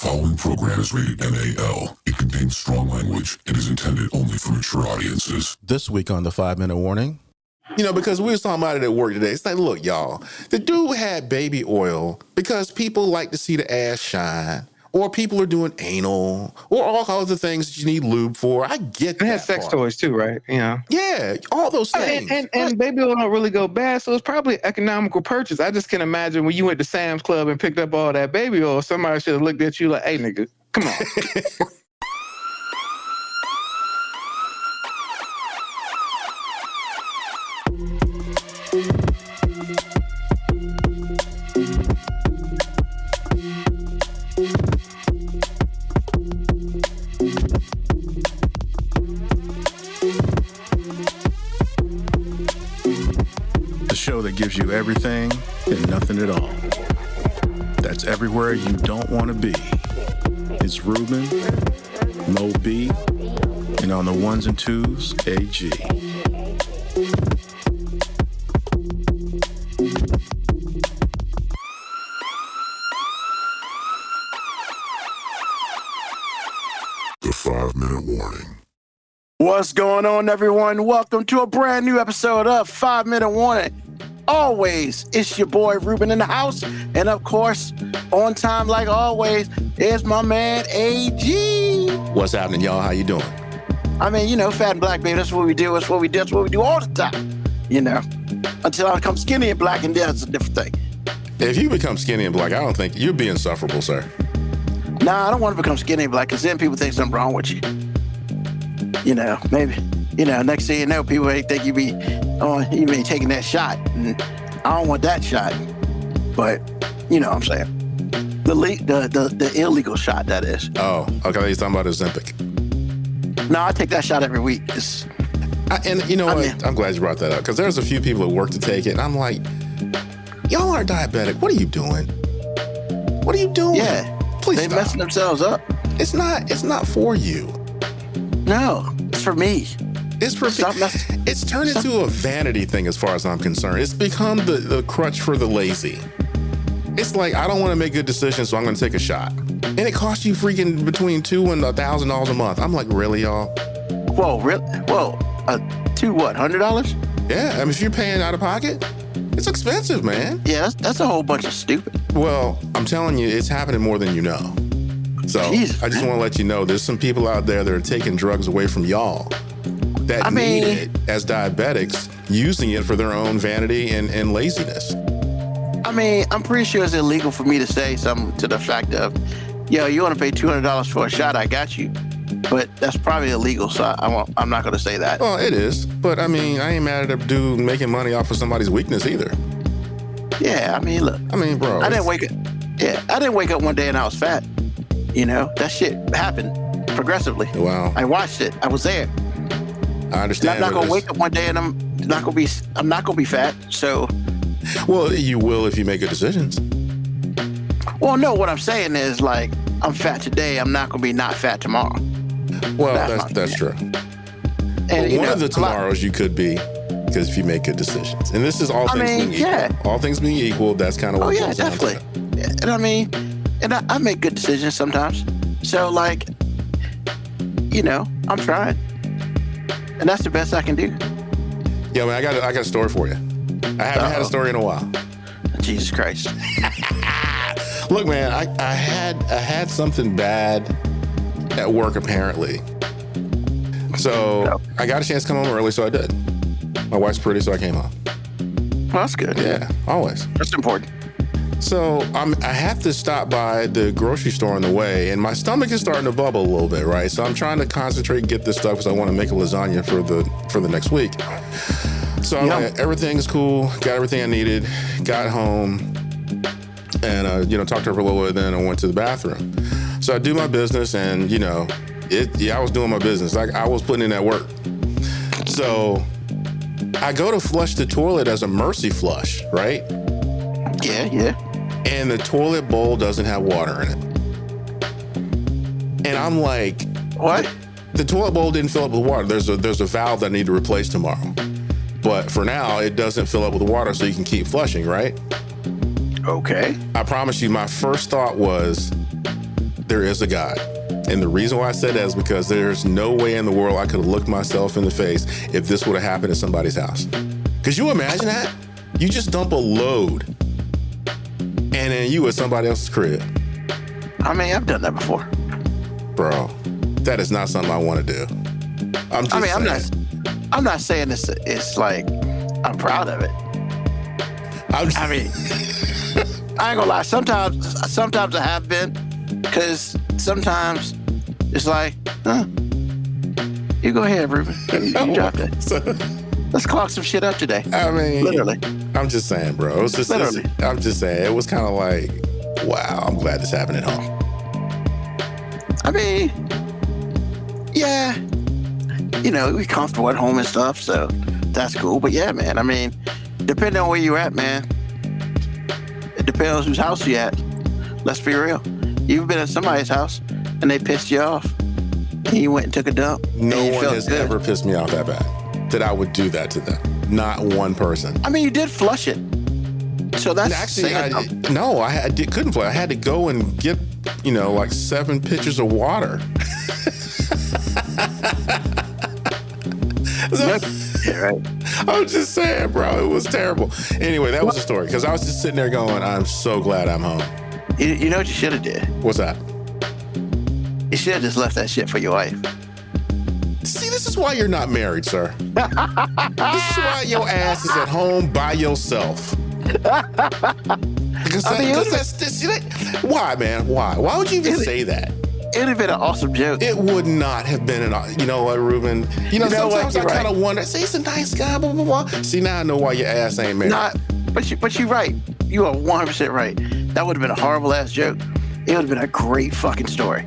following program is rated MAL. It contains strong language and is intended only for mature audiences. This week on the 5-Minute Warning. You know, because we was talking about it at work today. It's like, look, y'all, the dude had baby oil because people like to see the ass shine, or people are doing anal, or all kinds of things that you need lube for. I get that. It has sex toys too, right? Yeah. Yeah, all those things. And baby oil don't really go bad, so it's probably an economical purchase. I just can imagine when you went to Sam's Club and picked up all that baby oil, somebody should have looked at you like, hey, nigga, come on. The show that gives you everything and nothing at all. That's everywhere you don't want to be. It's Ruben, Mo B, and on the ones and twos, AG. The 5-Minute Warning. What's going on, everyone? Welcome to a brand new episode of 5-Minute Warning. Always, it's your boy Ruben in the house. And of course, on time like always, is my man AG. What's happening, y'all? How you doing? I mean, you know, fat and black, baby, that's what we do. That's what we do. That's what we do all the time, you know, until I become skinny and black, and then it's a different thing. If you become skinny and black, I don't think you'd be insufferable, sir. Nah, I don't want to become skinny and black, because then people think something wrong with you. You know, maybe, you know, next thing you know, people may think you be taking that shot. And I don't want that shot. But, you know what I'm saying. The illegal shot, that is. Oh, okay. You're talking about Ozempic. No, I take that shot every week. And you know what? I'm glad you brought that up, because there's a few people at work to take it, and I'm like, y'all are diabetic. What are you doing? What are you doing? Yeah. Please They're stop. messing themselves up. It's not for you. No, it's for me. It's for It's turned into a vanity thing as far as I'm concerned. It's become the crutch for the lazy. It's like, I don't want to make good decisions, so I'm going to take a shot. And it costs you freaking between $2,000 and $1,000 a month. I'm like, really, y'all? Whoa, really? Whoa, to what, $100? Yeah, I mean, if you're paying out of pocket, it's expensive, man. Yeah, that's a whole bunch of stupid. Well, I'm telling you, it's happening more than you know. So Jesus, I just want to let you know, there's some people out there that are taking drugs away from y'all that need it as diabetics, using it for their own vanity and laziness. I mean, I'm pretty sure it's illegal for me to say something to the fact of, yo, you want to pay $200 for a shot, I got you. But that's probably illegal, so I'm not going to say that. Well, it is. But, I mean, I ain't mad at a dude making money off of somebody's weakness either. Yeah, I mean, look. I mean, bro. I didn't wake up one day and I was fat. You know, that shit happened progressively. Wow. I watched it. I was there. I understand. And I'm not going to wake up one day and I'm not going to be fat, so. Well, you will if you make good decisions. Well, no, what I'm saying is, like, I'm fat today, I'm not going to be not fat tomorrow. Well, that's true. And one of the tomorrows you could be, because if you make good decisions. And this is all things being equal. Yeah. All things being equal, that's kind of what goes on. Definitely. Yeah, and I mean, and I make good decisions sometimes. So, like, you know, I'm trying. And that's the best I can do. Yeah, man, I got a story for you. I haven't had a story in a while. Jesus Christ. Look, man, I had something bad at work, apparently. So I got a chance to come home early, so I did. My wife's pretty, so I came home. Well, that's good. Yeah, always. That's important. So I have to stop by the grocery store on the way, and my stomach is starting to bubble a little bit, right? So I'm trying to concentrate and get this stuff because I want to make a lasagna for the next week. So I'm like, everything's cool, got everything I needed, got home, and talked to her for a little bit, then I went to the bathroom. So I do my business, and I was doing my business. Like, I was putting in that work. So I go to flush the toilet as a mercy flush, right? Yeah. And the toilet bowl doesn't have water in it. And I'm like, what? The toilet bowl didn't fill up with water. There's a valve that I need to replace tomorrow. But for now, it doesn't fill up with water, so you can keep flushing, right? Okay. I promise you, my first thought was, there is a God. And the reason why I said that is because there's no way in the world I could have looked myself in the face if this would have happened at somebody's house. Could you imagine that? You just dump a load and then you at somebody else's crib. I mean, I've done that before. Bro, that is not something I want to do. I'm not saying it's like I'm proud of it. I mean, I ain't gonna lie. Sometimes I have been, because sometimes it's like, you go ahead, Ruben. You drop it. Let's clock some shit up today. I mean, literally. I'm just saying, bro. It was just, literally. I'm just saying, it was kind of like, wow, I'm glad this happened at home. I mean, yeah, we comfortable at home and stuff, so that's cool. But yeah, man, I mean, depending on where you're at, man, it depends whose house you're at. Let's be real. You've been at somebody's house and they pissed you off and you went and took a dump. No one has ever pissed me off that bad that I would do that to them. Not one person. I mean, you did flush it. So that's actually, I couldn't flush. I had to go and get, like 7 pitchers of water. Yeah, right. I'm just saying, bro, it was terrible. Anyway, that was the story. Because I was just sitting there going, I'm so glad I'm home. You know what you should have did? What's that? You should have just left that shit for your wife. See, this is why you're not married, sir. This is why your ass is at home by yourself. Because why, man? Why? Why would you even say that? It would have been an awesome joke. It would not have been you know what, Ruben? Sometimes I kind of wonder, say he's a nice guy, blah, blah, blah. See, now I know why your ass ain't married. But you're right. You are 100% right. That would have been a horrible ass joke. It would have been a great fucking story.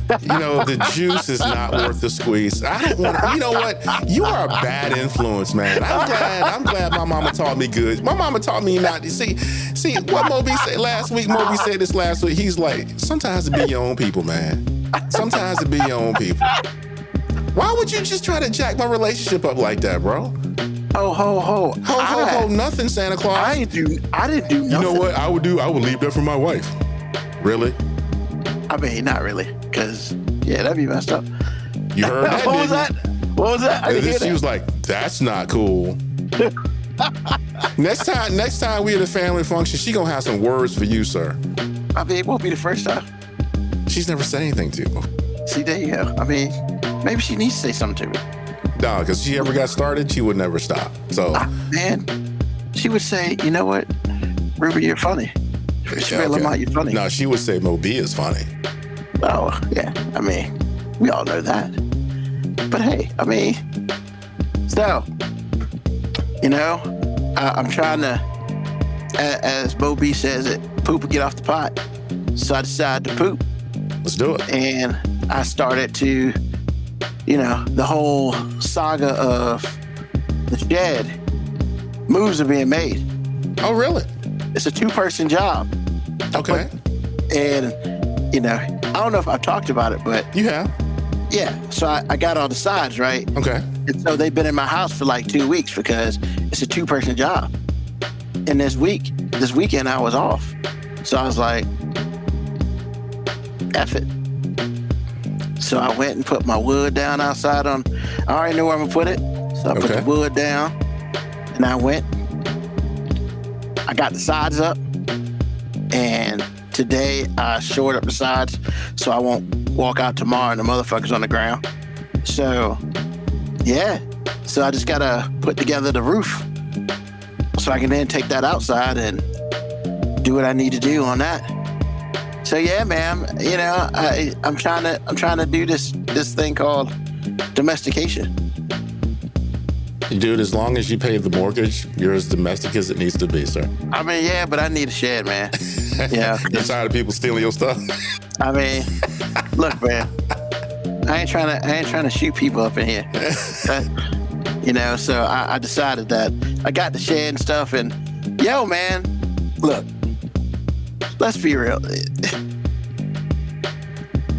The juice is not worth the squeeze. I don't want to, you know what? You are a bad influence, man. I'm glad my mama taught me good. My mama taught me not to see what Moby said last week. Moby said this last week. He's like, sometimes it be your own people, man. Sometimes it be your own people. Why would you just try to jack my relationship up like that, bro? Ho, nothing, Santa Claus. I didn't do nothing. You know what I would do? I would leave that for my wife. Really? I mean, not really, because, that'd be messed up. You heard that, What was that? I didn't hear that. She was like, that's not cool. Next time we at a family function, she gonna have some words for you, sir. I mean, it won't be the first time. She's never said anything to you. See, there you go. I mean, maybe she needs to say something to me. No, because she ever got started, she would never stop. So, man, she would say, you know what, Ruby, you're funny. Lamont, you're funny. No, she would say Mo B is funny. Oh, yeah. I mean, we all know that. But hey, I mean, so, I'm trying to, as Mo B says it, poop or get off the pot. So I decided to poop. Let's do it. And I started to, the whole saga of the shed. Moves are being made. Oh, really? It's a 2-person job. Okay. And, I don't know if I've talked about it, but... You have? Yeah. So I got all the sides, right? Okay. And so they've been in my house for like 2 weeks because it's a 2-person job. And this weekend I was off. So I was like, F it. So I went and put my wood down outside I already know where I'm going to put it. So I put the wood down and I went. I got the sides up. And today I shored up the sides so I won't walk out tomorrow and the motherfucker's on the ground. So, yeah. So I just got to put together the roof so I can then take that outside and do what I need to do on that. So yeah, man, I'm trying to do this thing called domestication. You do it as long as you pay the mortgage. You're as domestic as it needs to be, sir. I mean, yeah, but I need a shed, man. Yeah. You're tired of people stealing your stuff? I mean, look, man, I ain't trying to shoot people up in here. So I decided that I got the shed and stuff, and yo, man, look, let's be real.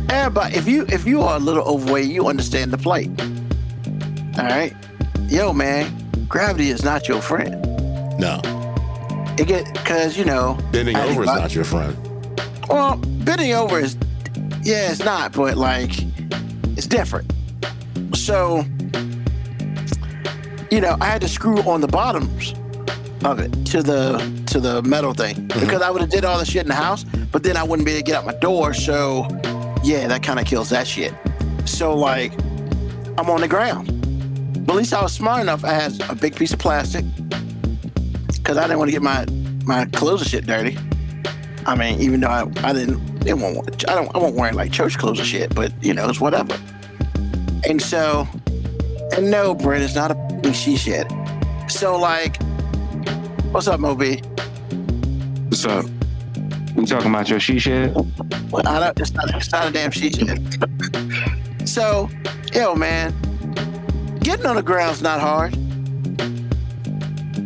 Everybody, if you are a little overweight, you understand the plight. All right, yo, man, gravity is not your friend. No. Because bending over is not your friend. Well, bending over is, yeah, it's not, but like, it's different. So, you know, I had to screw on the bottoms of it to the metal thing because I would have did all the shit in the house, but then I wouldn't be able to get out my door. So, yeah, that kind of kills that shit. So, like, I'm on the ground. But at least I was smart enough. I had a big piece of plastic because I didn't want to get my clothes and shit dirty. I mean, even though I wasn't wearing like church clothes and shit, but you know, it's whatever. And so, and no, Brent, it's not a she shed. So like, what's up, Moby? What's up? You talking about your she shed? Well, it's not a damn she shed. So, yo, man, getting on the ground's not hard.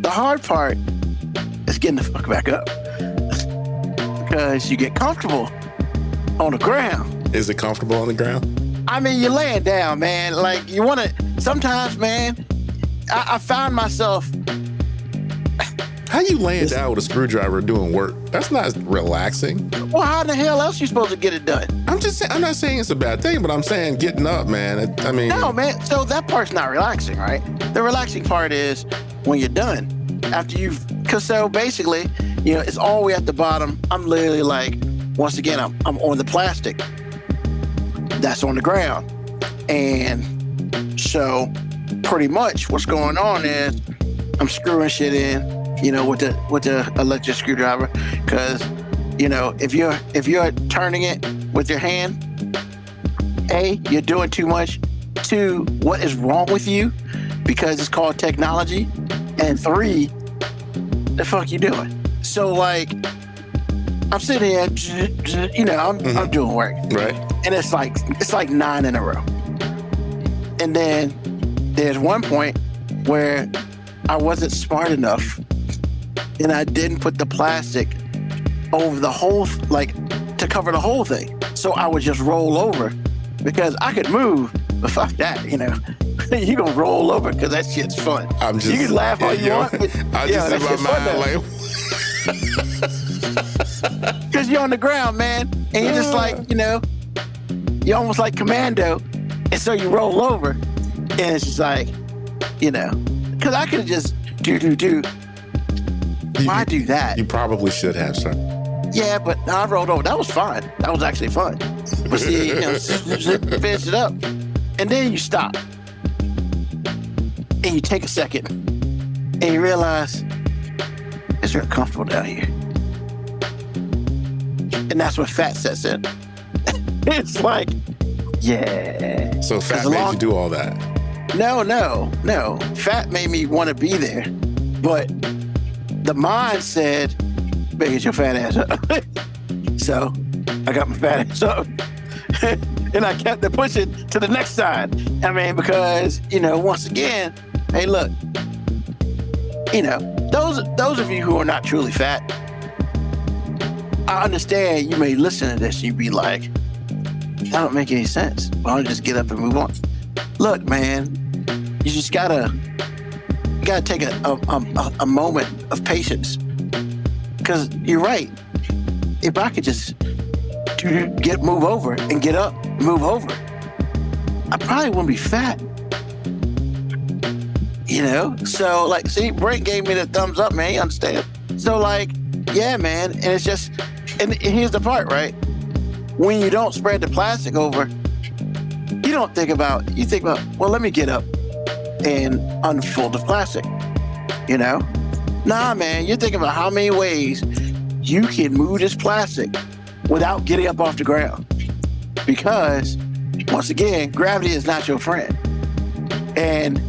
The hard part is getting the fuck back up. Because you get comfortable on the ground. Is it comfortable on the ground? I mean, you're laying down, man. Like, you want to, sometimes, man, I found myself. How you laying down with a screwdriver doing work? That's not relaxing. Well, how in the hell else you supposed to get it done? I'm not saying it's a bad thing, but I'm saying getting up, man. I mean. No, man. So that part's not relaxing, right? The relaxing part is when you're done. After because so basically, you know, it's all the way at the bottom. I'm literally like, once again, I'm on the plastic that's on the ground. And so pretty much what's going on is I'm screwing shit in, you know, with the electric screwdriver. Cause, you know, if you're turning it with your hand, A, you're doing too much. 2, what is wrong with you? Because it's called technology. And 3, the fuck you doing? So like, I'm sitting here, you know, I'm doing work, right? And it's like 9 in a row. And then there's one point where I wasn't smart enough, and I didn't put the plastic over the whole, like, to cover the whole thing. So I would just roll over because I could move, but fuck that, you know. You gonna roll over because that shit's fun. You can laugh all you want. But, I just in my mind like, because you're on the ground, man, and you're just like, you know, you're almost like commando, and so you roll over, and it's just like, you know, because I could have just do. Why do that? You probably should have, sir. Yeah, but I rolled over. That was fun. That was actually fun. But see, you know, finish it up, and then you stop. And you take a second and you realize it's real comfortable down here. And that's when fat sets in. It's like, yeah. So fat made you do all that? No. Fat made me want to be there. But the mind said, better get your fat ass up. So I got my fat ass up. And I kept it pushing to the next side. I mean, because, you know, once again, hey, look, you know, those of you who are not truly fat, I understand you may listen to this and you be like, that don't make any sense. Why don't you just get up and move on? Look, man, you just gotta take a moment of patience. Because you're right. If I could just move over and get up, move over, I probably wouldn't be fat. You know? So, like, see, Brent gave me the thumbs up, man. You understand? So, like, yeah, man. And it's just, and here's the part, right? When you don't spread the plastic over, you think about, well, let me get up and unfold the plastic, you know? Nah, man, you're thinking about how many ways you can move this plastic without getting up off the ground. Because, once again, gravity is not your friend. And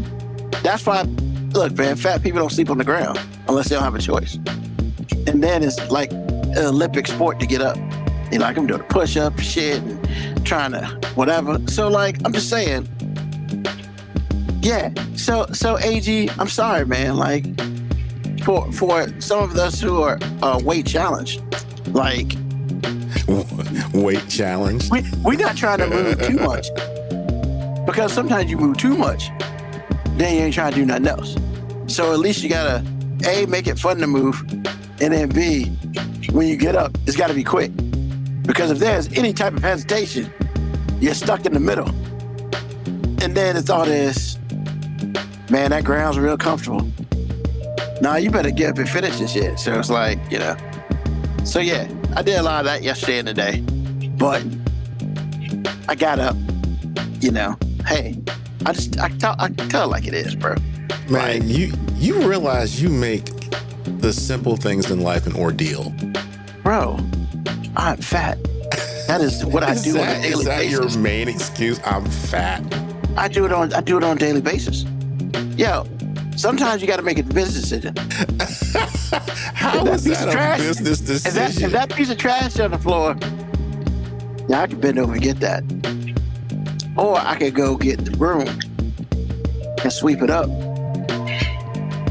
that's why, look, man, fat people don't sleep on the ground unless they don't have a choice. And then it's like an Olympic sport to get up. You know, like I'm doing a push-up, shit, and trying to whatever. So, like, I'm just saying, yeah. So AG, I'm sorry, man. Like, for some of us who are weight challenged, like, weight challenge. We're not trying to move too much, because sometimes you move too much, then you ain't trying to do nothing else. So at least you gotta A, make it fun to move, and then B, when you get up, it's gotta be quick. Because if there's any type of hesitation, you're stuck in the middle. And then it's all this, man, that ground's real comfortable. Nah, you better get up and finish this shit. So it's like, you know. So yeah, I did a lot of that yesterday and today. But I got up, you know, hey, I tell it like it is, bro. Man, you realize you make the simple things in life an ordeal. Bro, I'm fat. That is what I do on a daily basis. Is that your main excuse? I'm fat. I do it on a daily basis. Yo, sometimes you got to make a business decision. How is that a business decision? If that piece of trash on the floor, yeah, I could bend over and get that. Or I could go get the broom and sweep it up.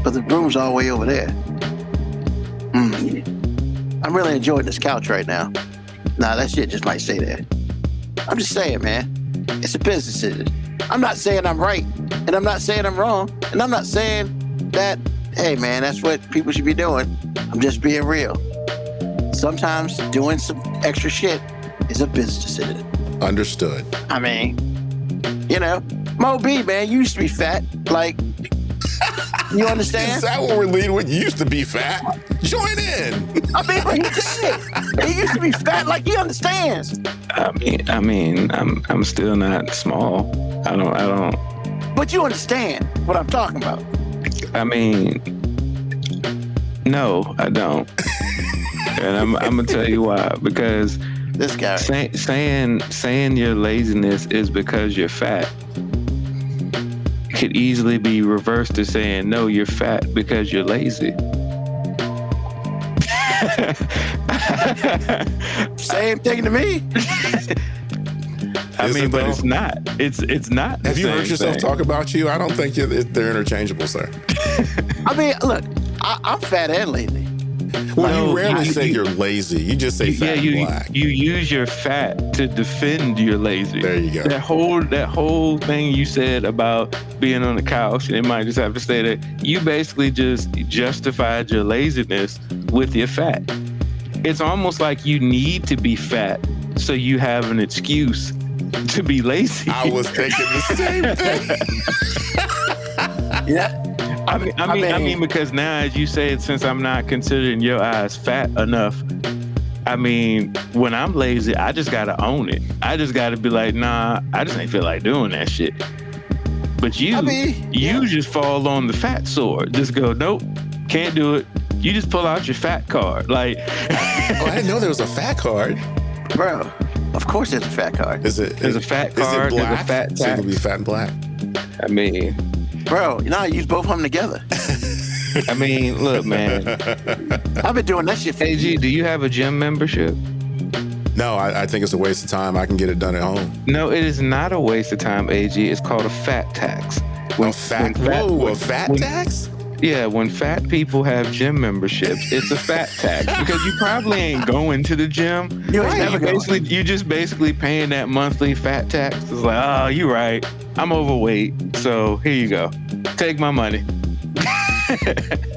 But the broom's all the way over there. I'm really enjoying this couch right now. Nah, that shit just might stay there. I'm just saying, man. It's a business decision. I'm not saying I'm right, and I'm not saying I'm wrong, and I'm not saying that, hey, man, that's what people should be doing. I'm just being real. Sometimes doing some extra shit is a business decision. Understood. I mean, you know, Mo B, man, you used to be fat. Like, you understand? Is that what we're leading with? You used to be fat. Join in. I mean, he did. He used to be fat. Like, he understands. I mean, I'm still not small. I don't. But you understand what I'm talking about. I mean, no, I don't. And I'm gonna tell you why. Because this guy saying your laziness is because you're fat could easily be reversed to saying no, you're fat because you're lazy. Same thing to me. I mean, but it's not. It's not. Have you heard yourself talk about you? I don't think they're interchangeable, sir. I mean, look, I'm fat and lazy. Well, no, you rarely say you're lazy. You just say fat and black. You use your fat to defend your lazy. There you go. That whole thing you said about being on the couch, and it might just have to stay there. You basically just justified your laziness with your fat. It's almost like you need to be fat so you have an excuse to be lazy. I was thinking the same thing. Yeah. I mean, because now, as you said, since I'm not considering your eyes fat enough, I mean, when I'm lazy, I just gotta own it. I just gotta be like, nah, I just ain't feel like doing that shit. But you just fall on the fat sword. Just go, nope, can't do it. You just pull out your fat card. Like, oh, I didn't know there was a fat card, bro. Of course, there's a fat card. There's a fat card. Is it black? There's a fat tax. So it can be fat and black. I mean, bro, you know, I use both of them together. I mean, look, man. I've been doing that shit for AG, do you have a gym membership? No, I think it's a waste of time. I can get it done at home. No, it is not a waste of time, AG. It's called a fat tax. A fat tax? Yeah, when fat people have gym memberships, it's a fat tax because you probably ain't going to the gym. You just basically paying that monthly fat tax. It's like, oh, you're right. I'm overweight, so here you go. Take my money.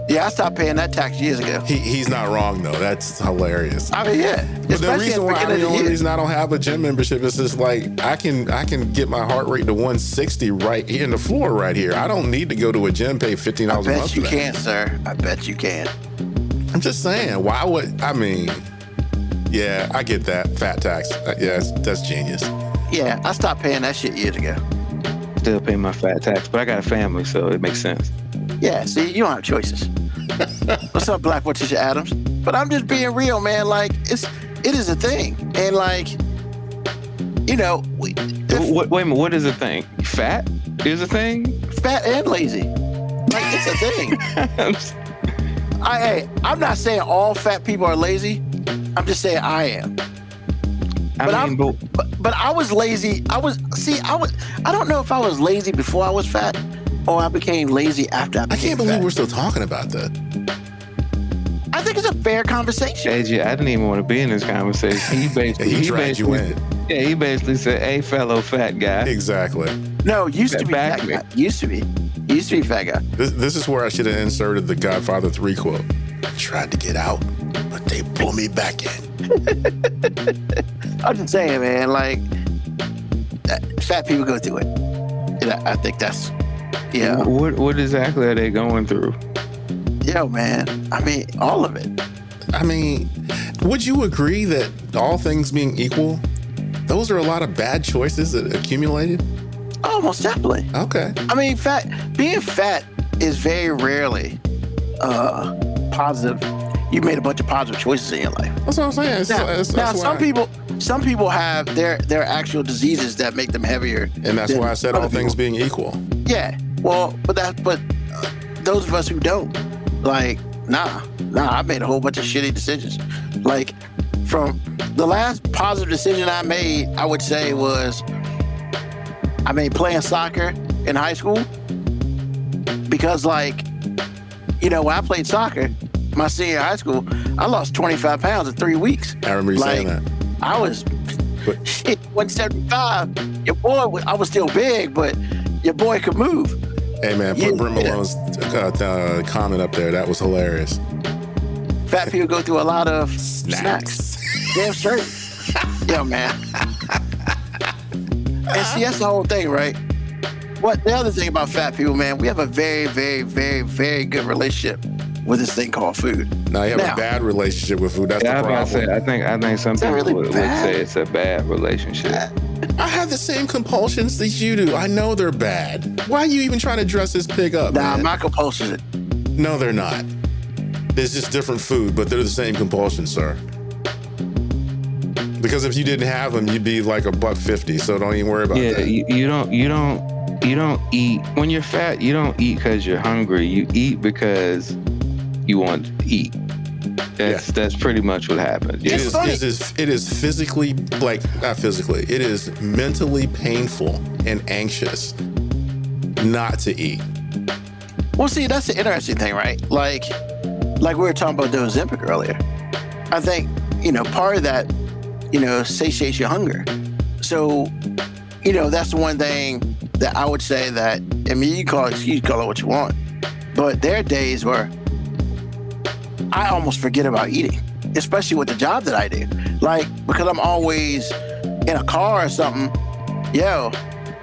Yeah, I stopped paying that tax years ago. He's not wrong though. That's hilarious. I mean, yeah. But the only reason I don't have a gym membership is just like I can get my heart rate to 160 right here in the floor right here. I don't need to go to a gym, pay $15 a month. I bet you can, sir. I bet you can. I'm just saying. Why would I mean? Yeah, I get that fat tax. Yeah, that's genius. Yeah, I stopped paying that shit years ago. Still paying my fat tax, but I got a family, so it makes sense. Yeah, see, you don't have choices. What's up, Black Patricia Adams? But I'm just being real, man. Like, it is a thing. And like, you know, wait a minute, what is a thing? Fat is a thing? Fat and lazy. Like, it's a thing. I'm not saying all fat people are lazy. I'm just saying I am. But I was lazy. I don't know if I was lazy before I was fat or I became lazy after I became fat. I can't believe we're still talking about that. I think it's a fair conversation. AJ, I didn't even want to be in this conversation. He dragged you in. Yeah, he basically said, hey, fellow fat guy. Exactly. No, used to be fat guy. Used to be fat guy. This is where I should have inserted the Godfather 3 quote. I tried to get out, but they pulled me back in. I'm just saying, man. Like, fat people go through it, and I think that's, yeah. What exactly are they going through? Yo, man. I mean, all of it. I mean, would you agree that all things being equal, those are a lot of bad choices that accumulated? Oh, most definitely. Okay. I mean, being fat is very rarely positive. You made a bunch of positive choices in your life. That's what I'm saying. Now, some people have their actual diseases that make them heavier. And that's why I said all people. Things being equal. Yeah. Well, but those of us who don't, like, nah, I made a whole bunch of shitty decisions. Like, from the last positive decision I made, I would say was, I made playing soccer in high school, because, like, you know, when I played soccer, my senior year of high school, I lost 25 pounds in 3 weeks. I remember you saying that. I was 175. Your boy, I was still big, but your boy could move. Hey, man, put Brent Malone's comment up there. That was hilarious. Fat people go through a lot of snacks. Damn straight. Yo, man. And see, that's the whole thing, right? What the other thing about fat people, man, we have a very, very, very, very good relationship with this thing called food. Now you have a bad relationship with food. That's the problem. I think some people really would say it's a bad relationship. I have the same compulsions that you do. I know they're bad. Why are you even trying to dress this pig up? Nah, man? my compulsions. No, they're not. It's just different food, but they're the same compulsions, sir. Because if you didn't have them, you'd be like $150. So don't even worry about that. You don't eat when you're fat. You don't eat because you're hungry. You eat because you want to eat. That's pretty much what happens. It is physically, like, not physically, it is mentally painful and anxious not to eat. Well, see, that's the interesting thing, right? Like we were talking about the Ozempic earlier. I think, you know, part of that, you know, satiates your hunger. So, you know, that's the one thing that I would say that, I mean, you call it what you want, but there are days where I almost forget about eating, especially with the job that I do. Like, because I'm always in a car or something. Yo,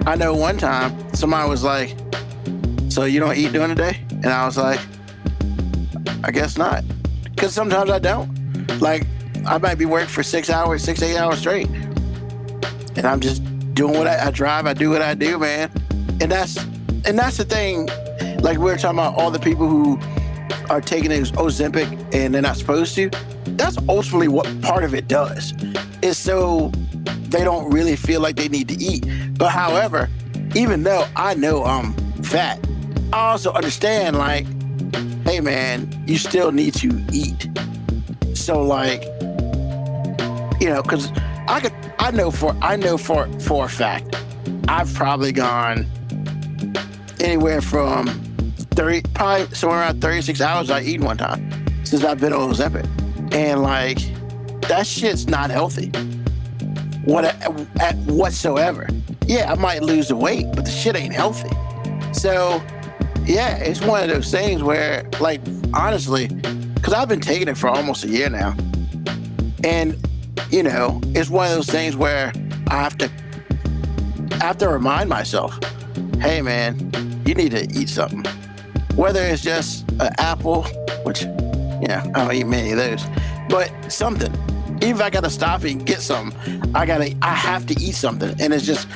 I know one time somebody was like, so you don't eat during the day? And I was like, I guess not. Because sometimes I don't. Like, I might be working for 6 hours, 8 hours straight. And I'm just doing what I drive, I do what I do, man. And that's the thing. Like, we were talking about all the people who are taking Ozempic and they're not supposed to. That's ultimately what part of it does, is so they don't really feel like they need to eat. But however, even though I know I'm fat, I also understand, like, hey man, you still need to eat. So, like, you know, because I know for a fact, I've probably gone anywhere from 30, probably somewhere around 36 hours I eat one time since I've been on Ozempic. And, like, that shit's not healthy whatsoever. Yeah, I might lose the weight, but the shit ain't healthy. So, yeah, it's one of those things where, like, honestly, because I've been taking it for almost a year now. And, you know, it's one of those things where I have to remind myself, hey, man, you need to eat something. Whether it's just an apple, which, yeah, I don't eat many of those, but something. Even if I gotta stop and get something, I have to eat something. And it's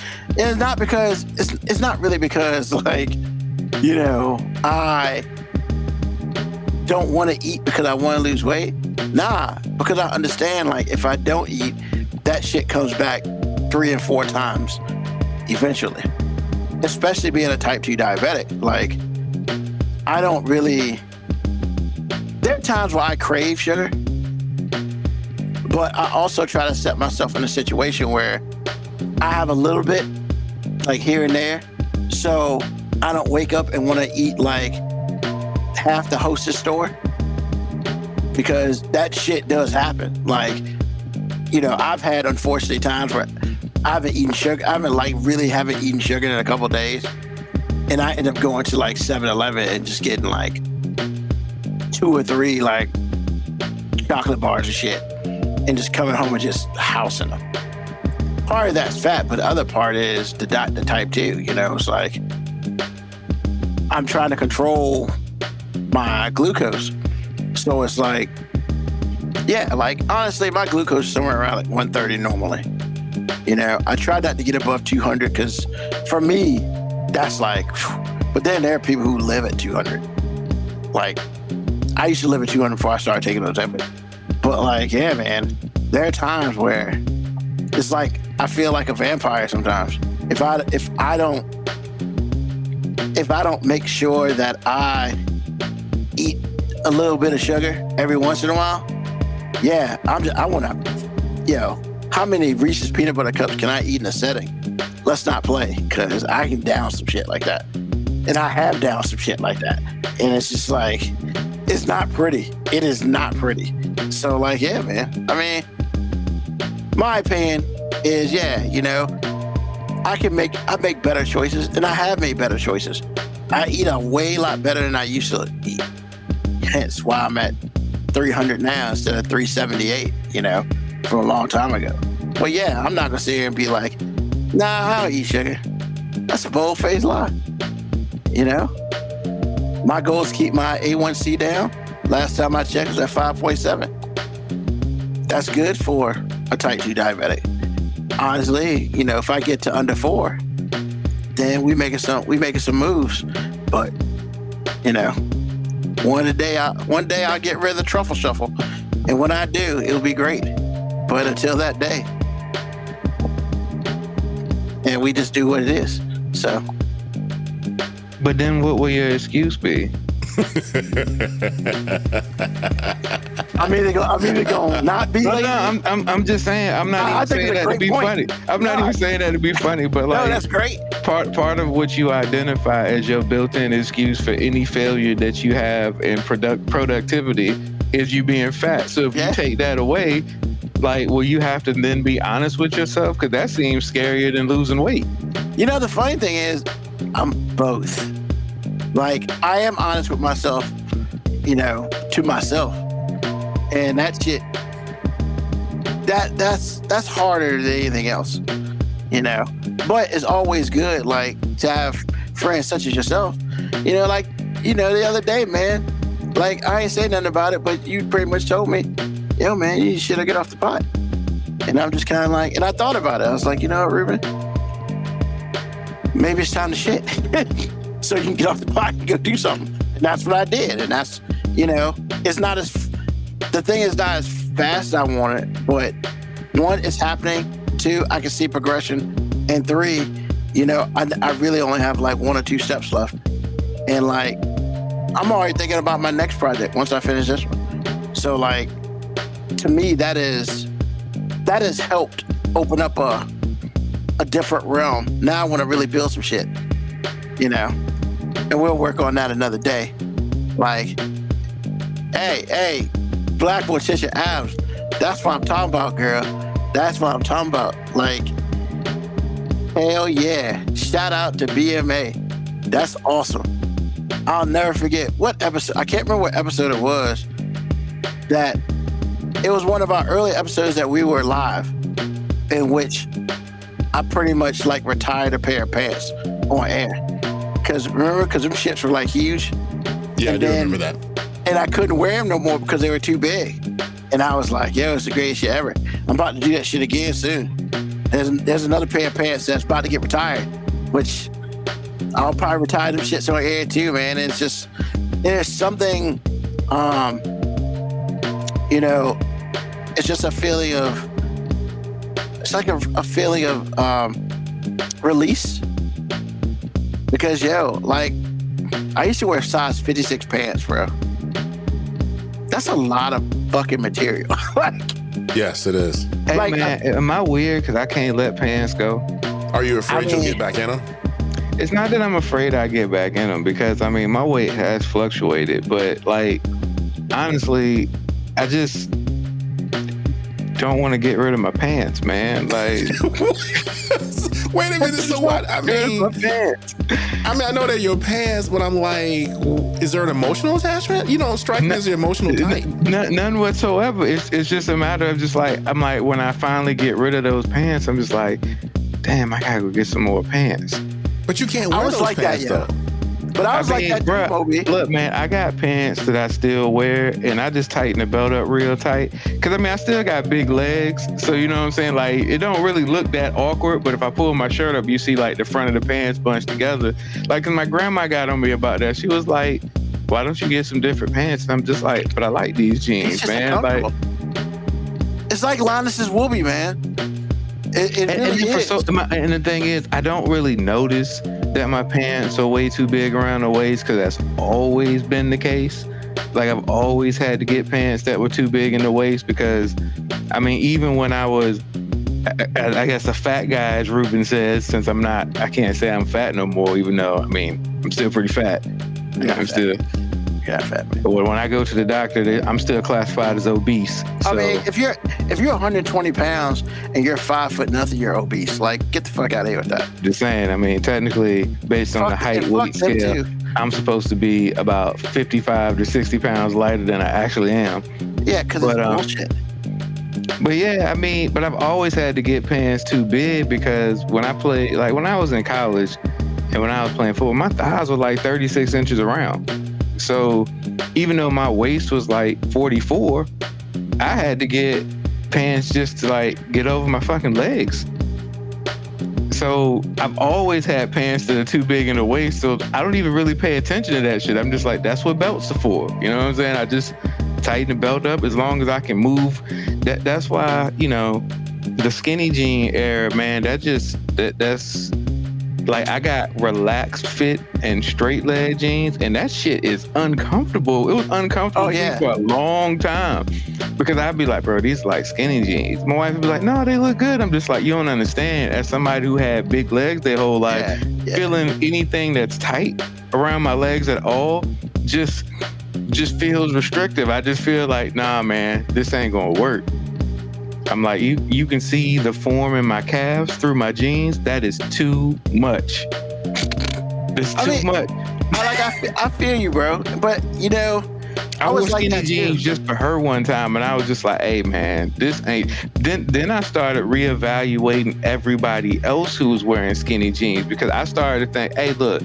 not really because, like, you know, I don't want to eat because I want to lose weight. Nah, because I understand, like, if I don't eat, that shit comes back 3 and 4 times eventually. Especially being a type 2 diabetic. Like, I don't really... There are times where I crave sugar, but I also try to set myself in a situation where I have a little bit, like, here and there, so I don't wake up and want to eat, like, half the Hostess store, because that shit does happen. Like, you know, I've had, unfortunately, times where I haven't eaten sugar. I haven't eaten sugar in a couple of days, and I end up going to, like, 7-Eleven and just getting, like, 2 or 3, like, chocolate bars and shit. and just coming home and just housing them. Part of that's fat, but the other part is the type 2. You know, it's like I'm trying to control my glucose. So it's like, yeah, like honestly, my glucose is somewhere around like 130 normally. You know, I try not to get above 200 because for me, that's like, but then there are people who live at 200. Like, I used to live at 200 before I started taking those Ozempic. But like, yeah, man, there are times where it's like I feel like a vampire sometimes. If I don't make sure that I eat a little bit of sugar every once in a while, yeah, I want to, how many Reese's peanut butter cups can I eat in a setting? Let's not play, because I can down some shit like that. And I have down some shit like that. And it's just like, it's not pretty. It is not pretty. So like, yeah, man. I mean, my opinion is, yeah, I make better choices, and I have made better choices. I eat a way lot better than I used to eat. Hence why I'm at 300 now instead of 378, from a long time ago. But yeah, I'm not gonna sit here and be like, nah, I don't eat sugar. That's a bold-faced lie. My goal is to keep my A1C down. Last time I checked, it was at 5.7. That's good for a type 2 diabetic. Honestly, if I get to under 4, then we making some moves. But one day I'll get rid of the truffle shuffle, and when I do, it'll be great. But until that day, and we just do what it is. So. But then, what will your excuse be? I'm either gonna not be. No, I'm just saying. I'm not even saying that to be funny. I'm not even saying that to be funny. But like, no, that's great. Part of what you identify as your built-in excuse for any failure that you have in productivity is you being fat. So if you take that away, like, will you have to then be honest with yourself? Because that seems scarier than losing weight. The funny thing is, I'm both. Like, I am honest with myself, to myself. And that shit, that's harder than anything else, But it's always good, like, to have friends such as yourself. The other day, man, like, I ain't saying nothing about it, but you pretty much told me, yo, man, you should get off the pot. And I'm just kind of like, and I thought about it. I was like, you know what, Ruben? Maybe it's time to shit. So you can get off the pot and go do something. And that's what I did. And that's, it's not the thing is not as fast as I want it, but 1, it's happening. 2, I can see progression. And 3, I really only have like 1 or 2 steps left. And like, I'm already thinking about my next project once I finish this one. So like, to me, that has helped open up a different realm. Now I want to really build some shit, and we'll work on that another day. Like, hey, Black boy, shit your abs. That's what I'm talking about, girl. That's what I'm talking about. Like, hell yeah. Shout out to BMA. That's awesome. I'll never forget what episode. I can't remember what episode it was. That it was one of our early episodes that we were live, in which I pretty much like retired a pair of pants on air. Because them shits were like huge. Yeah, I do remember that. And I couldn't wear them no more because they were too big. And I was like, yo, it's the greatest shit ever. I'm about to do that shit again soon. There's another pair of pants that's about to get retired, which I'll probably retire them shits on air too, man. And it's just, there's something, it's just a feeling of, it's like a feeling of release. Because, like, I used to wear size 56 pants, bro. That's a lot of fucking material. Yes, it is. Hey, like, man, am I weird because I can't let pants go? Are you afraid you'll get back in them? It's not that I'm afraid I get back in them, because, my weight has fluctuated. But, like, honestly, don't want to get rid of my pants, man. Like, wait a minute. So what? I mean, I know they're your pants, but I'm like, is there an emotional attachment? You don't strike me as the emotional type. None whatsoever. It's just a matter of just like, I'm like, when I finally get rid of those pants, I'm just like, damn, I gotta go get some more pants. But you can't wear those pants though. But I was like that too, Moby. Look, man, I got pants that I still wear, and I just tighten the belt up real tight. Because, I mean, I still got big legs, so you know what I'm saying? Like, it don't really look that awkward, but if I pull my shirt up, you see, like, the front of the pants bunched together. Like, because my grandma got on me about that. She was like, why don't you get some different pants? And I'm just like, but I like these jeans, man. Like, it's like Linus's Whoopie, man. It really is. And the thing is, I don't really notice that my pants are way too big around the waist because that's always been the case. Like, I've always had to get pants that were too big in the waist because, I mean, even when I was, I guess, a fat guy, as Ruben says, since I can't say I'm fat no more, even though, I mean, I'm still pretty fat. Fat man. But when I go to the doctor, I'm still classified as obese. So. I mean, if you're 120 pounds and you're 5 foot nothing, you're obese. Like, get the fuck out of here with that. Just saying. I mean, technically, based on the height weight scale, I'm supposed to be about 55 to 60 pounds lighter than I actually am. Yeah, because it's bullshit. But yeah, I mean, but I've always had to get pants too big because when I played, like when I was in college and when I was playing football, my thighs were like 36 inches around. So even though my waist was like 44, I had to get pants just to like get over my fucking legs. So I've always had pants that are too big in the waist. So I don't even really pay attention to that shit. I'm just like, that's what belts are for. You know what I'm saying? I just tighten the belt up as long as I can move. That's why, you know, the skinny jean era, man, that's like, I got relaxed fit and straight leg jeans, and that shit is uncomfortable. It was uncomfortable for a long time because I'd be like, bro, these are like skinny jeans. My wife would be like, no, they look good. I'm just like, you don't understand. As somebody who had big legs their whole life, feeling anything that's tight around my legs at all just feels restrictive. I just feel like, nah, man, this ain't gonna work. I'm like, you can see the form in my calves through my jeans. That is too much. It's too much. I feel you, bro. But, you know, I was like skinny jeans just for her one time, and I was just like, hey, man, this ain't. Then I started reevaluating everybody else who was wearing skinny jeans because I started to think, hey, look,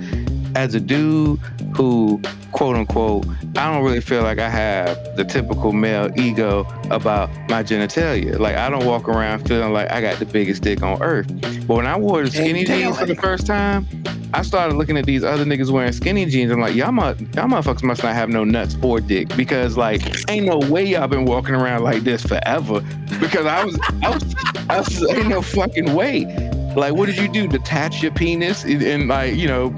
as a dude who, quote unquote, I don't really feel like I have the typical male ego about my genitalia. Like, I don't walk around feeling like I got the biggest dick on earth. But when I wore the skinny jeans for the first time, I started looking at these other niggas wearing skinny jeans. I'm like, y'all motherfuckers must not have no nuts or dick because, like, ain't no way y'all been walking around like this forever. Because I was ain't no fucking way. Like, what did you do? Detach your penis and like, you know,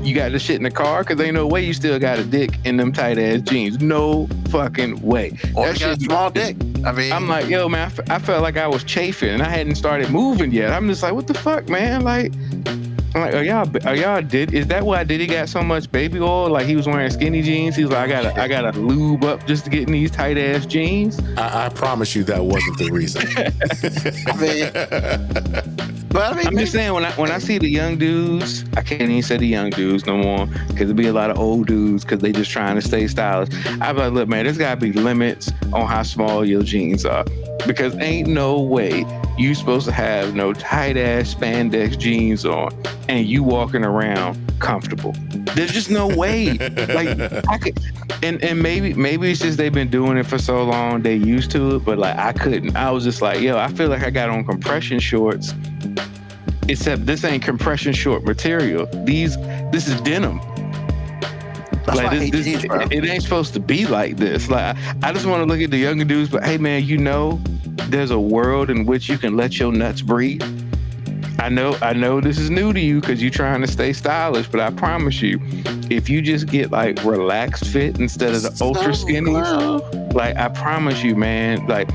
you got the shit in the car? Because ain't no way you still got a dick in them tight ass jeans. No fucking way. Or that shit, small dick. I mean, I'm like, yo, man, I felt like I was chafing and I hadn't started moving yet. I'm just like, what the fuck, man? Like, I'm like, is that why Diddy got so much baby oil? Like, he was wearing skinny jeans. He's like, I gotta lube up just to get in these tight ass jeans. I promise you that wasn't the reason. I'm just saying, when I see the young dudes, I can't even say the young dudes no more because there'll be a lot of old dudes because they just trying to stay stylish. I'm like, look, man, there's gotta be limits on how small your jeans are because ain't no way you supposed to have no tight ass spandex jeans on and you walking around comfortable. There's just no way. Like, I could, and maybe it's just they've been doing it for so long they used to it, but like I couldn't. I was just like, yo, I feel like I got on compression shorts. Except this ain't compression short material. This is denim. That's like why I hate jeans, bro. It ain't supposed to be like this. Like, I just want to look at the younger dudes, but hey, man, you know, there's a world in which you can let your nuts breathe. I know this is new to you because you're trying to stay stylish, but I promise you, if you just get like relaxed fit instead of the ultra skinnies, Like, I promise you, man, like,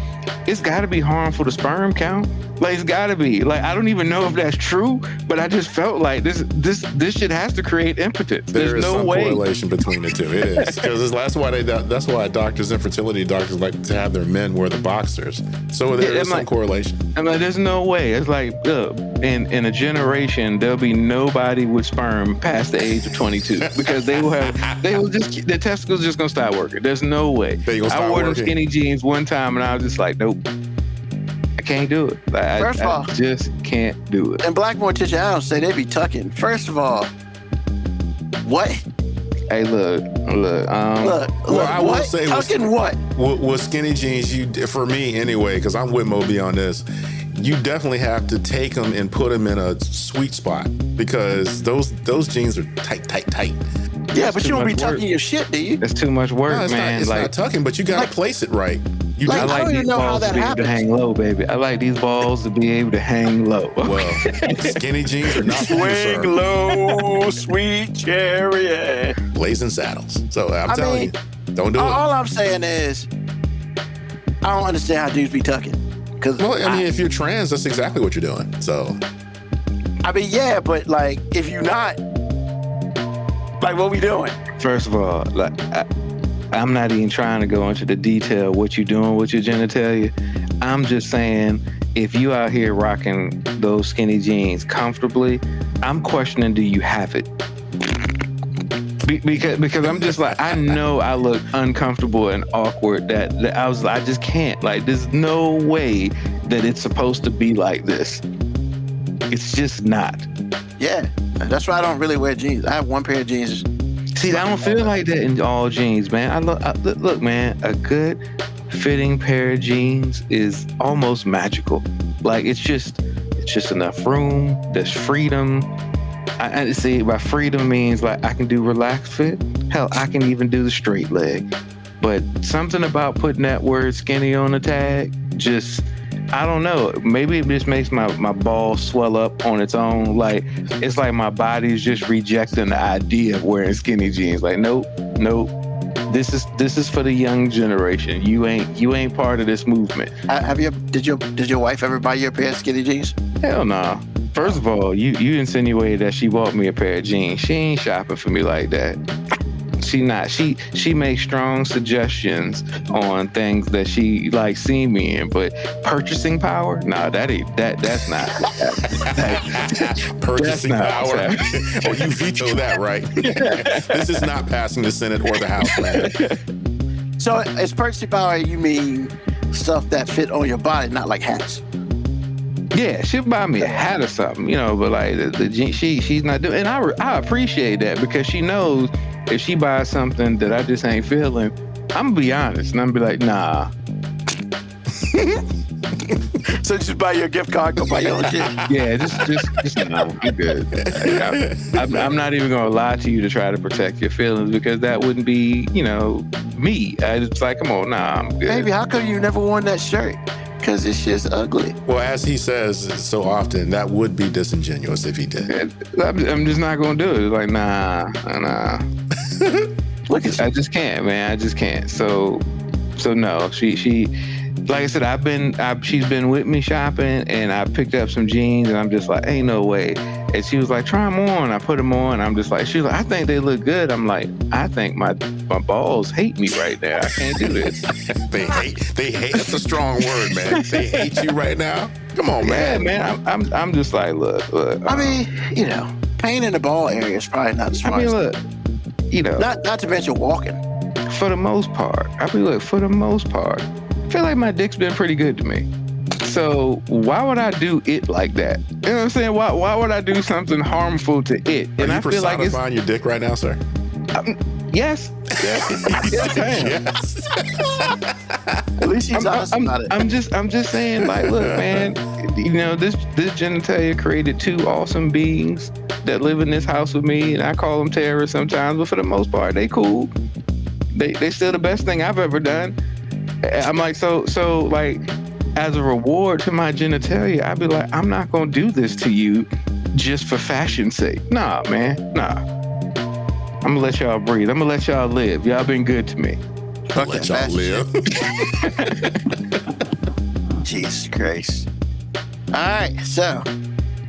it's got to be harmful to sperm count. Like, it's got to be. Like, I don't even know if that's true, but I just felt like this shit has to create impotence. There There's is no some way. correlation between the two. It is, because that's why doctors, infertility doctors, like to have their men wear the boxers. So there is some correlation. I'm like, there's no way. It's like, look, in a generation, there'll be nobody with sperm past the age of 22 because their testicles just gonna stop working. There's no way. I wore them skinny jeans one time and I was just like, nope. I can't do it. Like, First of all, I just can't do it. And Black Morticia Adams say they be tucking. First of all, what? Hey, look. I will say, tucking what? With skinny jeans, for me anyway, because I'm with Moby on this, you definitely have to take them and put them in a sweet spot, because those jeans are tight. Yeah, but you don't be tucking your shit, do you? That's too much work, no, man. It's not tucking, but you gotta place it right. I like don't these even know how balls to that be able to hang low, baby. I like these balls to be able to hang low. Well, skinny jeans are not for you, sir. Swing low, sweet chariot. Blazing saddles. So I'm telling you, don't do it. All I'm saying is, I don't understand how dudes be tucking. Well, I mean, if you're trans, that's exactly what you're doing. So, I mean, yeah, but like, if you're not, like, what we doing? First of all, like, I'm not even trying to go into the detail what you're doing with your genitalia. I'm just saying, if you out here rocking those skinny jeans comfortably, I'm questioning, do you have it? Because I'm just like, I know I look uncomfortable and awkward that I just can't. Like, there's no way that it's supposed to be like this. It's just not. Yeah, that's why I don't really wear jeans. I have one pair of jeans. See, I don't feel like that in all jeans, man. Look, man, a good fitting pair of jeans is almost magical. Like, it's just enough room. There's freedom. I see, by freedom means like I can do relaxed fit. Hell, I can even do the straight leg. But something about putting that word skinny on the tag, just, I don't know. Maybe it just makes my balls swell up on its own. Like, it's like my body's just rejecting the idea of wearing skinny jeans. Like, nope. This is for the young generation. You ain't part of this movement. Did your wife ever buy you a pair of skinny jeans? Hell no. First of all, you insinuated that she bought me a pair of jeans. She ain't shopping for me like that. She not. She makes strong suggestions on things that she like see me in, but purchasing power? Nah, that's not. Purchasing power. Oh, you veto that, right? This is not passing the Senate or the House, man. So as purchasing power, you mean stuff that fit on your body, not like hats? Yeah, she'll buy me a hat or something, but like the jeans, she's not doing, and I appreciate that, because she knows if she buys something that I just ain't feeling, I'm gonna be honest and I'm gonna be like, nah. So just buy your gift card, go buy your own shit. Yeah, just no, you good. I'm not even gonna lie to you to try to protect your feelings, because that wouldn't be, me. It's like, come on, nah, I'm good. Baby, how come you never worn that shirt? Because this shit's ugly. Well, as he says so often, that would be disingenuous if he did. I'm just not gonna do it. It's like, nah. I just can't, man. I just can't. So no. She like I said, she's been with me shopping, and I picked up some jeans, and I'm just like, ain't no way. And she was like, try them on. I put them on. I'm just like, she was like, I think they look good. I'm like, I think my balls hate me right now. I can't do this. They hate. That's a strong word, man. They hate you right now. Come on, man. Yeah, man. I'm just like, look. I mean, pain in the ball area is probably not the smartest. I mean, look, not to mention walking. For the most part, I feel like my dick's been pretty good to me. So why would I do it like that? You know what I'm saying? Why would I do something harmful to it? And I feel like it's personifying your dick right now, sir. Yes, I am. Yes. At least he's honest about it. I'm just saying, like, look, man, this genitalia created two awesome beings that live in this house with me, and I call them terrorists sometimes, but for the most part, they cool. They still the best thing I've ever done. I'm like, so like, as a reward to my genitalia, I'd be like, I'm not gonna do this to you just for fashion's sake. Nah, man, nah. I'm gonna let y'all breathe. I'm gonna let y'all live. Y'all been good to me. I'll let y'all live. Jesus Christ. All right, so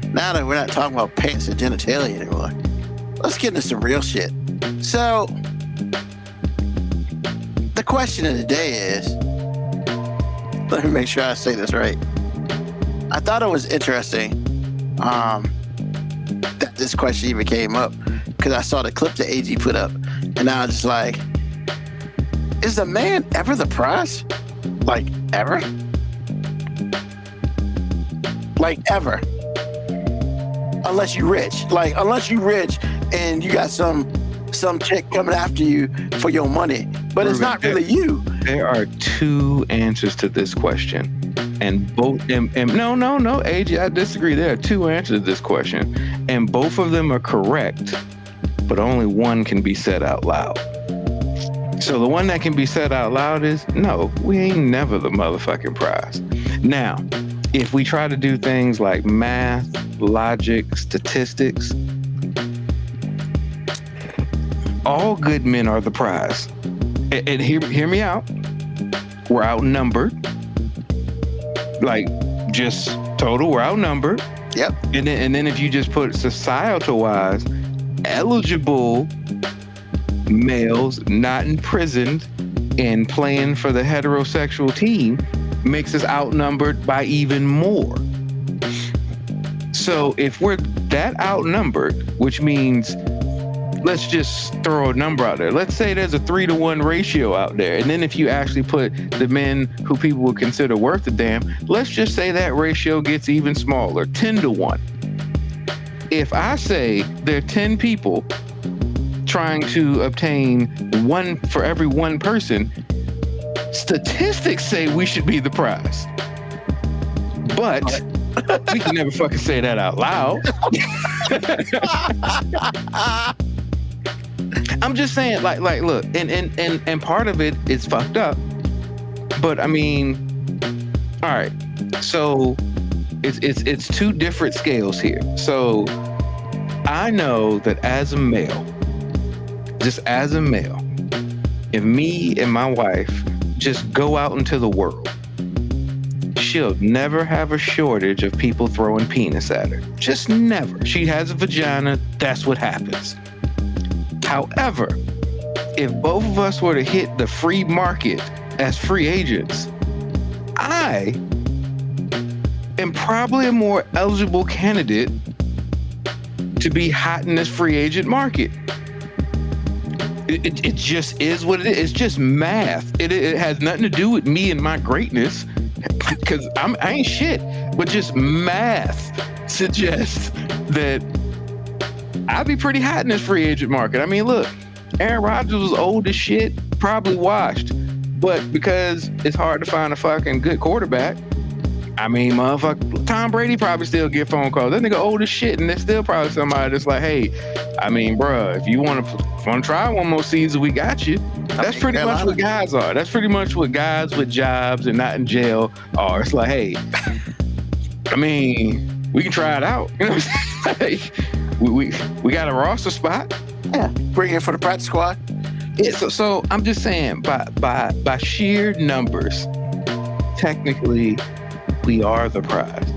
now that we're not talking about pants and genitalia anymore, let's get into some real shit. So, the question of the day is, let me make sure I say this right. I thought it was interesting that this question even came up because I saw the clip that AG put up, and I was just like, is a man ever the prize? Like, ever? Like, ever. Unless you rich. Like, unless you rich and you got some chick coming after you for your money. But it's not really you. There are two answers to this question. And both, and no, AJ, I disagree. There are two answers to this question. And both of them are correct, but only one can be said out loud. So the one that can be said out loud is, no, we ain't never the motherfucking prize. Now, if we try to do things like math, logic, statistics, all good men are the prize. And hear me out. We're outnumbered. Like, just total, we're outnumbered. Yep. And then if you just put societal-wise, eligible males not imprisoned and playing for the heterosexual team makes us outnumbered by even more. So if we're that outnumbered, which means, let's just throw a number out there. Let's say there's a 3-to-1 ratio out there. And then if you actually put the men who people would consider worth a damn, let's just say that ratio gets even smaller, 10-to-1. If I say there are 10 people trying to obtain one for every one person, statistics say we should be the prize. But we can never fucking say that out loud. I'm just saying, like, look, and part of it is fucked up. But I mean, all right. So it's two different scales here. So I know that as a male, just as a male, if me and my wife just go out into the world, she'll never have a shortage of people throwing penis at her. Just never. She has a vagina. That's what happens. However, if both of us were to hit the free market as free agents, I am probably a more eligible candidate to be hot in this free agent market. It just is what it is. It's just math. It has nothing to do with me and my greatness, because I ain't shit. But just math suggests that I'd be pretty hot in this free agent market. I mean, look, Aaron Rodgers was old as shit, probably washed, but because it's hard to find a fucking good quarterback, I mean, motherfucker, Tom Brady probably still get phone calls. That nigga old as shit, and there's still probably somebody that's like, hey, I mean, bruh, if you want to try one more season, we got you. That's pretty much what guys are. That's pretty much what guys with jobs and not in jail are. It's like, hey, I mean, we can try it out. You know what I'm saying? We got a roster spot. Yeah, bring it for the practice squad. Yeah, so I'm just saying, by sheer numbers, technically, we are the prize.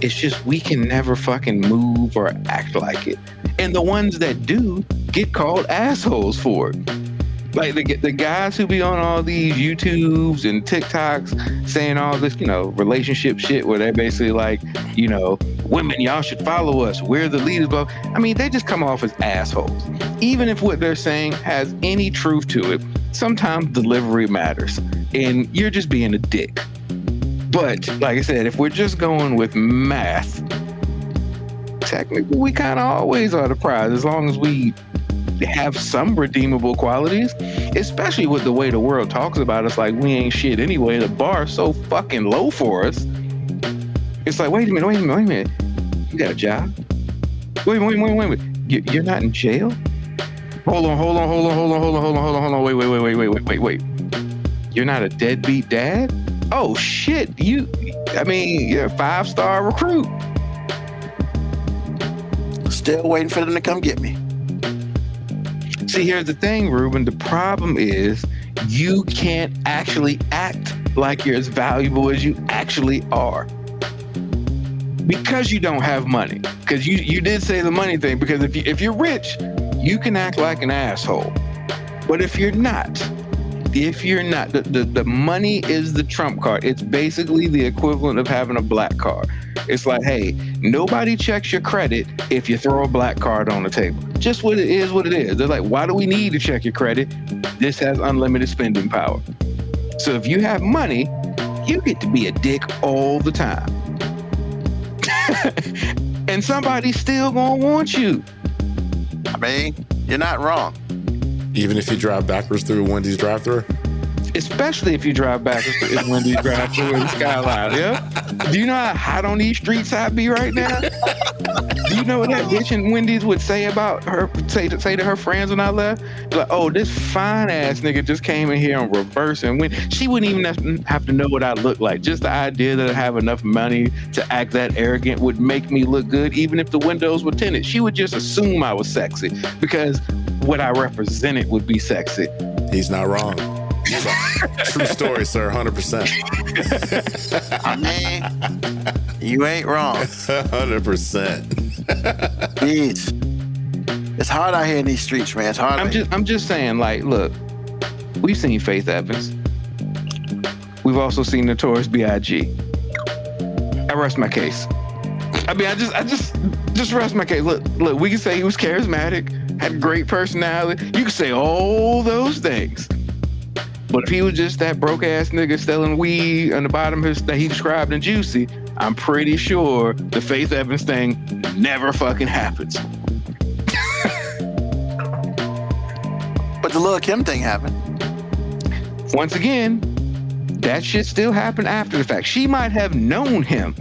It's just we can never fucking move or act like it. And the ones that do get called assholes for it. Like the guys who be on all these YouTubes and TikToks saying all this, relationship shit where they're basically like, women, y'all should follow us. We're the leaders. Blah. I mean, they just come off as assholes. Even if what they're saying has any truth to it, sometimes delivery matters. And you're just being a dick. But like I said, if we're just going with math, technically we kind of always are the prize, as long as we have some redeemable qualities, especially with the way the world talks about us like we ain't shit anyway. The bar's so fucking low for us. It's like, wait a minute. You got a job? Wait a minute. You're not in jail? Hold on. Wait. You're not a deadbeat dad? Oh shit, you're a 5-star recruit. Still waiting for them to come get me. See, here's the thing, Ruben. The problem is you can't actually act like you're as valuable as you actually are. Because you don't have money. Because you did say the money thing, because if you're rich, you can act like an asshole. But if you're not, the money is the trump card. It's basically the equivalent of having a black card. It's like, hey, nobody checks your credit if you throw a black card on the table. Just what it is. They're like, why do we need to check your credit? This has unlimited spending power. So if you have money, you get to be a dick all the time. And somebody's still gonna want you. I mean, you're not wrong. Even if you drive backwards through a Wendy's drive-thru? Especially if you drive backwards through Wendy's drive-thru in the skyline, yeah? Do you know how hot on these streets I be right now? Do you know what that bitch in Wendy's would say about her, say to her friends when I left? Like, oh, this fine-ass nigga just came in here on reverse, and when she wouldn't even have to know what I look like. Just the idea that I have enough money to act that arrogant would make me look good, even if the windows were tinted. She would just assume I was sexy, because what I represented would be sexy. He's not wrong. True story, sir. 100%. I mean, you ain't wrong. 100%. Jeez. It's hard out here in these streets, man. It's hard. I'm just saying, like, look, we've seen Faith Evans. We've also seen Notorious B.I.G. I rest my case. I mean, I just rest my case. Look, we can say he was charismatic, had a great personality. You can say all those things. But if he was just that broke ass nigga selling weed on the bottom of his that he described in Juicy, I'm pretty sure the Faith Evans thing never fucking happens. But the Lil' Kim thing happened. Once again, that shit still happened after the fact. She might have known him,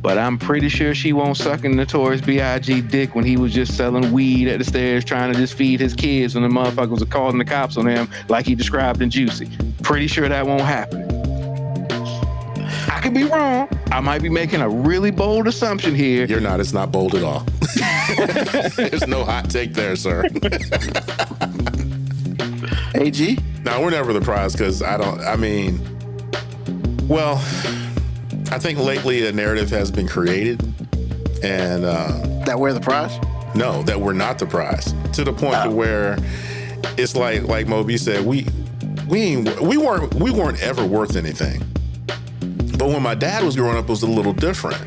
but I'm pretty sure she won't suck in Notorious B.I.G. dick when he was just selling weed at the stairs trying to just feed his kids when the motherfuckers were calling the cops on him like he described in Juicy. Pretty sure that won't happen. I could be wrong. I might be making a really bold assumption here. You're not. It's not bold at all. There's no hot take there, sir. AG? No, we're never the prize because well, I think lately a narrative has been created, and That we're the prize? no, that we're not the prize, to the point to where it's like Moby said, we weren't ever worth anything. But when my dad was growing up, it was a little different.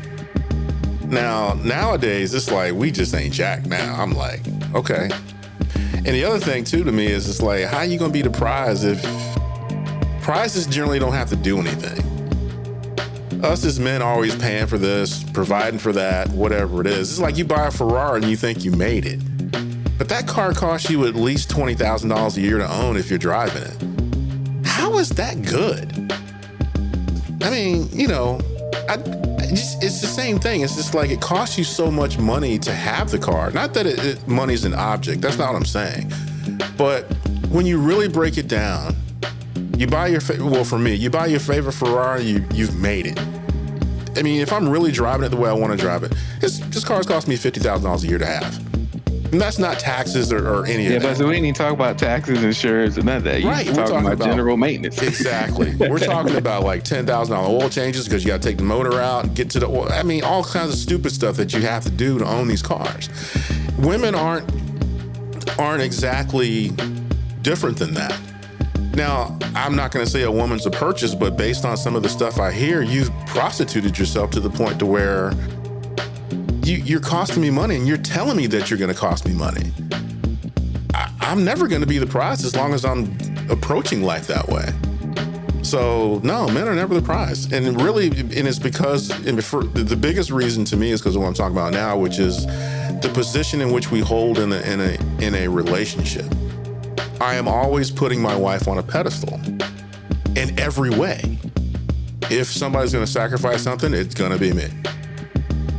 Nowadays, it's like we just ain't jack now. I'm like, okay. And the other thing too to me is it's like, how you gonna be the prize if prizes generally don't have to do anything? Us as men are always paying for this, providing for that, whatever it is. It's like you buy a Ferrari and you think you made it. But that car costs you at least $20,000 a year to own if you're driving it. How is that good? I mean, it's the same thing. It's just like it costs you so much money to have the car. Not that money's an object. That's not what I'm saying. But when you really break it down, you buy for me, you buy your favorite Ferrari, you've made it. I mean, if I'm really driving it the way I want to drive it, this car's cost me $50,000 a year to have. And that's not taxes or any of that. Yeah, but we didn't even talk about taxes, insurance, and none of that. Right, We're talking about general maintenance. Exactly. We're talking about like $10,000 oil changes because you got to take the motor out and get to the oil. I mean, all kinds of stupid stuff that you have to do to own these cars. Women aren't exactly different than that. Now, I'm not going to say a woman's a purchase, but based on some of the stuff I hear, you've prostituted yourself to the point to where you're costing me money and you're telling me that you're going to cost me money. I'm never going to be the prize as long as I'm approaching life that way. So no, men are never the prize. And it's because the biggest reason to me is because of what I'm talking about now, which is the position in which we hold in a relationship. I am always putting my wife on a pedestal in every way. If somebody's going to sacrifice something, it's going to be me.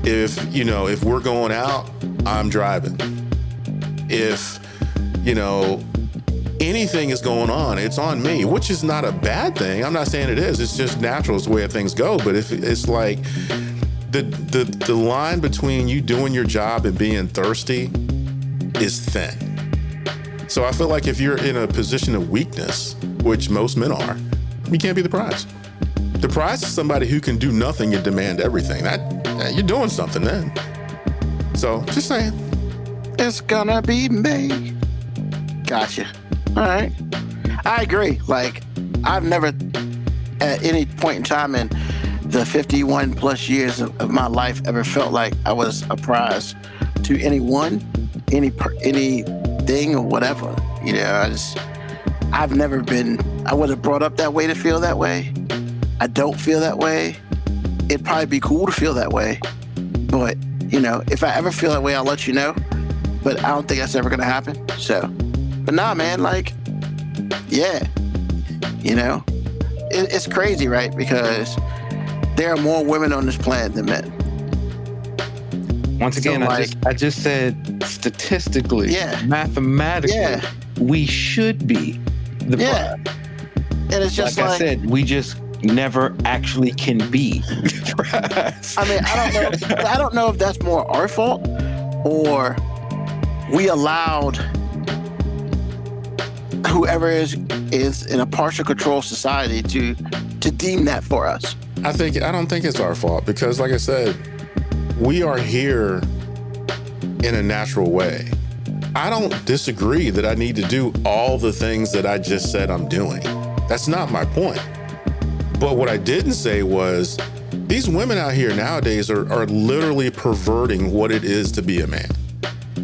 If we're going out, I'm driving. If, anything is going on, it's on me, which is not a bad thing. I'm not saying it is. It's just natural. It's the way things go. But if it's like the line between you doing your job and being thirsty is thin. So I feel like if you're in a position of weakness, which most men are, you can't be the prize. The prize is somebody who can do nothing and demand everything. That you're doing something then. So just saying. It's gonna be me. Gotcha. All right. I agree. Like, I've never at any point in time in the 51 plus years of my life ever felt like I was a prize to anyone, anything or whatever. You know, I've never been, I wasn't brought up that way to feel that way. I don't feel that way. It'd probably be cool to feel that way. But, you know, if I ever feel that way, I'll let you know. But I don't think that's ever going to happen. So, but nah, man, like, yeah, you know, it's crazy, right? Because there are more women on this planet than men. Once again, so, I just said statistically, mathematically, we should be the prize. And it's just like I said, we just never actually can be the prize. I mean, I don't know if that's more our fault or we allowed whoever is in a partial control society to deem that for us. I don't think it's our fault because, like I said, we are here in a natural way. I don't disagree that I need to do all the things that I just said I'm doing. That's not my point. But what I didn't say was these women out here nowadays are literally perverting what it is to be a man.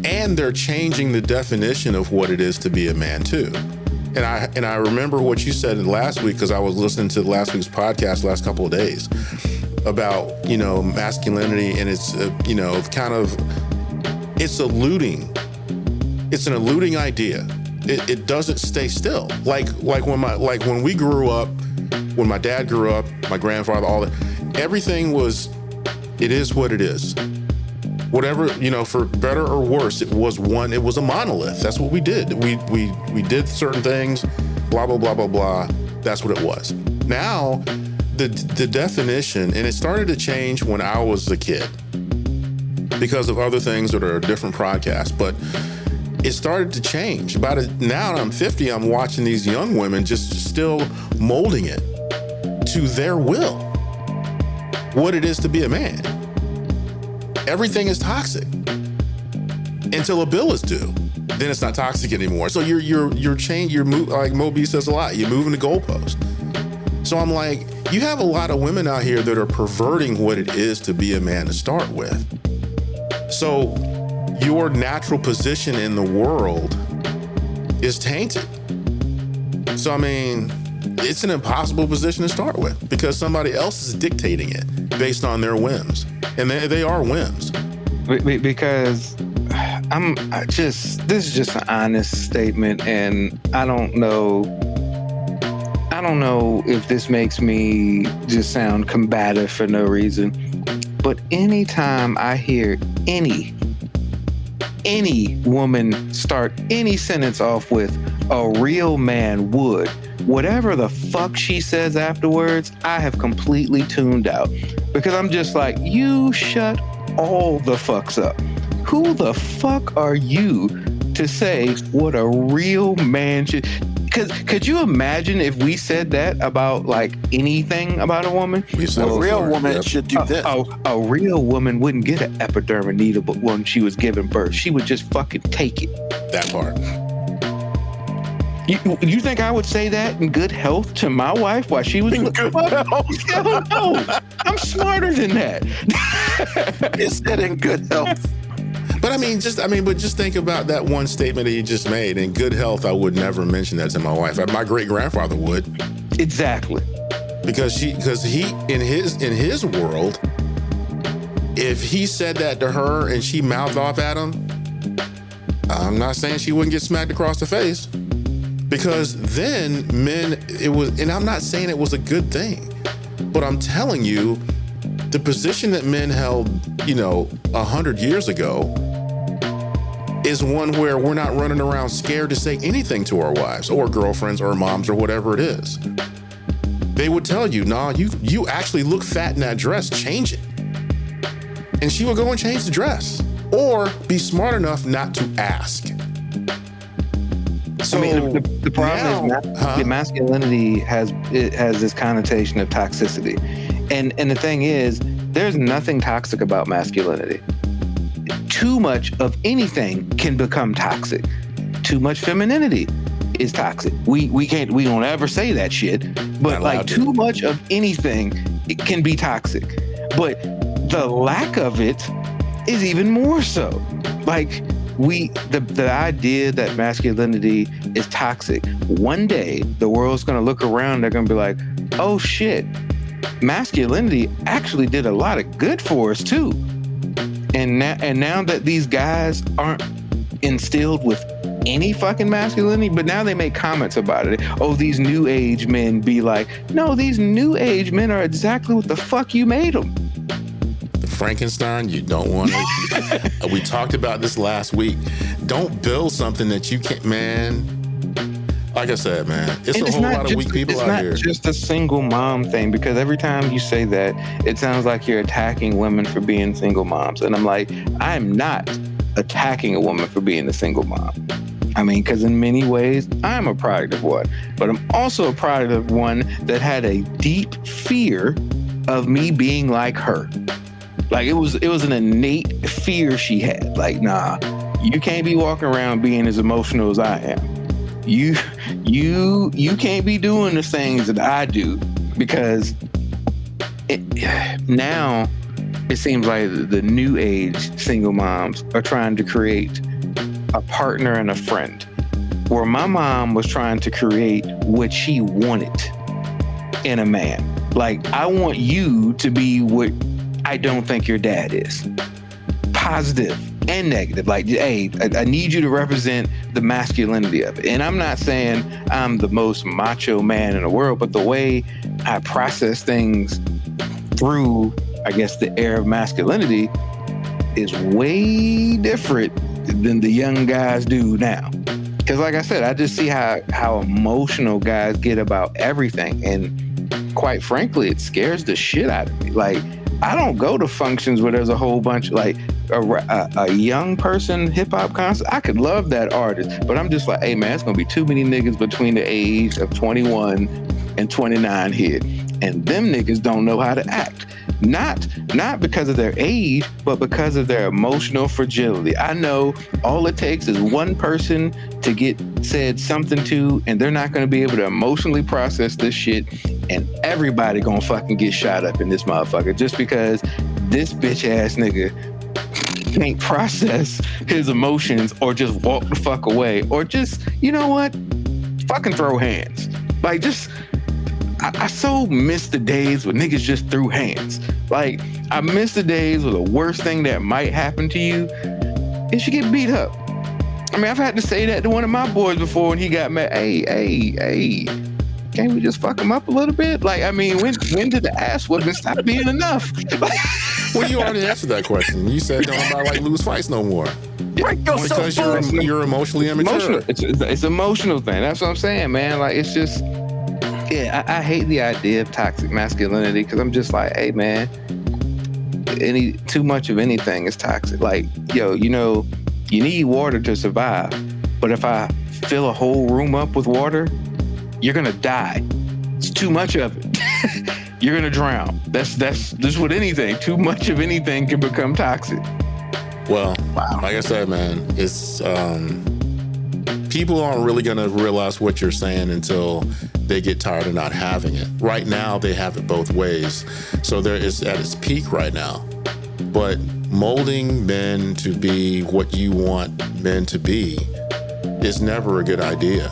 And they're changing the definition of what it is to be a man too. And I remember what you said last week because I was listening to last week's podcast last couple of days about, you know, masculinity and it's, you know, kind of, it's eluding. It's an eluding idea. It doesn't stay still. Like when we grew up, when my dad grew up, my grandfather, all that, everything was, it is what it is. Whatever, you know, for better or worse, it was a monolith. That's what we did. We did certain things, blah, blah, blah, blah, blah. That's what it was. Now, the definition, and it started to change when I was a kid because of other things that are a different podcast, but it started to change. Now that I'm 50, I'm watching these young women just still molding it to their will, what it is to be a man. Everything is toxic until a bill is due. Then it's not toxic anymore. So you're like Moby says a lot, you're moving the goalpost. So I'm like, you have a lot of women out here that are perverting what it is to be a man to start with. So your natural position in the world is tainted. So, I mean, it's an impossible position to start with because somebody else is dictating it based on their whims. And they are whims. Because this is just an honest statement, and I don't know if this makes me just sound combative for no reason, but anytime I hear any woman start any sentence off with "a real man would," whatever the fuck she says afterwards, I have completely tuned out. Because I'm just like, you shut all the fucks up. Who the fuck are you to say what a real man should? Could you imagine if we said that about like anything about a woman? A real woman should do this. A real woman wouldn't get an epidermal needle, but when she was giving birth, she would just fucking take it. That part. You think I would say that in good health to my wife while she was in good health? Hell no. I'm smarter than that. It's that in good health. But just think about that one statement that you just made. In good health, I would never mention that to my wife. My great grandfather would. Exactly. Because he in his world, if he said that to her and she mouthed off at him, I'm not saying she wouldn't get smacked across the face. Because then and I'm not saying it was a good thing, but I'm telling you, the position that men held, 100 years ago is one where we're not running around scared to say anything to our wives or girlfriends or moms or whatever it is. They would tell you, nah, you actually look fat in that dress, change it. And she would go and change the dress or be smart enough not to ask. So I mean, the problem is the masculinity has this connotation of toxicity, and the thing is, there's nothing toxic about masculinity. Too much of anything can become toxic. Too much femininity is toxic. We don't ever say that shit, but like too much of anything, it can be toxic. But the lack of it is even more so. Like the idea that masculinity is toxic. One day the world's gonna look around, they're gonna be like, oh shit, masculinity actually did a lot of good for us too. And now that these guys aren't instilled with any fucking masculinity, but now they make comments about it. Oh, these new age men be like, no, these new age men are exactly what the fuck you made them. Frankenstein, you don't want to. We talked about this last week. Don't build something that you can't, man. Like I said, man, it's a whole lot of weak people out here. It's not just a single mom thing, because every time you say that, it sounds like you're attacking women for being single moms. And I'm like, I'm not attacking a woman for being a single mom. I mean, because in many ways, I'm a product of one. But I'm also a product of one that had a deep fear of me being like her. Like, it was an innate fear she had. Like, nah, you can't be walking around being as emotional as I am. You can't be doing the things that I do, because now it seems like the new age single moms are trying to create a partner and a friend, where my mom was trying to create what she wanted in a man. Like, I want you to be what I don't think your dad is. Positive and negative. Like, hey, I need you to represent the masculinity of it. And I'm not saying I'm the most macho man in the world, but the way I process things through, I guess, the air of masculinity is way different than the young guys do now. Because like I said, I just see how emotional guys get about everything. And quite frankly, it scares the shit out of me. Like, I don't go to functions where there's a whole bunch, like a young person hip hop concert. I could love that artist, but I'm just like, hey man, it's gonna be too many niggas between the age of 21 and 29 here, and them niggas don't know how to act. Not because of their age, but because of their emotional fragility. I know all it takes is one person to get said something to, and they're not going to be able to emotionally process this shit, and everybody gonna fucking get shot up in this motherfucker just because this bitch ass nigga can't process his emotions, or just walk the fuck away, or just, you know what, fucking throw hands. Like, just I so miss the days when niggas just threw hands. Like, I miss the days where the worst thing that might happen to you is you get beat up. I mean, I've had to say that to one of my boys before when he got mad. Hey, can't we just fuck him up a little bit? Like, I mean, when did the ass whooping stop being enough? Well, you already answered that question. You said don't about like lose fights no more. Because you're emotionally immature. It's emotional thing. That's what I'm saying, man. Like, it's just, yeah, I hate the idea of toxic masculinity, because I'm just like, hey man, too much of anything is toxic. Like, yo, you know, you need water to survive, but if I fill a whole room up with water, you're gonna die. It's too much of it. You're gonna drown. That's with anything. Too much of anything can become toxic. Well, like I said, man, it's people aren't really gonna realize what you're saying until they get tired of not having it. Right now, they have it both ways. So there is at its peak right now. But molding men to be what you want men to be is never a good idea.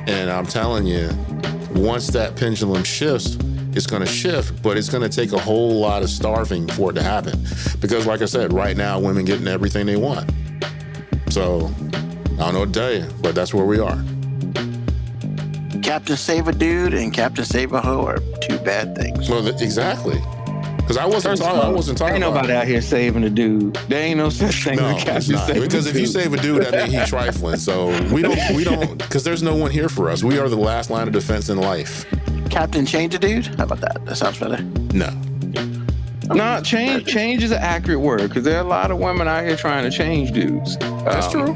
And I'm telling you, once that pendulum shifts, it's going to shift, but it's going to take a whole lot of starving for it to happen. Because like I said, right now, women getting everything they want. So I don't know what to tell you, but that's where we are. Captain Save a Dude and Captain Save a Hoe are two bad things. Well, exactly. Because I wasn't talking ain't about nobody out here saving a dude. There ain't no such thing as Captain Save a Dude. Because if you save a dude, that means he's trifling. So we don't, because there's no one here for us. We are the last line of defense in life. Captain Change a Dude? How about that? That sounds better. No. No, change is an accurate word, because there are a lot of women out here trying to change dudes. That's true.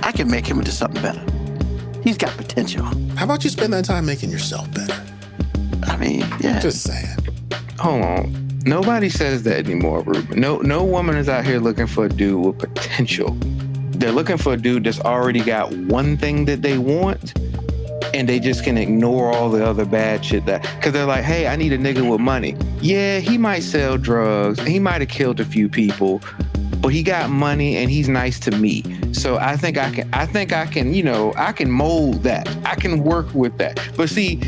I can make him into something better. He's got potential. How about you spend that time making yourself better? I mean, yeah. Just saying. Hold on. Nobody says that anymore, Ruben. No woman is out here looking for a dude with potential. They're looking for a dude that's already got one thing that they want, and they just can ignore all the other bad shit because they're like, hey, I need a nigga with money. Yeah, he might sell drugs. He might have killed a few people, but he got money and he's nice to me. So I think I can, I can mold that. I can work with that. But see,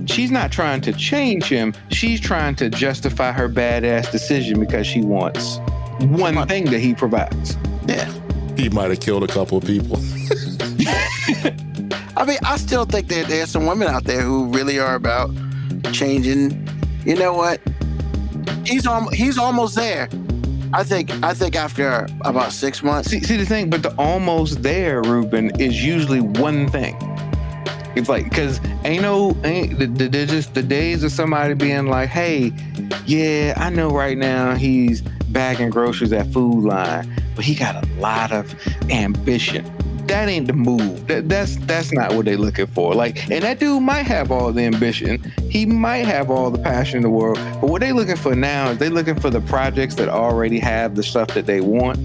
she's not trying to change him. She's trying to justify her badass decision because she wants one thing that he provides. Yeah. He might have killed a couple of people. I mean, I still think that there's some women out there who really are about changing. You know what? He's almost there. I think after about 6 months. See the thing, but the almost there, Ruben, is usually one thing. It's like, because they're just the days of somebody being like, hey, yeah, I know right now he's bagging groceries at Food Line, but he got a lot of ambition. That ain't the move. That's not what they're looking for. Like, and that dude might have all the ambition. He might have all the passion in the world. But what they're looking for now is they're looking for the projects that already have the stuff that they want,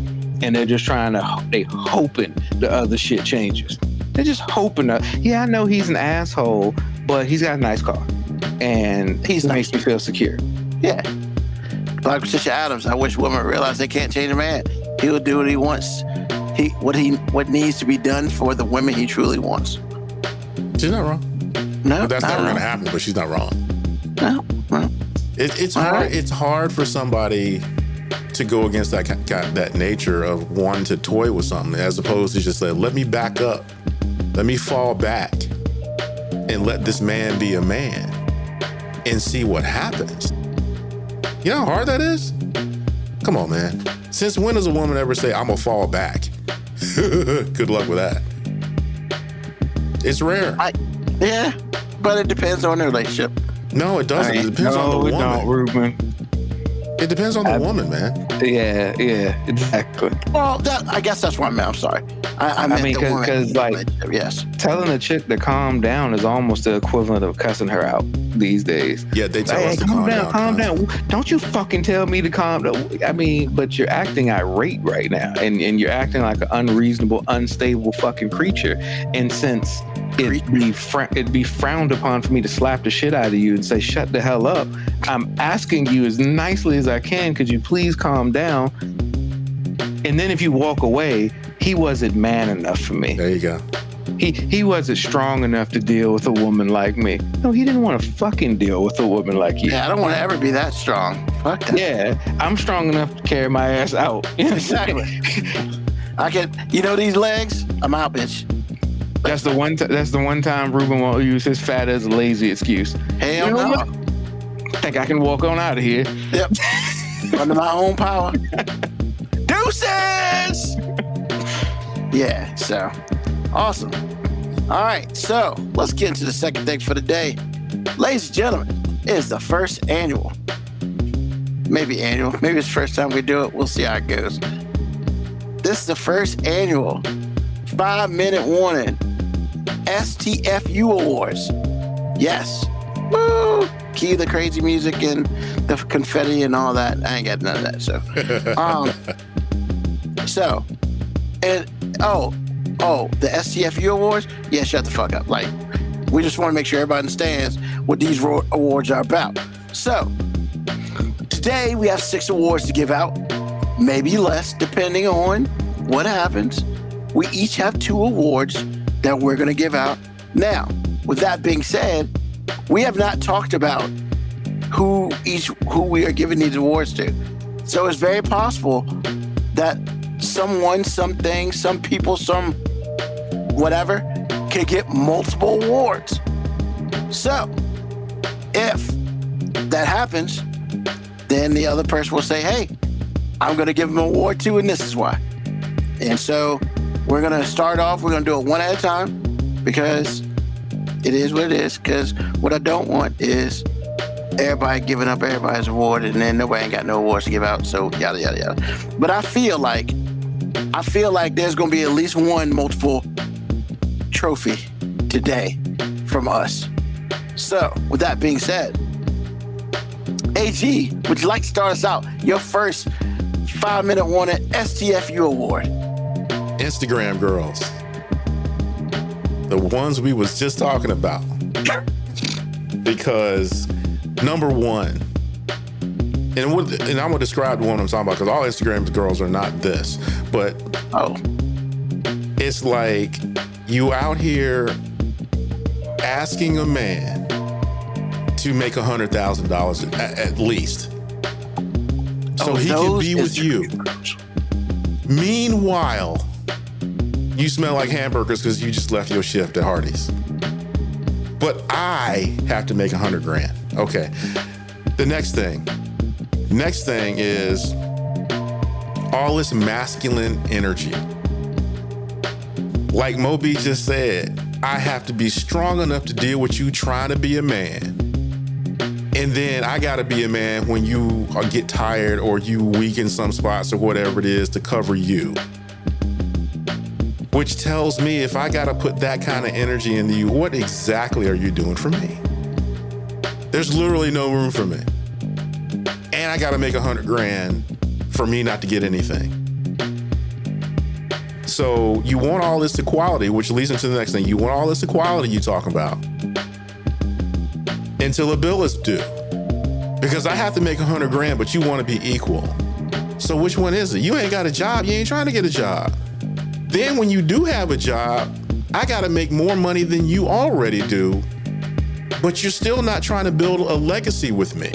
and they're just hoping the other shit changes. They're just hoping yeah, I know he's an asshole, but he's got a nice car, and he makes me feel secure. Yeah. Like Patricia Adams, I wish women realize they can't change a man. He'll do what he wants. What needs to be done for the women he truly wants. She's not wrong. No, but that's never going to happen. But she's not wrong. No. It's hard. Right. It's hard for somebody to go against that nature of wanting to toy with something, as opposed to just say, "Let me back up, let me fall back, and let this man be a man, and see what happens." You know how hard that is? Come on, man. Since when does a woman ever say, "I'm gonna fall back"? Good luck with that. It's rare. Yeah, but it depends on the relationship. No, it doesn't. It depends on the woman. No, Ruben. It depends on the woman, man. Yeah, exactly. Well, I guess that's what I meant. I'm sorry. I meant because like, yes, telling a chick to calm down is almost the equivalent of cussing her out these days. Yeah, they tell us to calm down. Calm down. Don't you fucking tell me to calm down. I mean, but you're acting irate right now, and you're acting like an unreasonable, unstable fucking creature. And since it'd be frowned upon for me to slap the shit out of you and say, shut the hell up, I'm asking you as nicely as I can, could you please calm down? And then if you walk away, he wasn't man enough for me. There you go. He wasn't strong enough to deal with a woman like me. No, he didn't want to fucking deal with a woman like you. Yeah, I don't want to ever be that strong. Fuck that. Yeah, I'm strong enough to carry my ass out. Exactly. I can, these legs, I'm out, bitch. That's the one time Ruben won't use his fat as a lazy excuse. Hell no. I think I can walk on out of here. Yep. Under my own power. Deuces! Yeah, so awesome. All right, so let's get into the second thing for the day. Ladies and gentlemen, it is the first annual. Maybe it's the first time we do it. We'll see how it goes. This is the first annual 5-minute warning STFU Awards. Yes. Woo! Key the crazy music and the confetti and all that. I ain't got none of that. The STFU Awards? Yeah, shut the fuck up. Like, we just want to make sure everybody understands what these awards are about. So, today we have 6 awards to give out, maybe less, depending on what happens. We each have 2 awards that we're going to give out. Now, with that being said, we have not talked about who we are giving these awards to. So it's very possible that someone, something, some people, some whatever can get multiple awards. So if that happens, then the other person will say, hey, I'm going to give them an award too, and this is why. And so we're going to start off, we're going to do it one at a time, because it is what it is. Because what I don't want is everybody giving up everybody's award and then nobody ain't got no awards to give out. So yada, yada, yada. But I feel like there's going to be at least one multiple trophy today from us. So, with that being said, AG, would you like to start us out? Your first 5-minute warning STFU award. Instagram girls. The ones we was just talking about. Because number one, and I'm going to describe the one I'm talking about because all Instagram girls are not this, but it's like you out here asking a man to make $100,000 at least. So he can be with you. Meanwhile, you smell like hamburgers because you just left your shift at Hardee's. But I have to make $100,000. Okay. The next thing is all this masculine energy. Like Moby just said, I have to be strong enough to deal with you trying to be a man. And then I got to be a man when you get tired or you weak in some spots or whatever it is to cover you. Which tells me if I got to put that kind of energy into you, what exactly are you doing for me? There's literally no room for me. And I got to make $100,000 for me not to get anything. So you want all this equality, which leads into the next thing. You want all this equality you talk about until a bill is due. Because I have to make $100,000, but you want to be equal. So which one is it? You ain't got a job. You ain't trying to get a job. Then when you do have a job, I got to make more money than you already do, but you're still not trying to build a legacy with me.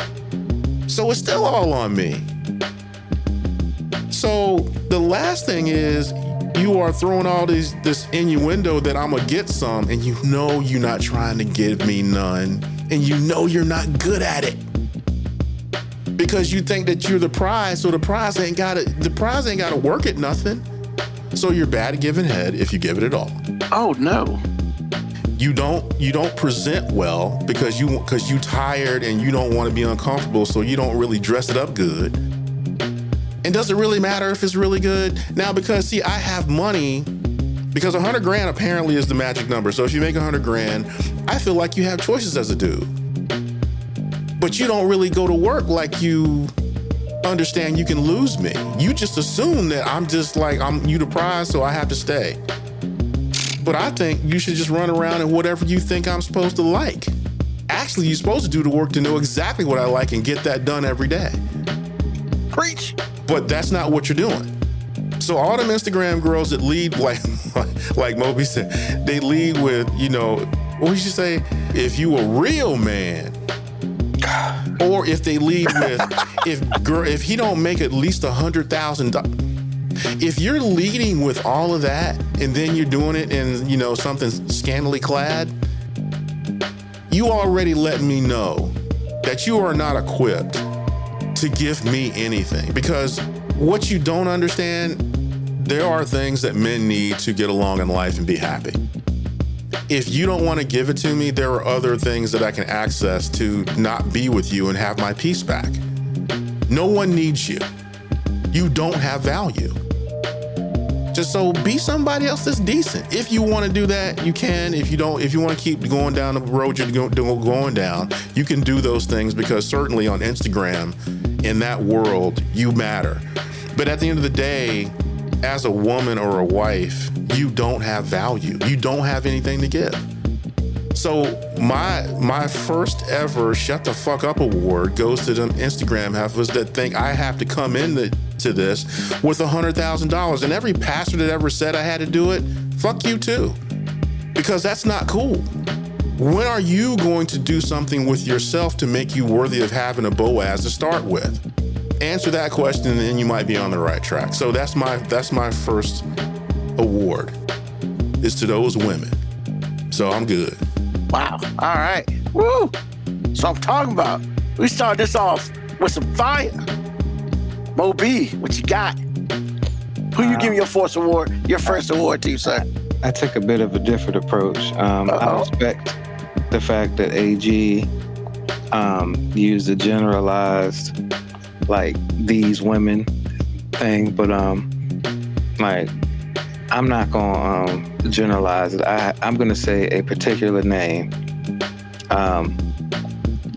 So it's still all on me. So the last thing is you are throwing all this innuendo that I'm going to get some, and you know you're not trying to give me none, and you know you're not good at it. Because you think that you're the prize, so the prize ain't got to work at nothing. So you're bad at giving head if you give it at all. Oh no. You don't present well because you tired and you don't want to be uncomfortable, so you don't really dress it up good. And does it really matter if it's really good? Now, because see, I have money, because $100,000 apparently is the magic number. So if you make $100,000, I feel like you have choices as a dude. But you don't really go to work like you understand you can lose me. You just assume that I'm you the prize, so I have to stay. But I think you should just run around and whatever you think I'm supposed to like. Actually, you're supposed to do the work to know exactly what I like and get that done every day. Preach. But that's not what you're doing. So all them Instagram girls that lead, like Moby said, they lead with, what would you say? If you a real man, or if they lead with, if he don't make at least $100,000, if you're leading with all of that and then you're doing it in, something scantily clad, you already let me know that you are not equipped to give me anything. Because what you don't understand, there are things that men need to get along in life and be happy. If you don't want to give it to me, there are other things that I can access to not be with you and have my peace back. No one needs you. You don't have value. Just so be somebody else that's decent. If you want to do that, you can. If you want to keep going down the road you're going down, you can do those things, because certainly on Instagram, in that world, you matter. But at the end of the day, as a woman or a wife, you don't have value. You don't have anything to give. So my first ever Shut the Fuck Up award goes to them Instagram heifers that think I have to come into this with $100,000. And every pastor that ever said I had to do it, fuck you too. Because that's not cool. When are you going to do something with yourself to make you worthy of having a Boaz to start with? Answer that question and then you might be on the right track. So that's my first award, is to those women. So I'm good. Wow. All right. Woo. So I'm talking about. We start this off with some fire. Mo B, what you got? Who you giving your first award to, sir? I took a bit of a different approach. I respect the fact that AG used a generalized, like, these women thing, but I'm not gonna generalize it. I'm gonna say a particular name.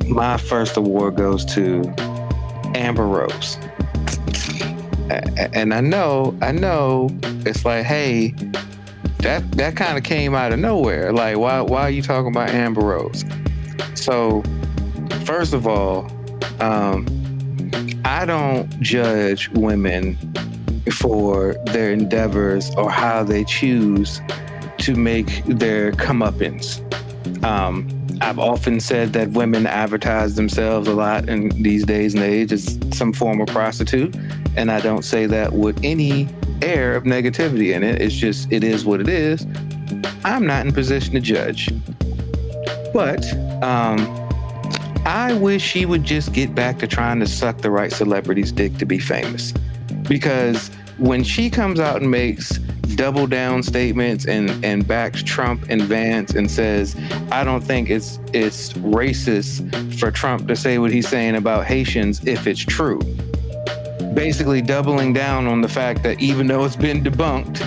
My first award goes to Amber Rose. And I know it's like, hey, that kind of came out of nowhere. Like, why are you talking about Amber Rose? So, first of all, I don't judge women for their endeavors or how they choose to make their comeuppance. I've often said that women advertise themselves a lot in these days and age as some form of prostitute, and I don't say that with any air of negativity in it. It's just, it is what it is. I'm not in position to judge. But I wish she would just get back to trying to suck the right celebrity's dick to be famous. Because when she comes out and makes double down statements and backs Trump and Vance and says, I don't think it's racist for Trump to say what he's saying about Haitians if it's true. Basically doubling down on the fact that even though it's been debunked,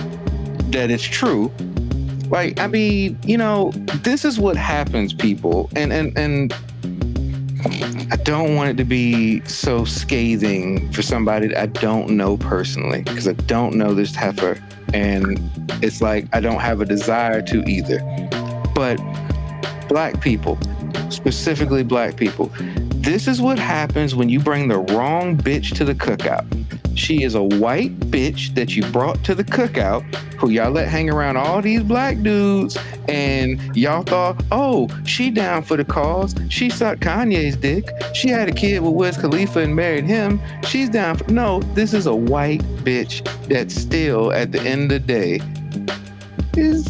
that it's true. Like, I mean, you know, this is what happens, people. And I don't want it to be so scathing for somebody that I don't know personally, because I don't know this heifer. And it's like, I don't have a desire to either. But Black people, specifically Black people, this is what happens when you bring the wrong bitch to the cookout. She is a white bitch that you brought to the cookout, who y'all let hang around all these Black dudes, and y'all thought, oh, she down for the cause. She sucked Kanye's dick. She had a kid with Wiz Khalifa and married him. She's down for... No, this is a white bitch that still, at the end of the day, is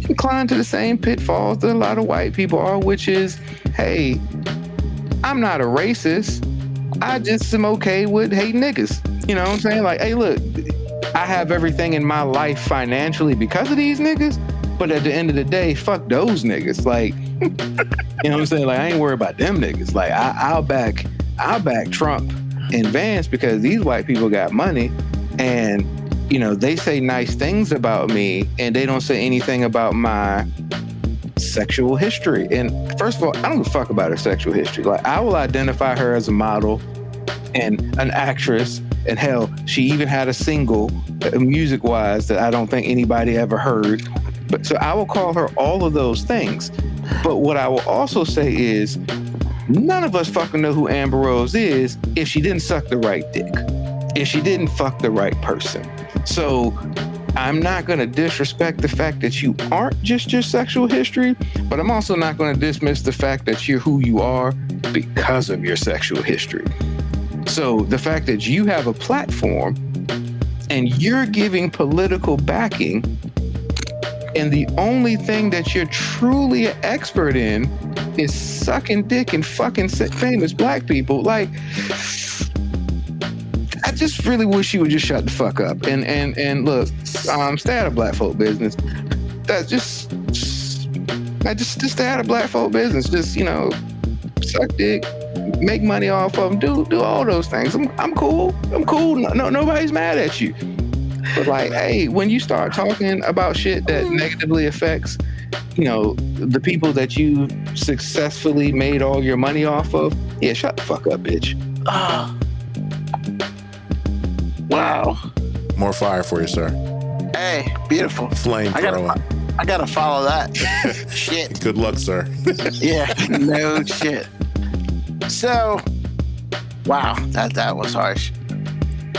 inclined to the same pitfalls that a lot of white people are, which is, hey, I'm not a racist. I just am okay with hating niggas. You know what I'm saying? Like, hey, look, I have everything in my life financially because of these niggas, but at the end of the day, fuck those niggas. Like, you know what I'm saying? Like, I ain't worried about them niggas. Like, I'll back Trump and Vance because these white people got money, and, you know, they say nice things about me and they don't say anything about my sexual history. And first of all, I don't give a fuck about her sexual history. Like, I will identify her as a model and an actress, and hell, she even had a single music-wise that I don't think anybody ever heard. But so I will call her all of those things. But what I will also say is, none of us fucking know who Amber Rose is if she didn't suck the right dick, if she didn't fuck the right person. So I'm not going to disrespect the fact that you aren't just your sexual history, but I'm also not going to dismiss the fact that you're who you are because of your sexual history. So the fact that you have a platform and you're giving political backing, and the only thing that you're truly an expert in is sucking dick and fucking famous Black people, like, I just really wish you would just shut the fuck up and look, stay out of Black folk business. That's just stay out of Black folk business. Just, you know, suck dick, make money off of them, do all those things. I'm cool. No, nobody's mad at you. But like, hey, when you start talking about shit that negatively affects, you know, the people that you successfully made all your money off of, yeah, shut the fuck up, bitch. Wow. More fire for you, sir. Hey, beautiful. Flame throwing. I gotta follow that. Shit. Good luck, sir. Yeah, no shit. So, wow, that was harsh.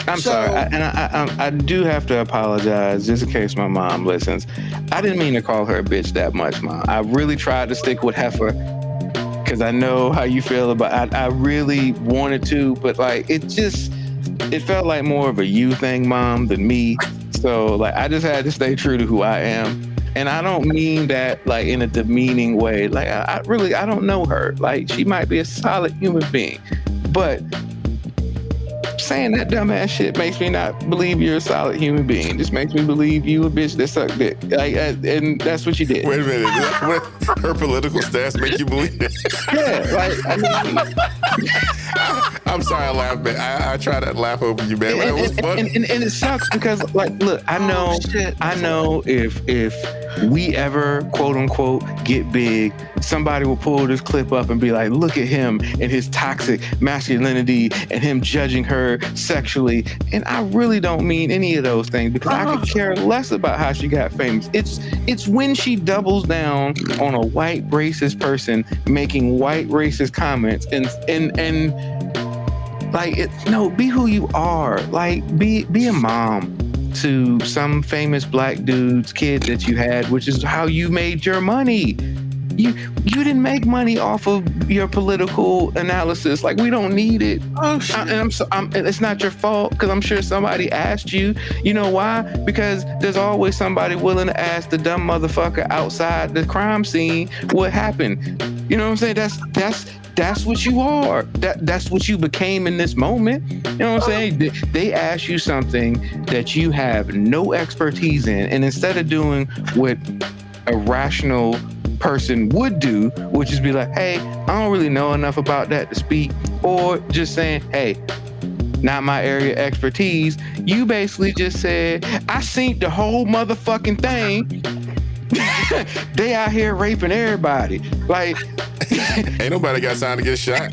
I'm sorry, I do have to apologize just in case my mom listens. I didn't mean to call her a bitch that much, Mom. I really tried to stick with heifer because I know how you feel about. I really wanted to, but like it felt like more of a you thing, Mom, than me. So like I just had to stay true to who I am. And I don't mean that like in a demeaning way. Like I don't know her. Like she might be a solid human being, but saying that dumbass shit makes me not believe you're a solid human being. Just makes me believe you a bitch that sucked dick. And that's what you did. Wait a minute. What her political stance make you believe it? Yeah, like, I mean, I'm sorry, I laughed, man. I try to laugh over you, man. But it was funny. And it sucks because, like, look, I know if we ever, quote unquote, get big, somebody will pull this clip up and be like, look at him and his toxic masculinity and him judging her sexually. And I really don't mean any of those things because I could care less about how she got famous. It's when she doubles down on a white racist person making white racist comments and like, be who you are. Like, be a mom to some famous black dude's kid that you had, which is how you made your money. You didn't make money off of your political analysis. Like, we don't need it. And it's not your fault because I'm sure somebody asked you. You know why? Because there's always somebody willing to ask the dumb motherfucker outside the crime scene what happened. You know what I'm saying? That's what you are. That's what you became in this moment. You know what I'm saying? They ask you something that you have no expertise in, and instead of doing what a rational person would do, which is be like, hey, I don't really know enough about that to speak, or just saying, hey, not my area of expertise, you basically just said, I seen the whole motherfucking thing. They out here raping everybody. Like, ain't nobody got time to get shot.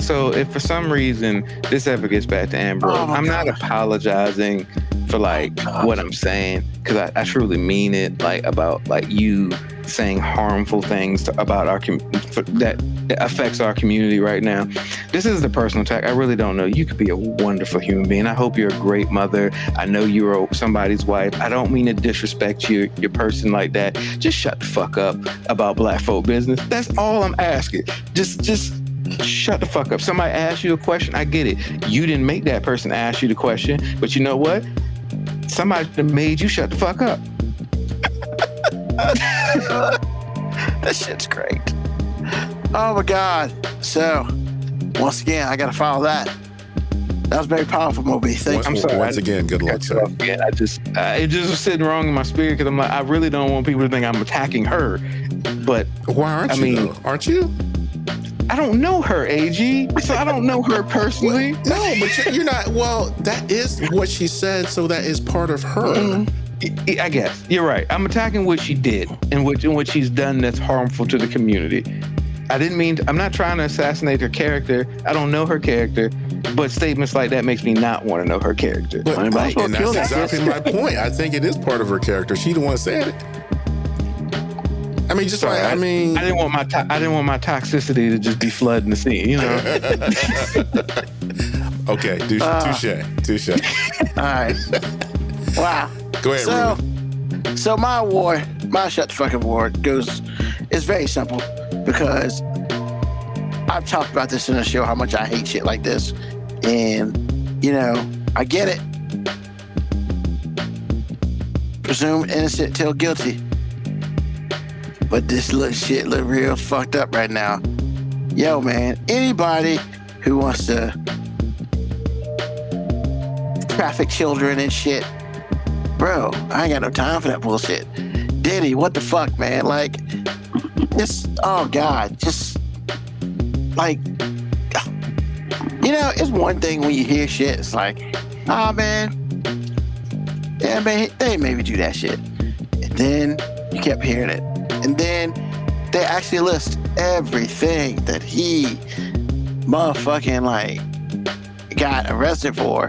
So if for some reason this ever gets back to Ambrose, I'm not apologizing for like what I'm saying because I truly mean it, like about like you saying harmful things about our that affects our community right now. This is the personal attack. I really don't know. You could be a wonderful human being. I hope you're a great mother. I know you're somebody's wife. I don't mean to disrespect your person like that. Just shut the fuck up about black folk business. That's all I'm asking. Just shut the fuck up. Somebody asks you a question, I get it. You didn't make that person ask you the question, but you know what? Somebody made you shut the fuck up. That shit's great. Oh my God. So, once again, I gotta follow that. That was very powerful, Moby. Thank you. I'm sorry. Once again, good luck, sir. Yeah, it just was sitting wrong in my spirit because I'm like, I really don't want people to think I'm attacking her. But why aren't you? Though? Aren't you? I don't know her, AG. So I don't know her personally. No, but you're not. Well, that is what she said, so that is part of her. Mm-hmm. I guess you're right. I'm attacking what she did and what she's done that's harmful to the community. I'm not trying to assassinate her character. I don't know her character, but statements like that makes me not want to know her character. But, and that's exactly my point. I think it is part of her character. She the one said it. I mean, just sorry, I didn't want my toxicity to just be flooding the scene, you know. Okay, touche. All right. Wow. Go ahead, Ruben. So my shut the fuck up award it's very simple because I've talked about this in the show how much I hate shit like this, and you know I get it. Presumed innocent till guilty. But this shit look real fucked up right now. Yo, man, anybody who wants to traffic children and shit, bro, I ain't got no time for that bullshit. Diddy, what the fuck, man? Like, oh God, just like, you know, it's one thing when you hear shit, it's like, oh man, yeah, man, they made me do that shit. And then you kept hearing it. And then they actually list everything that he motherfucking like got arrested for.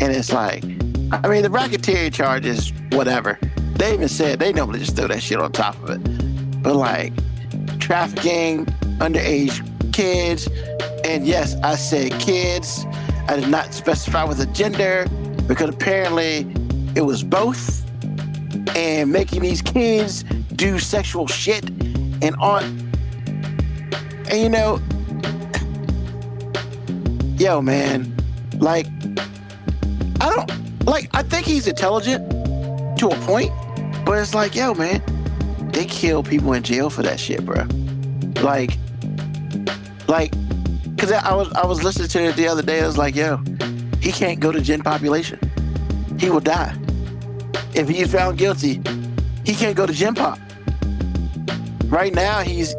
And it's like, I mean, the racketeering charges, whatever. They even said they normally just throw that shit on top of it. But like trafficking, underage kids, and yes, I said kids. I did not specify with a gender because apparently it was both. And making these kids do sexual shit and you know, yo, man, like, I think he's intelligent to a point, but it's like, yo, man, they kill people in jail for that shit, bro. like, because I was listening to it the other day. I was like, yo, he can't go to gen population. He will die if he's found guilty. He can't go to gen pop. Right now, he's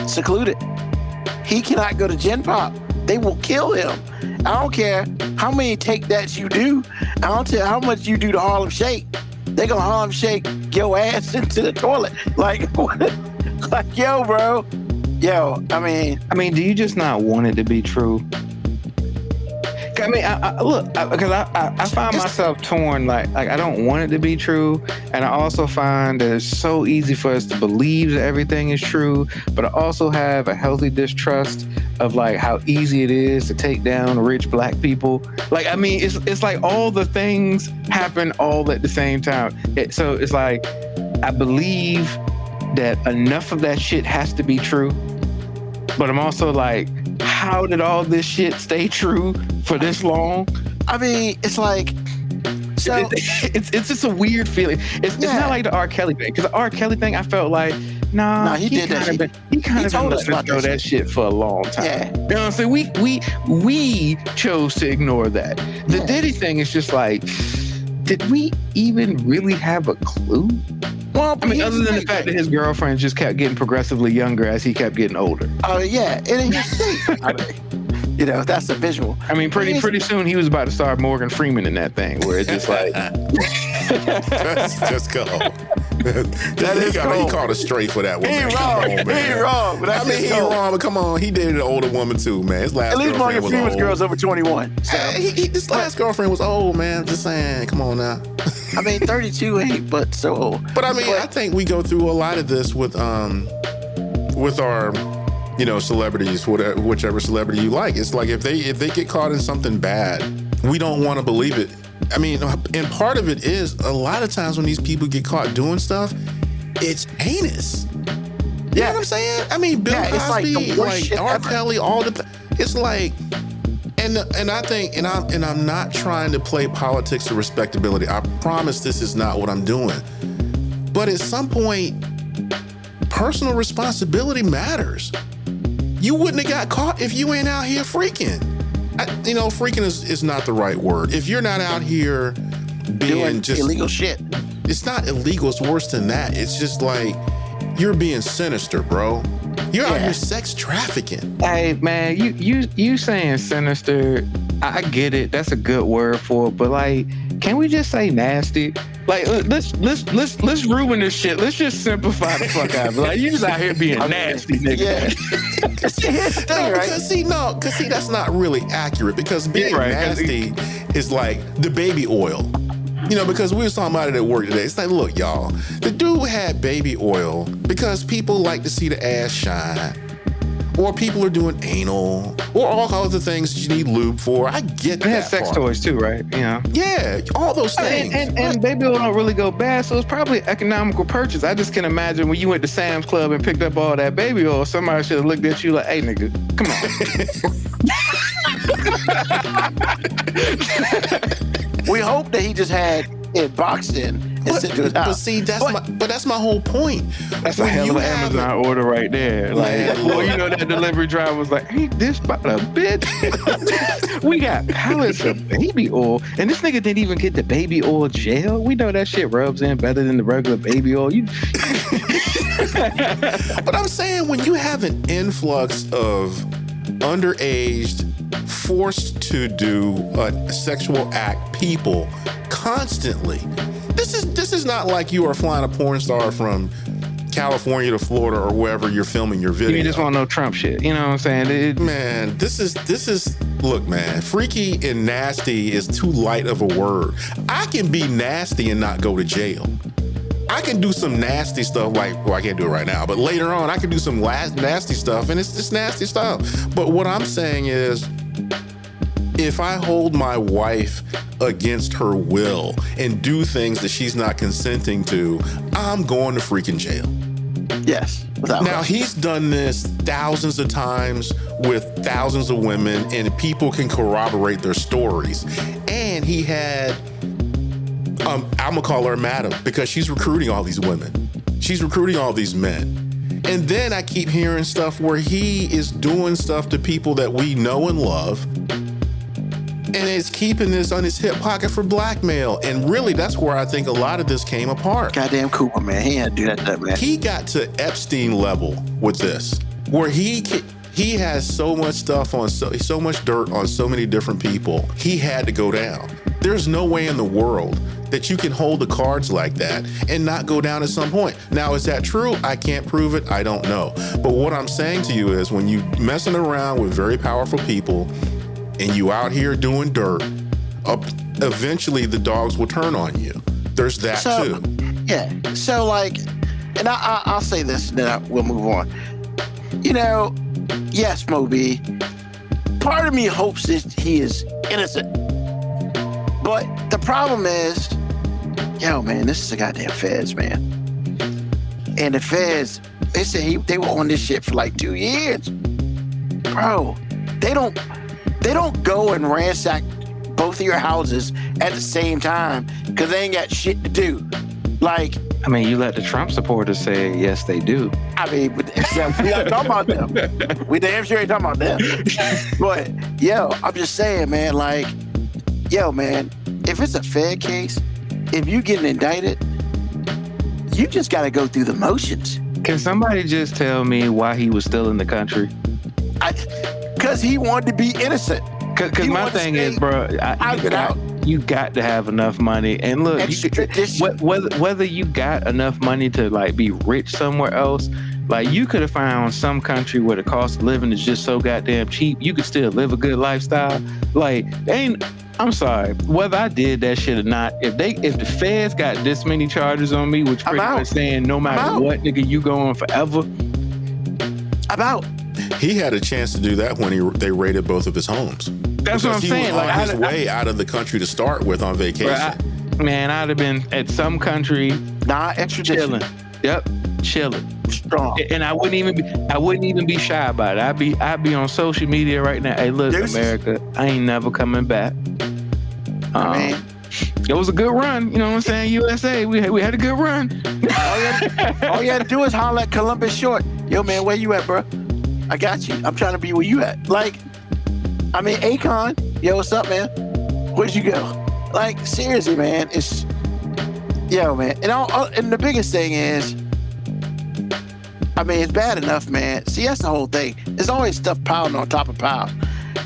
secluded. He cannot go to gen pop. They will kill him. I don't care how many take that you do. I don't care how much you do to Harlem Shake. They gonna Harlem Shake your ass into the toilet. Like, like, yo, bro. Yo, I mean, do you just not want it to be true? I mean, because I find myself torn. Like I don't want it to be true, and I also find that it's so easy for us to believe that everything is true. But I also have a healthy distrust of like how easy it is to take down rich black people. Like, I mean, it's like all the things happen all at the same time. So it's like I believe that enough of that shit has to be true, but I'm also like, how did all this shit stay true for this long? I mean, it's like, so it's just a weird feeling. It's not like the R. Kelly thing, because the R. Kelly thing, I felt like, he did that shit. He kind of been letting us know that shit for a long time. Yeah. You know what I'm saying? We chose to ignore that. The Diddy thing is just like, did we even really have a clue? Well, I mean, other than the fact that his girlfriend just kept getting progressively younger as he kept getting older. Oh, yeah. And in his state. I mean, you know, that's the visual. I mean, pretty soon he was about to start Morgan Freeman in that thing, where it's just like... just go. He called it straight for that one. He ain't wrong. He ain't wrong. But he ain't wrong, but come on. He dated an older woman, too, man. His last At least Morgan girlfriend was Freeman's girl's over 21. So. This last girlfriend was old, man. Just saying. Come on now. I mean, 32 ain't, but so old. But I mean, I think we go through a lot of this with our, celebrities, whichever celebrity you like. It's like if they get caught in something bad, we don't want to believe it. I mean, and part of it is a lot of times when these people get caught doing stuff, it's heinous. You know what I'm saying? I mean, Bill Cosby, like R. Kelly, all the. It's like. And I think, and I'm not trying to play politics or respectability. I promise this is not what I'm doing. But at some point, personal responsibility matters. You wouldn't have got caught if you ain't out here freaking. Freaking is not the right word. If you're not out here being just illegal shit. It's not illegal. It's worse than that. It's just like you're being sinister, bro. You're out here sex trafficking. Hey man, you saying sinister? I get it. That's a good word for it. But like, can we just say nasty? Like, let's ruin this shit. Let's just simplify the fuck out of it. Like, you just out here being nasty, nigga. Yeah. Because that's not really accurate. Because being nasty is like the baby oil. Because we was talking about it at work today. It's like, look, y'all, the dude had baby oil because people like to see the ass shine, or people are doing anal, or all kinds of things that you need lube for. I get that. It has sex toys too, right? Yeah, all those things. And baby oil don't really go bad, so it's probably an economical purchase. I just can imagine when you went to Sam's Club and picked up all that baby oil, somebody should have looked at you like, hey, nigga, come on. We hope that he just had it boxed in and sent to his house. But see, that's my whole point. That's a hell of an Amazon order right there. Like, that delivery driver was like, ain't this about a bitch? We got pallets of baby oil, and this nigga didn't even get the baby oil gel. We know that shit rubs in better than the regular baby oil. But I'm saying, when you have an influx of underaged, forced to do a sexual act people constantly. This is not like you are flying a porn star from California to Florida or wherever you're filming your video. You just want no Trump shit. You know what I'm saying? Man, this is look, man, freaky and nasty is too light of a word. I can be nasty and not go to jail. I can do some nasty stuff, I can't do it right now, but later on I can do some nasty stuff, and it's just nasty stuff. But what I'm saying is, if I hold my wife against her will and do things that she's not consenting to, I'm going to freaking jail. Yes. Now, he's done this thousands of times with thousands of women, and people can corroborate their stories. And he had, I'm going to call her madam, because she's recruiting all these women. She's recruiting all these men. And then I keep hearing stuff where he is doing stuff to people that we know and love, and is keeping this on his hip pocket for blackmail. And really, that's where I think a lot of this came apart. Goddamn Cooper, man. He had to do that stuff, man. He got to Epstein level with this, where he has so much stuff on so much dirt on so many different people. He had to go down. There's no way in the world that you can hold the cards like that and not go down at some point. Now, is that true? I can't prove it. I don't know. But what I'm saying to you is, when you messing around with very powerful people and you out here doing dirt, eventually the dogs will turn on you. There's that too. Yeah. So like, and I'll say this and then we'll move on. You know, yes, Moby, part of me hopes that he is innocent. But the problem is, yo, man, this is the goddamn feds, man. And the feds, they said they were on this shit for like 2 years. Bro, they don't go and ransack both of your houses at the same time because they ain't got shit to do. Like, I mean, you let the Trump supporters say, yes, they do. I mean, but we not talking about them. We damn sure ain't talking about them. But, yo, I'm just saying, man, like, yo, man, if it's a Fed case, if you getting indicted, you just got to go through the motions. Can somebody just tell me why he was still in the country? Because he wanted to be innocent. Because my thing is, bro, you got to have enough money. And look, whether you got enough money to like be rich somewhere else, like you could have found some country where the cost of living is just so goddamn cheap, you could still live a good lifestyle. Like, I'm sorry, whether I did that shit or not, if the feds got this many charges on me, which pretty much saying no matter what, nigga, you going forever. I'm out. He had a chance to do that when they raided both of his homes. That's what I'm saying. He was on his way out of the country to start with on vacation. I'd have been at some country, extradition. Chilling. Yep, chilling. Strong. And I wouldn't even be shy about it. I'd be on social media right now. Hey, look, America, I ain't never coming back. It was a good run, you know what I'm saying? USA, we had a good run. All you had to do is holler at Columbus Short. Yo, man, where you at, bro? I got you. I'm trying to be where you at. Like, I mean, Akon, yo, what's up, man? Where'd you go? Like, seriously, man, it's, yo, man. And the biggest thing is, I mean, it's bad enough, man. See, that's the whole thing. There's always stuff piling on top of piles.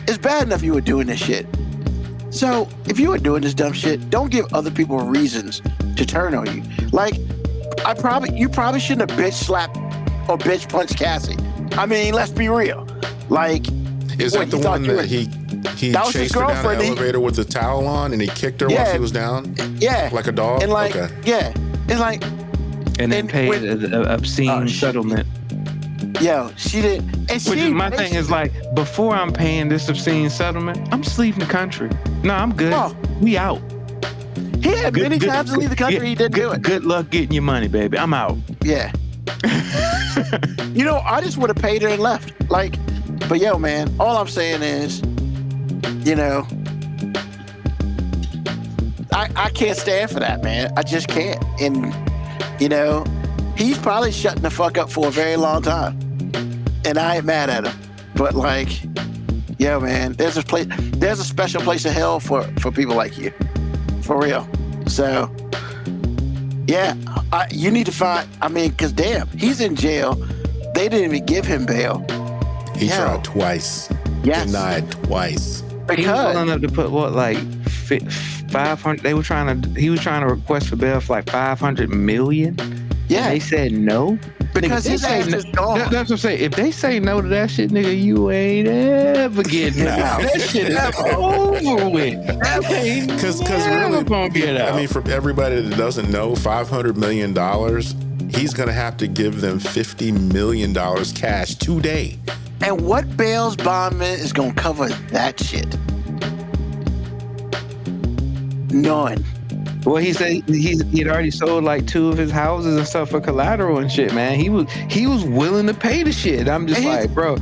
It's bad enough you were doing this shit. So, if you were doing this dumb shit, don't give other people reasons to turn on you. Like, you probably shouldn't have bitch slapped or bitch punched Cassie. I mean, let's be real. Like, is that the one that he chased her down the elevator with the towel on and he kicked her while she was down? Yeah. Like a dog? And like, yeah. It's like... And then paid an obscene settlement. Yo, she did. And my thing is like, before I'm paying this obscene settlement, I'm just leaving the country. No, I'm good. Oh. We out. He had many times to leave the country. He didn't do it. Good luck getting your money, baby. I'm out. Yeah. You know, I just would have paid her and left. Like, but yo, man, all I'm saying is, you know, I can't stand for that, man. I just can't. And, you know, he's probably shutting the fuck up for a very long time. And I ain't mad at him. But like, yo, man, there's a special place in hell for people like you. For real. So, yeah, you need to find, I mean, because damn, he's in jail. They didn't even give him bail. He tried twice. Yes. Denied twice. Because he was willing to put what, like 500? He was trying to request for bail for like 500 million. Yeah. And they said no. Because his ass is gone. That's what I'm saying. If they say no to that shit, nigga, you ain't ever getting out. That shit is over with. Because really, gonna get out. I mean, for everybody that doesn't know, $500 million, he's going to have to give them $50 million cash today. And what bail's bondman is going to cover that shit? None. Well, he said he'd already sold like 2 of his houses and stuff for collateral and shit, man. He was willing to pay the shit. I'm just like, bro,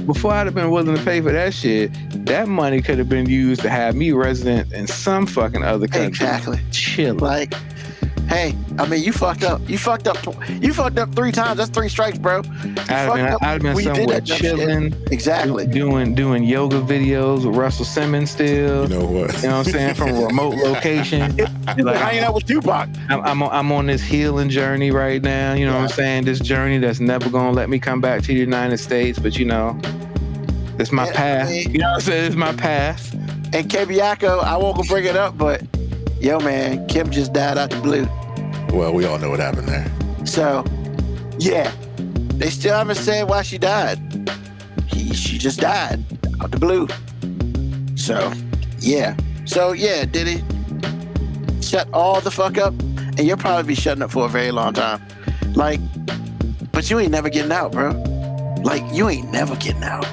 before I'd have been willing to pay for that shit, that money could have been used to have me resident in some fucking other country. Exactly. Chill. Like, Hey, I mean, you fucked up. You fucked up 3 times. That's 3 strikes, bro. I'd have been somewhere chilling, exactly, doing yoga videos with Russell Simmons still. You know what? You know what I'm saying? From a remote location. Like, hanging out with Tupac. I'm on this healing journey right now. You know what I'm saying? This journey that's never gonna let me come back to the United States, but you know, it's my path. You know what I'm saying? It's my path. And Kebiako, I won't go bring it up, but yo, man, Kim just died out the blue. Well, we all know what happened there. So, yeah, they still haven't said why she died. She just died out the blue. So, yeah, Diddy, shut all the fuck up, and you'll probably be shutting up for a very long time. Like, but you ain't never getting out, bro. Like, you ain't never getting out.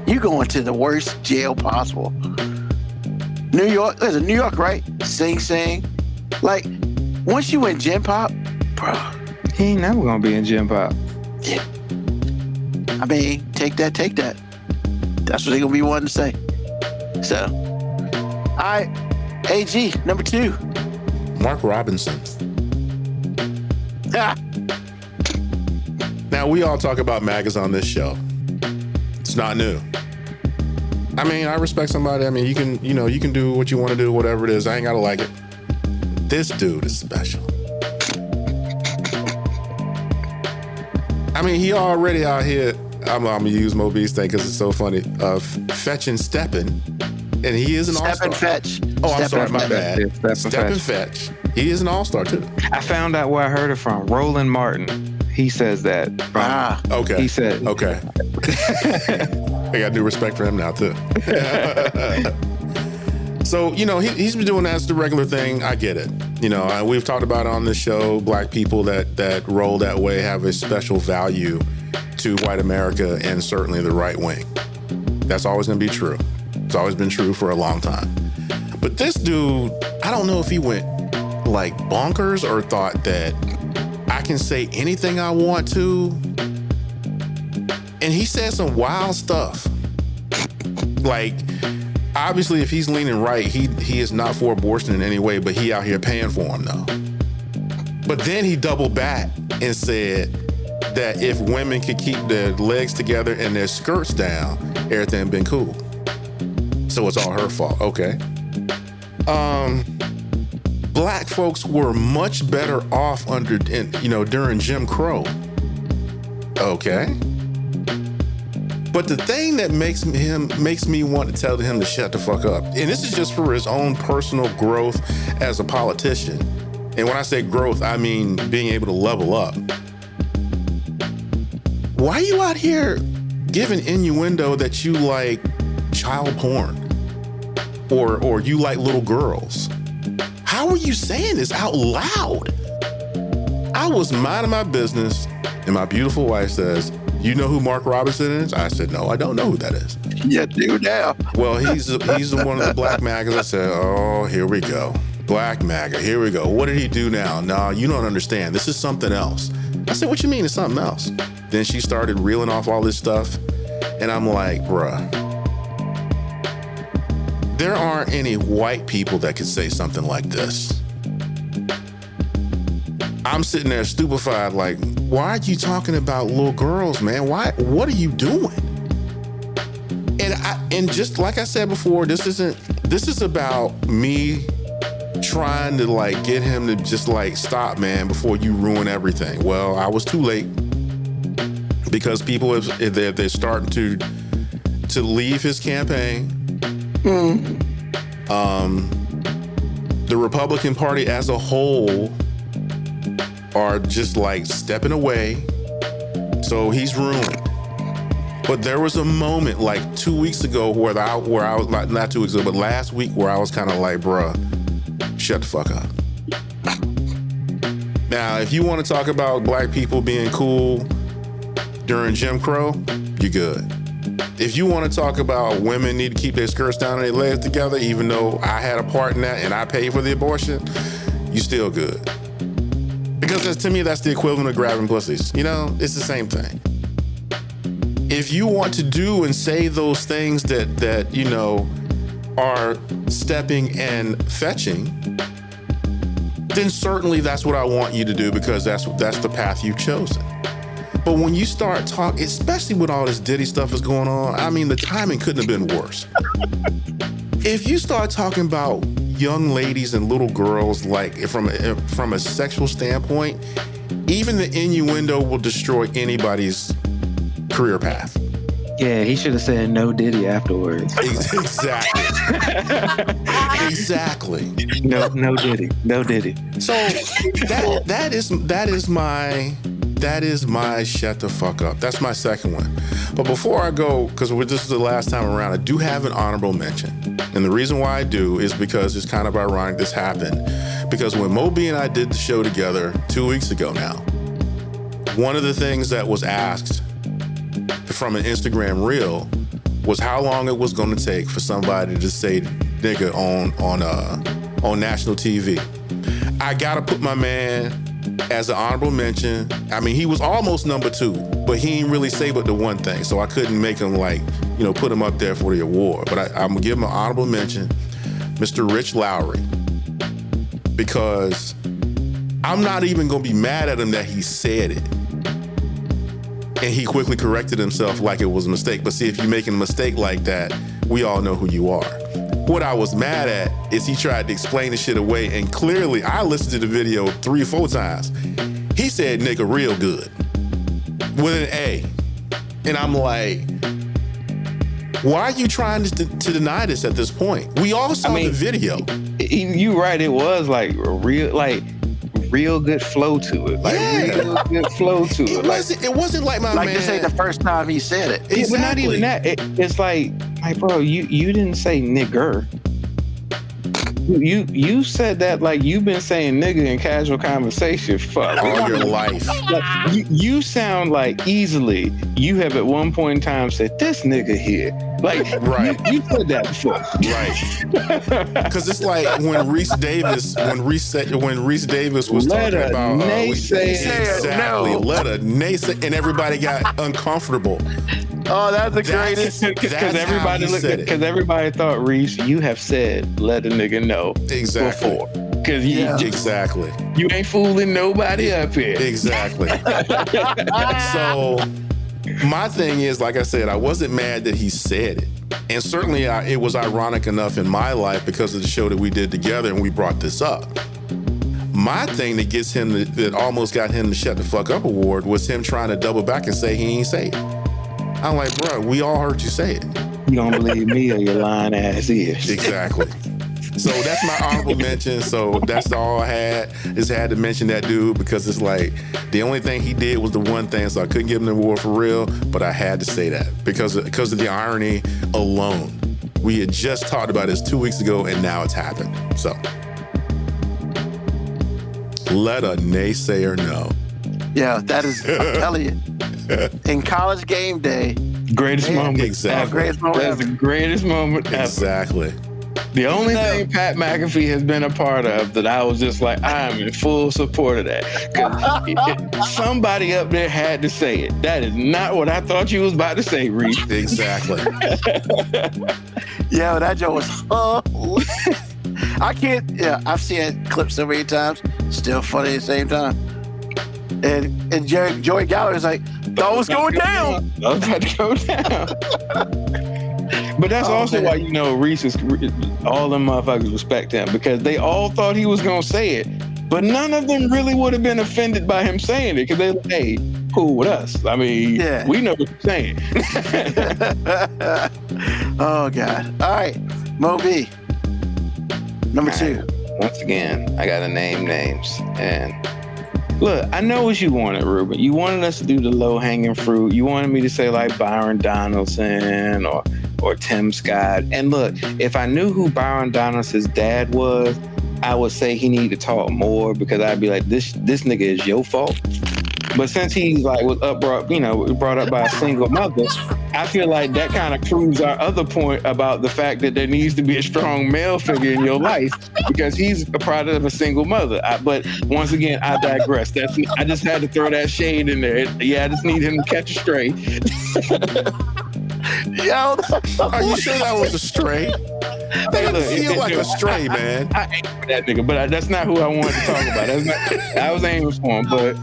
You going to the worst jail possible. New York, listen, New York, right? Sing Sing. Like, once you in Gen Pop, bro. He ain't never gonna be in Gen Pop. Yeah. I mean, take that. That's what they gonna be wanting to say. So, all right, AG, number 2. Mark Robinson. Now, we all talk about MAGAs on this show. It's not new. I mean, I respect somebody. I mean, you can do what you want to do, whatever it is. I ain't gotta like it. This dude is special. I mean, he already out here. I'm gonna use Mo B's thing because it's so funny. Fetch and stepping, and he is an all-star. Step and fetch. Oh, I'm sorry, my bad. Step and fetch. He is an all-star too. I found out where I heard it from. Roland Martin. He says that. Okay. He said. Okay. I got new respect for him now too. So, you know, he's been doing that as the regular thing. I get it. You know, we've talked about it on this show. Black people that roll that way have a special value to white America and certainly the right wing. That's always going to be true. It's always been true for a long time. But this dude, I don't know if he went like bonkers or thought that I can say anything I want to. And he said some wild stuff. Like, obviously, if he's leaning right, he is not for abortion in any way, but he out here paying for him, though. But then he doubled back and said that if women could keep their legs together and their skirts down, everything been cool. So it's all her fault. Okay. Black folks were much better off during Jim Crow. Okay. But the thing that makes me want to tell him to shut the fuck up, and this is just for his own personal growth as a politician. And when I say growth, I mean being able to level up. Why are you out here giving innuendo that you like child porn or you like little girls? How are you saying this out loud? I was minding my business, and my beautiful wife says, "You know who Mark Robinson is?" I said, "No, I don't know who that is." Yeah, dude, now. Well, he's one of the black MAGAs. I said, "Oh, here we go. Black MAGA, here we go. What did he do now?" "No, you don't understand. This is something else." I said, "What you mean it's something else?" Then she started reeling off all this stuff. And I'm like, bruh, there aren't any white people that could say something like this. I'm sitting there stupefied, like, why are you talking about little girls, man? Why? What are you doing? And just like I said before, this is about me trying to like get him to just like stop, man, before you ruin everything. Well, I was too late because people they're starting to leave his campaign. The Republican Party as a whole are just like stepping away. So he's ruined. But there was a moment like 2 weeks ago where I was not 2 weeks ago, but last week where I was kind of like, bruh, shut the fuck up. Now, if you want to talk about black people being cool during Jim Crow, you're good. If you want to talk about women need to keep their skirts down and their legs together, even though I had a part in that and I paid for the abortion, you still good. Because to me, that's the equivalent of grabbing pussies. You know, it's the same thing. If you want to do and say those things that you know, are stepping and fetching, then certainly that's what I want you to do, because that's the path you've chosen. But when you start talking, especially with all this Diddy stuff is going on, I mean, the timing couldn't have been worse. If you start talking about young ladies and little girls, like from a sexual standpoint, even the innuendo will destroy anybody's career path. Yeah, he should have said no Diddy afterwards. Exactly. Exactly. No Diddy. No Diddy. So that is my shut the fuck up. That's my second one. But before I go, because this is the last time around, I do have an honorable mention. And the reason why I do is because it's kind of ironic this happened. Because when Moby and I did the show together 2 weeks ago now, one of the things that was asked from an Instagram reel was how long it was going to take for somebody to say nigga on national TV. I got to put my man as an honorable mention. I mean, he was almost number 2, but he didn't really say but the one thing, so I couldn't make him put him up there for the award. But I'm gonna give him an honorable mention, Mr. Rich Lowry, because I'm not even gonna be mad at him that he said it. And he quickly corrected himself like it was a mistake. But see, if you're making a mistake like that, we all know who you are. What I was mad at is he tried to explain the shit away, and clearly, I listened to the video 3 or 4 times. He said nigga real good with an A. And I'm like, why are you trying to deny this at this point? We all saw the video. You right, it was like real good flow to it. Real good flow to it. It wasn't like my man. Like this ain't the first time he said it. Exactly. But not even that. It's like, bro, you didn't say nigger. You said that like you've been saying nigga in casual conversation for all your life. Like, you sound like easily you have at one point in time said this nigga here. Like right. You said that before. Right. Because it's like when Reese Davis was talking about exactly. Let a naysay, and everybody got uncomfortable. Oh, that's the greatest. Because everybody thought, Reese, you have said let a nigga know exactly before. Because exactly. You ain't fooling nobody up here. Exactly. So my thing is, like I said, I wasn't mad that he said it. And certainly it was ironic enough in my life because of the show that we did together and we brought this up. My thing that almost got him the Shut the Fuck Up award was him trying to double back and say he ain't say it. I'm like, bro, we all heard you say it. You don't believe me or your lying ass ears. Exactly. So that's my honorable mention. So that's all I had to mention that dude, because it's like the only thing he did was the one thing, so I couldn't give him the award for real, but I had to say that because of the irony alone. We had just talked about this 2 weeks ago and now it's happened. So let a naysayer know. Yeah, that is, I'm telling you. In College Game Day. Greatest moment. Exactly. Greatest moment That's the greatest moment ever. Exactly. The only thing Pat McAfee has been a part of that I was just like, I am in full support of that. 'Cause somebody up there had to say it. That is not what I thought you was about to say, Reese. Exactly. Yeah, that joke was I can't, I've seen clips so many times, still funny at the same time. And Joey Gallagher is like, thought it was going down. I was about to go down. But that's also why, Reese is, all them motherfuckers respect him, because they all thought he was going to say it, but none of them really would have been offended by him saying it, because they're like, hey, cool with us. I mean, we know what you're saying. Oh, God. All right, Mo B. Number 2. Once again, I got to name names. And look, I know what you wanted, Ruben. You wanted us to do the low-hanging fruit. You wanted me to say like Byron Donaldson or Tim Scott. And look, if I knew who Byron Donaldson's dad was, I would say he needed to talk more, because I'd be like, this nigga is your fault. But since he's like was brought up by a single mother, I feel like that kind of proves our other point about the fact that there needs to be a strong male figure in your life, because he's a product of a single mother. But once again, I digress. I just had to throw that shade in there. I just need him to catch a stray. Yo, are you sure that was a stray? They feel like a stray, man. I ain't for that nigga, but that's not who I wanted to talk about. I was aiming for him, but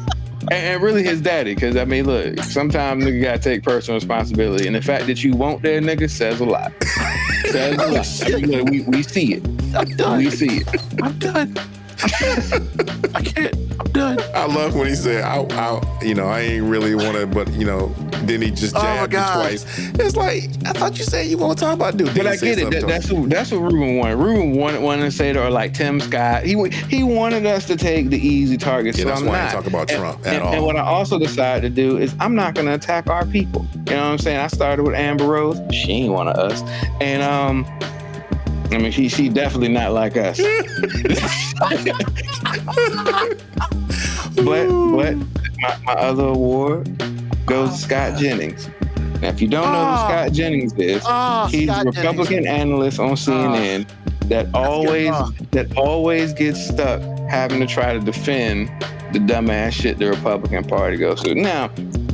and really his daddy, because I mean, look, sometimes nigga gotta take personal responsibility, and the fact that you won't that nigga says a lot. Says a lot. I mean, look, we see it. I'm done. We see it. I'm done. I can't. I'm done. I love when he said, I ain't really want to, but, then he just jabbed you twice. It's like, I thought you said you want to talk about dude. But I get it. That's what Ruben wanted. Ruben wanted to say to her, like Tim Scott. He wanted us to take the easy targets. Yeah, so that's I'm why I not. ain't talk about Trump at all. And what I also decided to do is I'm not going to attack our people. You know what I'm saying? I started with Amber Rose. She ain't one of us. And, I mean, she definitely not like us. but my other award goes to Scott Jennings. Now, if you don't know who Scott Jennings is, he's a Republican analyst on CNN that always gets stuck having to try to defend the dumbass shit the Republican Party goes through. Now,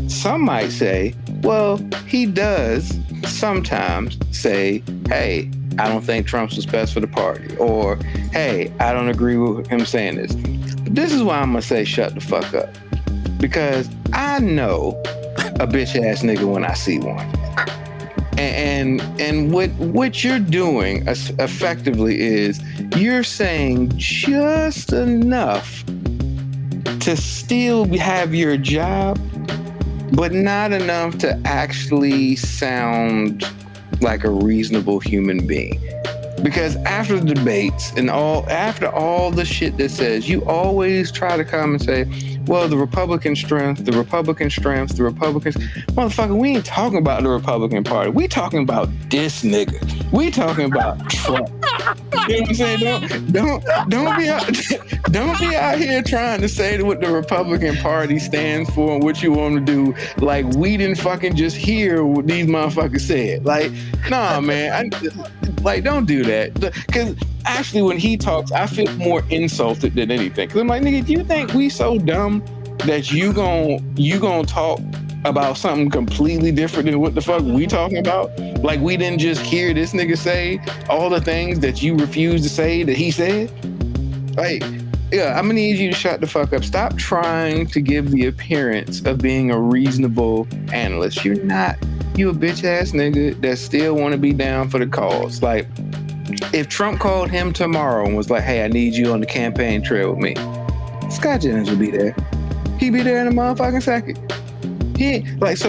some might say, well, he does sometimes say, hey, I don't think Trump's what's best for the party. Or, hey, I don't agree with him saying this. But this is why I'm going to say shut the fuck up. Because I know a bitch-ass nigga when I see one. And what you're doing effectively is you're saying just enough to still have your job, but not enough to actually sound like a reasonable human being. Because after the debates and after all the shit that says, you always try to come and say, well, the Republican strength, the Republicans. Motherfucker, we ain't talking about the Republican Party. We talking about this nigga. We talking about Trump. You know what I'm saying? Don't be out here trying to say what the Republican Party stands for and what you want to do. Like we didn't fucking just hear what these motherfuckers said. Like, nah, man. Don't do that. Because actually, when he talks, I feel more insulted than anything. Because I'm like, nigga, do you think we so dumb that you gon' talk about something completely different than what the fuck we talking about? Like we didn't just hear this nigga say all the things that you refused to say that he said? Like, yeah, I'm gonna need you to shut the fuck up. Stop trying to give the appearance of being a reasonable analyst. You're not. You a bitch ass nigga that still want to be down for the cause. Like, if Trump called him tomorrow and was like, hey, I need you on the campaign trail with me, Scott Jennings would be there. He'd be there in a motherfucking second.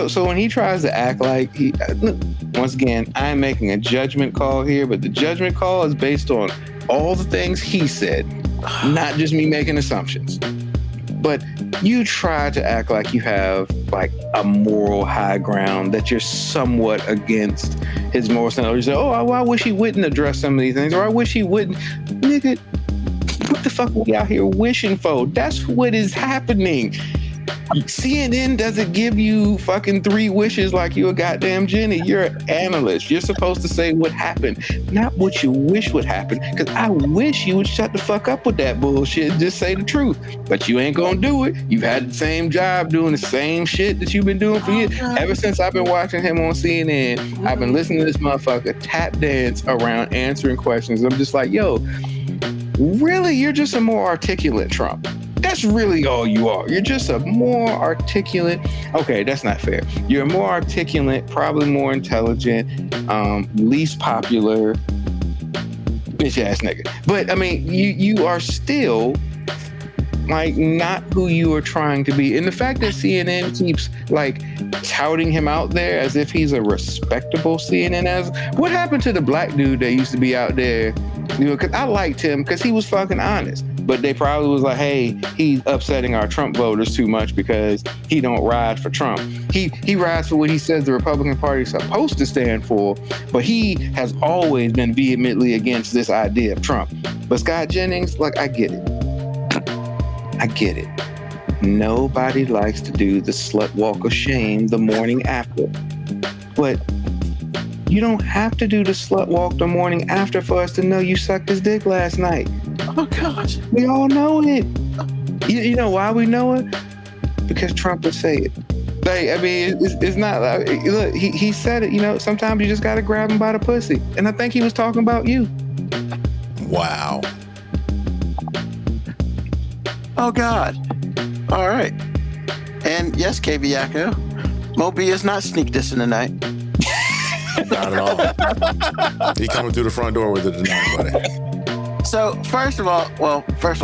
So when he tries to act like look, once again, I'm making a judgment call here, but the judgment call is based on all the things he said, not just me making assumptions. But you try to act like you have like a moral high ground, that you're somewhat against his moral standard. You say, oh, I wish he wouldn't address some of these things, or I wish he wouldn't. Nigga, what the fuck are we out here wishing for? That's what is happening. CNN doesn't give you fucking 3 wishes like you a goddamn Jenny. You're an analyst. You're supposed to say what happened, not what you wish would happen. Because I wish you would shut the fuck up with that bullshit and just say the truth. But you ain't gonna do it. You've had the same job doing the same shit that you've been doing for years. Ever since I've been watching him on CNN, I've been listening to this motherfucker tap dance around answering questions. I'm just like, yo, really? You're just a more articulate Trump. That's really all you are. You're just a more articulate. Okay, that's not fair. You're more articulate, probably more intelligent, least popular bitch ass nigga. But I mean, you are still like not who you are trying to be. And the fact that CNN keeps like touting him out there as if he's a respectable CNN as what happened to the black dude that used to be out there? You know, because I liked him because he was fucking honest. But they probably was like, hey, he's upsetting our Trump voters too much because he don't ride for Trump. He rides for what he says the Republican Party is supposed to stand for, but he has always been vehemently against this idea of Trump. But Scott Jennings, like, I get it. I get it. Nobody likes to do the slut walk of shame the morning after. But you don't have to do the slut walk the morning after for us to know you sucked his dick last night. Oh, gosh. We all know it. You know why we know it? Because Trump would say it. Like, I mean, it's not like, look, he said it, you know, sometimes you just got to grab him by the pussy. And I think he was talking about you. Wow. Oh, God. All right. And yes, KB Yako, Moby is not sneak dissing tonight. Not at all. He coming through the front door with it tonight, buddy. So, first of all,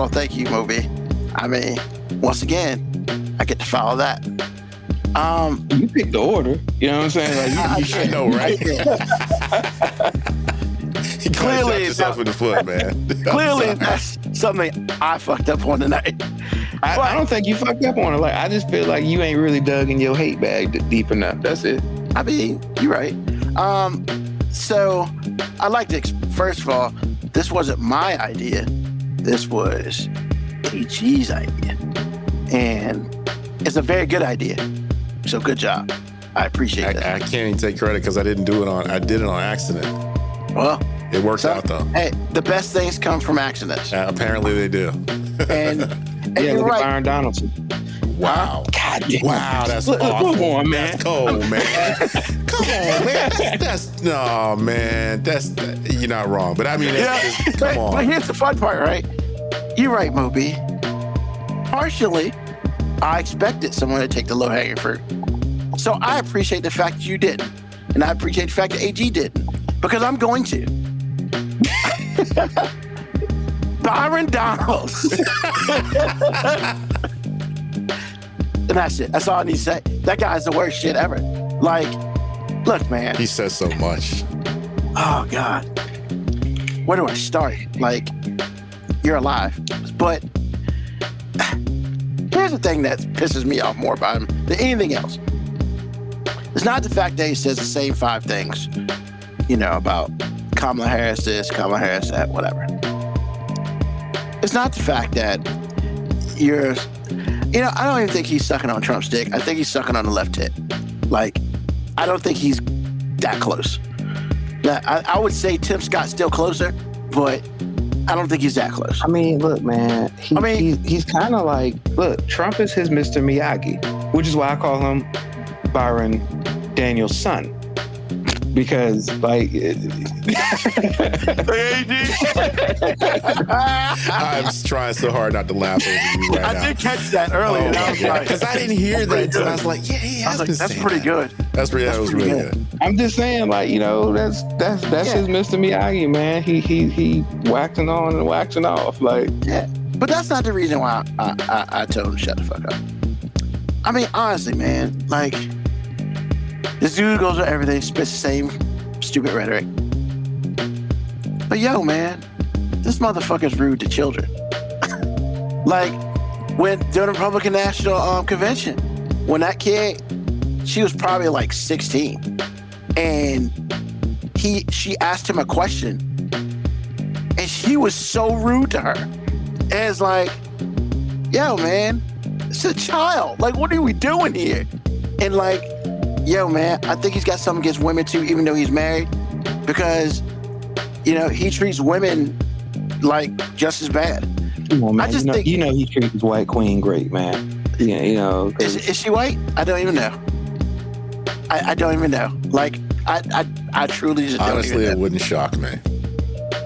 thank you, Moby. I mean, once again, I get to follow that. You picked the order. You know what I'm saying? Like, I know, right? He clearly shot yourself in the foot, man. Clearly, that's something I fucked up on tonight. I don't think you fucked up on it. Like, I just feel like you ain't really dug in your hate bag deep enough. That's it. I mean, you're right. So I'd like to, first of all, this wasn't my idea. This was AG's idea. And it's a very good idea. So good job. I appreciate that. I can't even take credit because I did it on accident. Well, it works out though. Hey, the best things come from accidents. Apparently they do. And yeah, you're look right. at Byron Donaldson. Wow. God damn. Wow, that's awful. Come on, man. That's cold, man. Come on, man. No, man. You're not wrong. But I mean, come on. But here's the fun part, right? You're right, Moby. Partially, I expected someone to take the low-hanging fruit. So I appreciate the fact that you didn't. And I appreciate the fact that AG didn't. Because I'm going to. Byron Donalds. And that's it. That's all I need to say. That guy's the worst shit ever. Like, look, man. He says so much. Oh, God. Where do I start? Like, you're alive. But here's the thing that pisses me off more about him than anything else. It's not the fact that he says the same 5 things, you know, about Kamala Harris this, Kamala Harris that, whatever. It's not the fact that I don't even think he's sucking on Trump's dick. I think he's sucking on the left tit. Like, I don't think he's that close. Now, I would say Tim Scott's still closer, but I don't think he's that close. I mean, look, man. He's kind of like, look, Trump is his Mr. Miyagi, which is why I call him Byron Daniel's son. Because, like, I'm trying so hard not to laugh over you right now. I did catch that earlier. Because I didn't hear that until I was like, yeah, he has been that's saying pretty that. good. That was really good. I'm just saying, like, you know, that's his Mr. Miyagi, man. He waxing on and waxing off, like. Yeah, but that's not the reason why I told him to shut the fuck up. I mean, honestly, man, like, this dude goes over everything, spits the same stupid rhetoric. But yo, man, this motherfucker's rude to children. Like, during the Republican National Convention, when that kid, she was probably like 16, and she asked him a question, and he was so rude to her. And it's like, yo, man, it's a child. Like, what are we doing here? And like, yo, man, I think he's got something against women too, even though he's married, because, you know, he treats women like just as bad. Come on, man. I just think he treats his white queen great, man. Yeah, you know. Is she white? I don't even know. I don't even know. Like, I truly just don't Honestly, even know. it wouldn't shock me.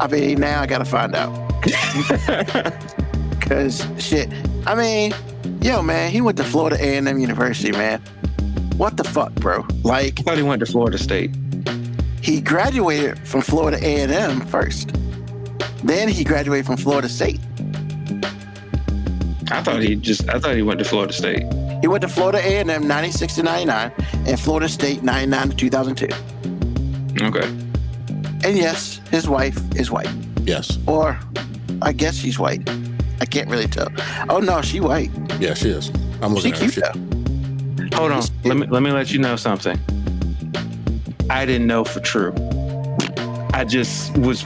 I mean, now I gotta find out. Cause shit. I mean, yo, man, he went to Florida A&M University, man. What the fuck, bro? Like, I thought he went to Florida State. he graduated from Florida A&M first. Then he graduated from Florida State. I thought he went to Florida State. He went to Florida A&M 96 to 99 and Florida State 99 to 2002. Okay. And yes, his wife is white. Yes. Or I guess she's white. I can't really tell. Oh no, she white. Yeah, she is. I'm looking She at her. cute though. Hold on. Let me let you know something. I didn't know for true. I just was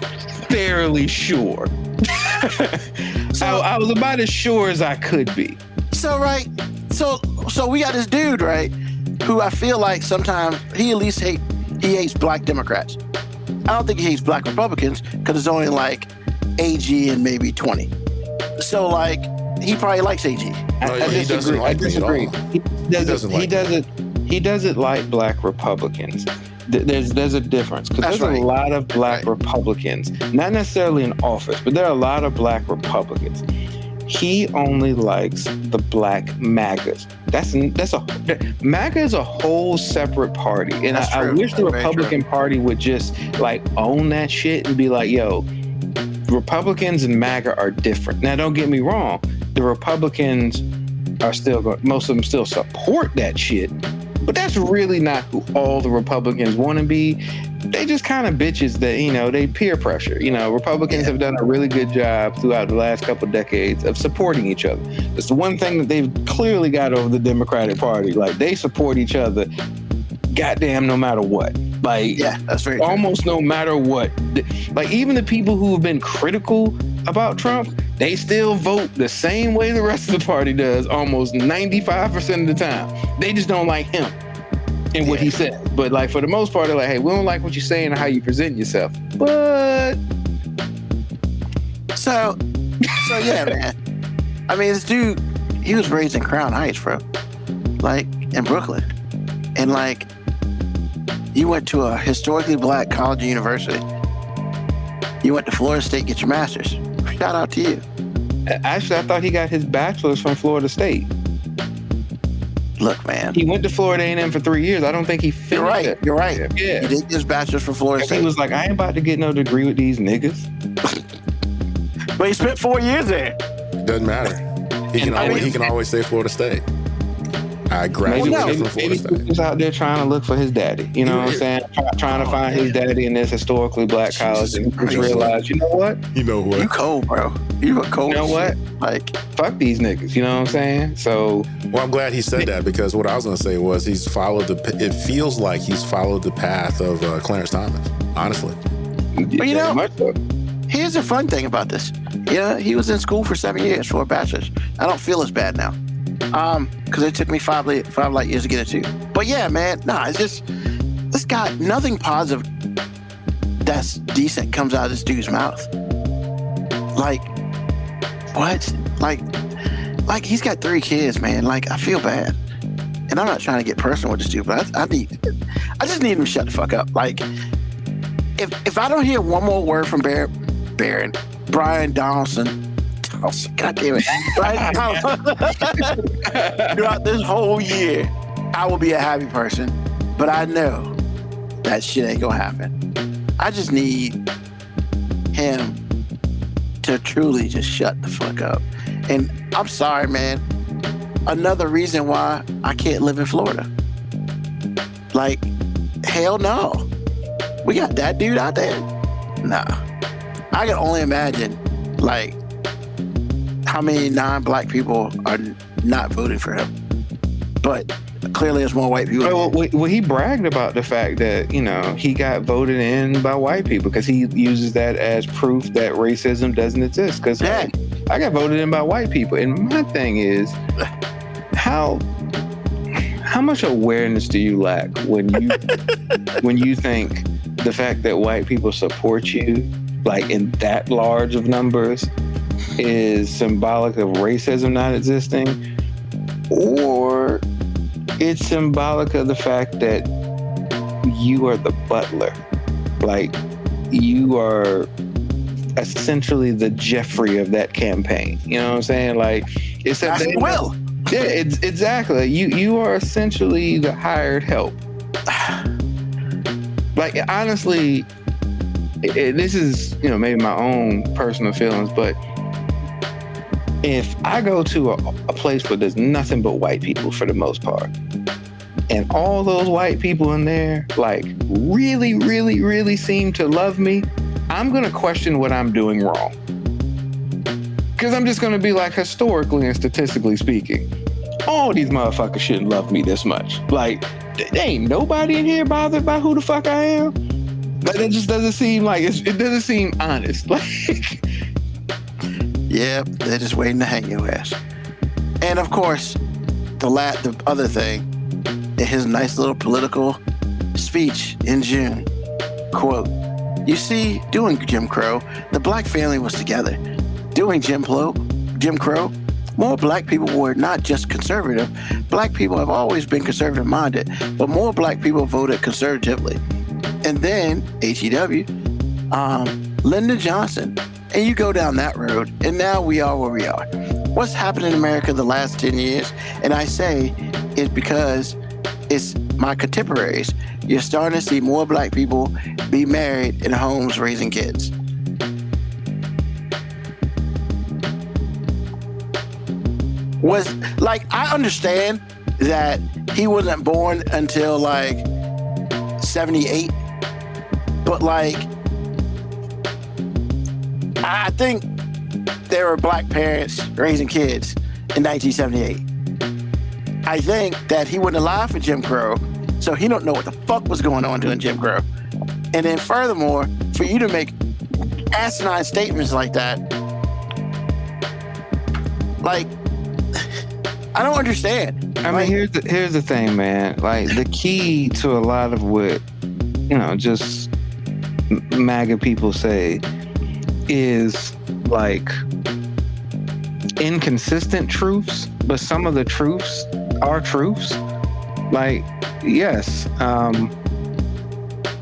fairly sure. I was about as sure as I could be. So right, so we got this dude, right, who I feel like sometimes he at least hates black Democrats. I don't think he hates black Republicans because it's only like AG and maybe 20. So like he probably likes AG. No, he doesn't like me at all. He doesn't like black Republicans. There's a difference, because there's a lot of black Republicans, not necessarily in office, but there are a lot of black Republicans. He only likes the black MAGAs. MAGA is a whole separate party, and I wish the Republican Party would just like own that shit and be like, yo, Republicans and MAGA are different. Now, don't get me wrong, the Republicans are still most of them still support that shit, but that's really not who all the Republicans want to be. They just kind of bitches that, they peer pressure. Republicans have done a really good job throughout the last couple of decades of supporting each other. It's the one thing that they've clearly got over the Democratic Party. Like, they support each other, goddamn, no matter what. Like, yeah, that's very almost true. No matter what. Like, even the people who have been critical about Trump, they still vote the same way the rest of the party does almost 95% of the time. They just don't like him and what he said. But like, for the most part, they're like, hey, we don't like what you're saying or how you present yourself. But so yeah, man. I mean, this dude, he was raised in Crown Heights, bro. Like, in Brooklyn. And like, you went to a historically black college or university. You went to Florida State, get your master's. Shout out to you. Actually, I thought he got his bachelor's from Florida State. Look, man. He went to Florida A&M for 3 years. I don't think he finished it. You're right. Yeah. He did get his bachelor's from Florida State. He was like, I ain't about to get no degree with these niggas. But he spent 4 years there. Doesn't matter. He can always say Florida State. I graduated from Florida State. He was out there trying to look for his daddy. You know what I'm saying? Trying to find his daddy in this historically black college, and just realized, you know what? You cold, bro. You a cold. You know what? Like, fuck these niggas. You know what I'm saying? So. Well, I'm glad he said that, because what I was going to say was it feels like he's followed the path of Clarence Thomas, honestly. But here's the fun thing about this. He was in school for 7 years for a bachelor's. I don't feel as bad now. Because it took me five light years to get it too. But yeah, man, it's just, this guy, nothing positive that's decent comes out of this dude's mouth. Like, what? Like he's got 3 kids, man. Like, I feel bad. And I'm not trying to get personal with this dude, but I just need him to shut the fuck up. Like, if I don't hear one more word from Brian Donaldson, God damn it. Throughout this whole year, I will be a happy person, but I know that shit ain't gonna happen. I just need him to truly just shut the fuck up. And I'm sorry, man. Another reason why I can't live in Florida. Like, hell no. We got that dude out there? Nah. I can only imagine, like, how many non-black people are not voting for him. But clearly there's more white people. Well, he bragged about the fact that, he got voted in by white people, because he uses that as proof that racism doesn't exist. Because I got voted in by white people. And my thing is, how much awareness do you lack when you think the fact that white people support you, like, in that large of numbers, is symbolic of racism not existing, or it's symbolic of the fact that you are the butler. Like, you are essentially the Jeffrey of that campaign. You know what I'm saying? Like, it's that they will. Yeah, it's exactly. You are essentially the hired help. Like, honestly, this is, maybe my own personal feelings, but if I go to a place where there's nothing but white people for the most part, and all those white people in there, like, really, really, really seem to love me, I'm going to question what I'm doing wrong. Because I'm just going to be like, historically and statistically speaking, all these motherfuckers shouldn't love me this much. Like, there ain't nobody in here bothered by who the fuck I am. Like, that just doesn't seem like, it doesn't seem honest. Like, yeah, they're just waiting to hang your ass. And of course, the other thing, in his nice little political speech in June, quote, "You see, doing Jim Crow, the black family was together. Doing Jim Crow, more black people were not just conservative. Black people have always been conservative minded, but more black people voted conservatively. And then HEW, Lyndon Johnson, and you go down that road, and now we are where we are. What's happened in America the last 10 years, and I say is because it's my contemporaries. You're starting to see more black people be married in homes raising kids. Was like, I understand that he wasn't born until like 78, but like, I think there were black parents raising kids in 1978. I think that he wasn't alive for Jim Crow, so he don't know what the fuck was going on during Jim Crow. And then furthermore, for you to make asinine statements like that, like, I don't understand. I mean, here's the thing, man. Like, the key to a lot of what, just MAGA people say is like inconsistent truths, but some of the truths are truths. Like, yes,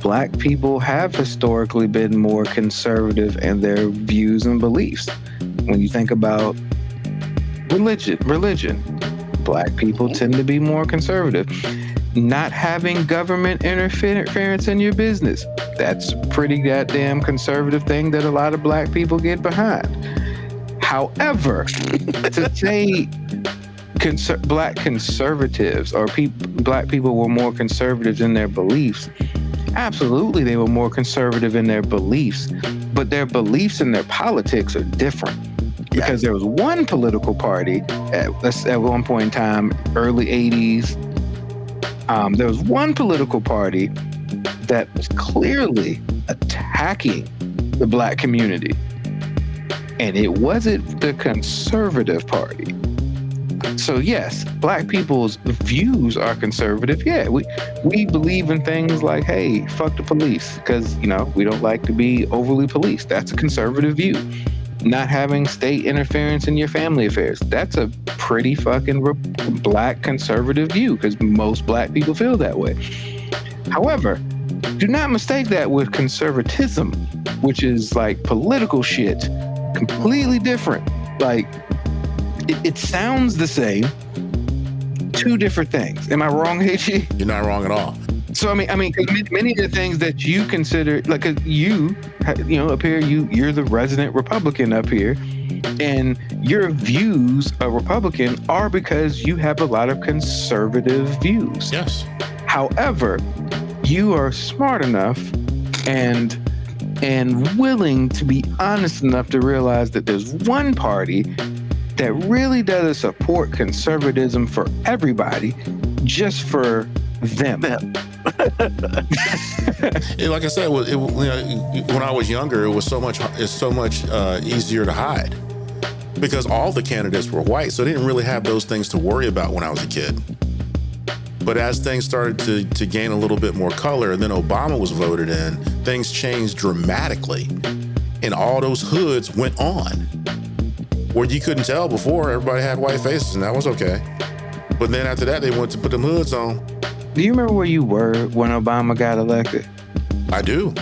black people have historically been more conservative in their views and beliefs. When you think about religion, black people tend to be more conservative. Not having government interference in your business, that's a pretty goddamn conservative thing that a lot of black people get behind. However, to say black conservatives or black people were more conservative in their beliefs, absolutely they were more conservative in their beliefs, but their beliefs and their politics are different. Because there was one political party at one point in time, early 80s, there was one political party that was clearly attacking the black community. And it wasn't the conservative party. So yes, black people's views are conservative. Yeah, we believe in things like, hey, fuck the police, because, we don't like to be overly policed. That's a conservative view. Not having state interference in your family affairs. That's a pretty fucking black conservative view, because most black people feel that way. However, do not mistake that with conservatism, which is like political shit. Completely different. Like, it sounds the same. Two different things. Am I wrong, HG? You're not wrong at all. So I mean, many of the things that you consider, like, 'cause you up here, you're the resident Republican up here, and your views a Republican are because you have a lot of conservative views. Yes. However, you are smart enough and willing to be honest enough to realize that there's one party that really doesn't support conservatism for everybody, just for them. Like I said, when I was younger, it's so much easier to hide because all the candidates were white, so they didn't really have those things to worry about when I was a kid. But as things started to gain a little bit more color, and then Obama was voted in, things changed dramatically, and all those hoods went on. Where you couldn't tell before, everybody had white faces, and that was okay. But then after that, they went to put them hoods on. Do you remember where you were when Obama got elected? I do.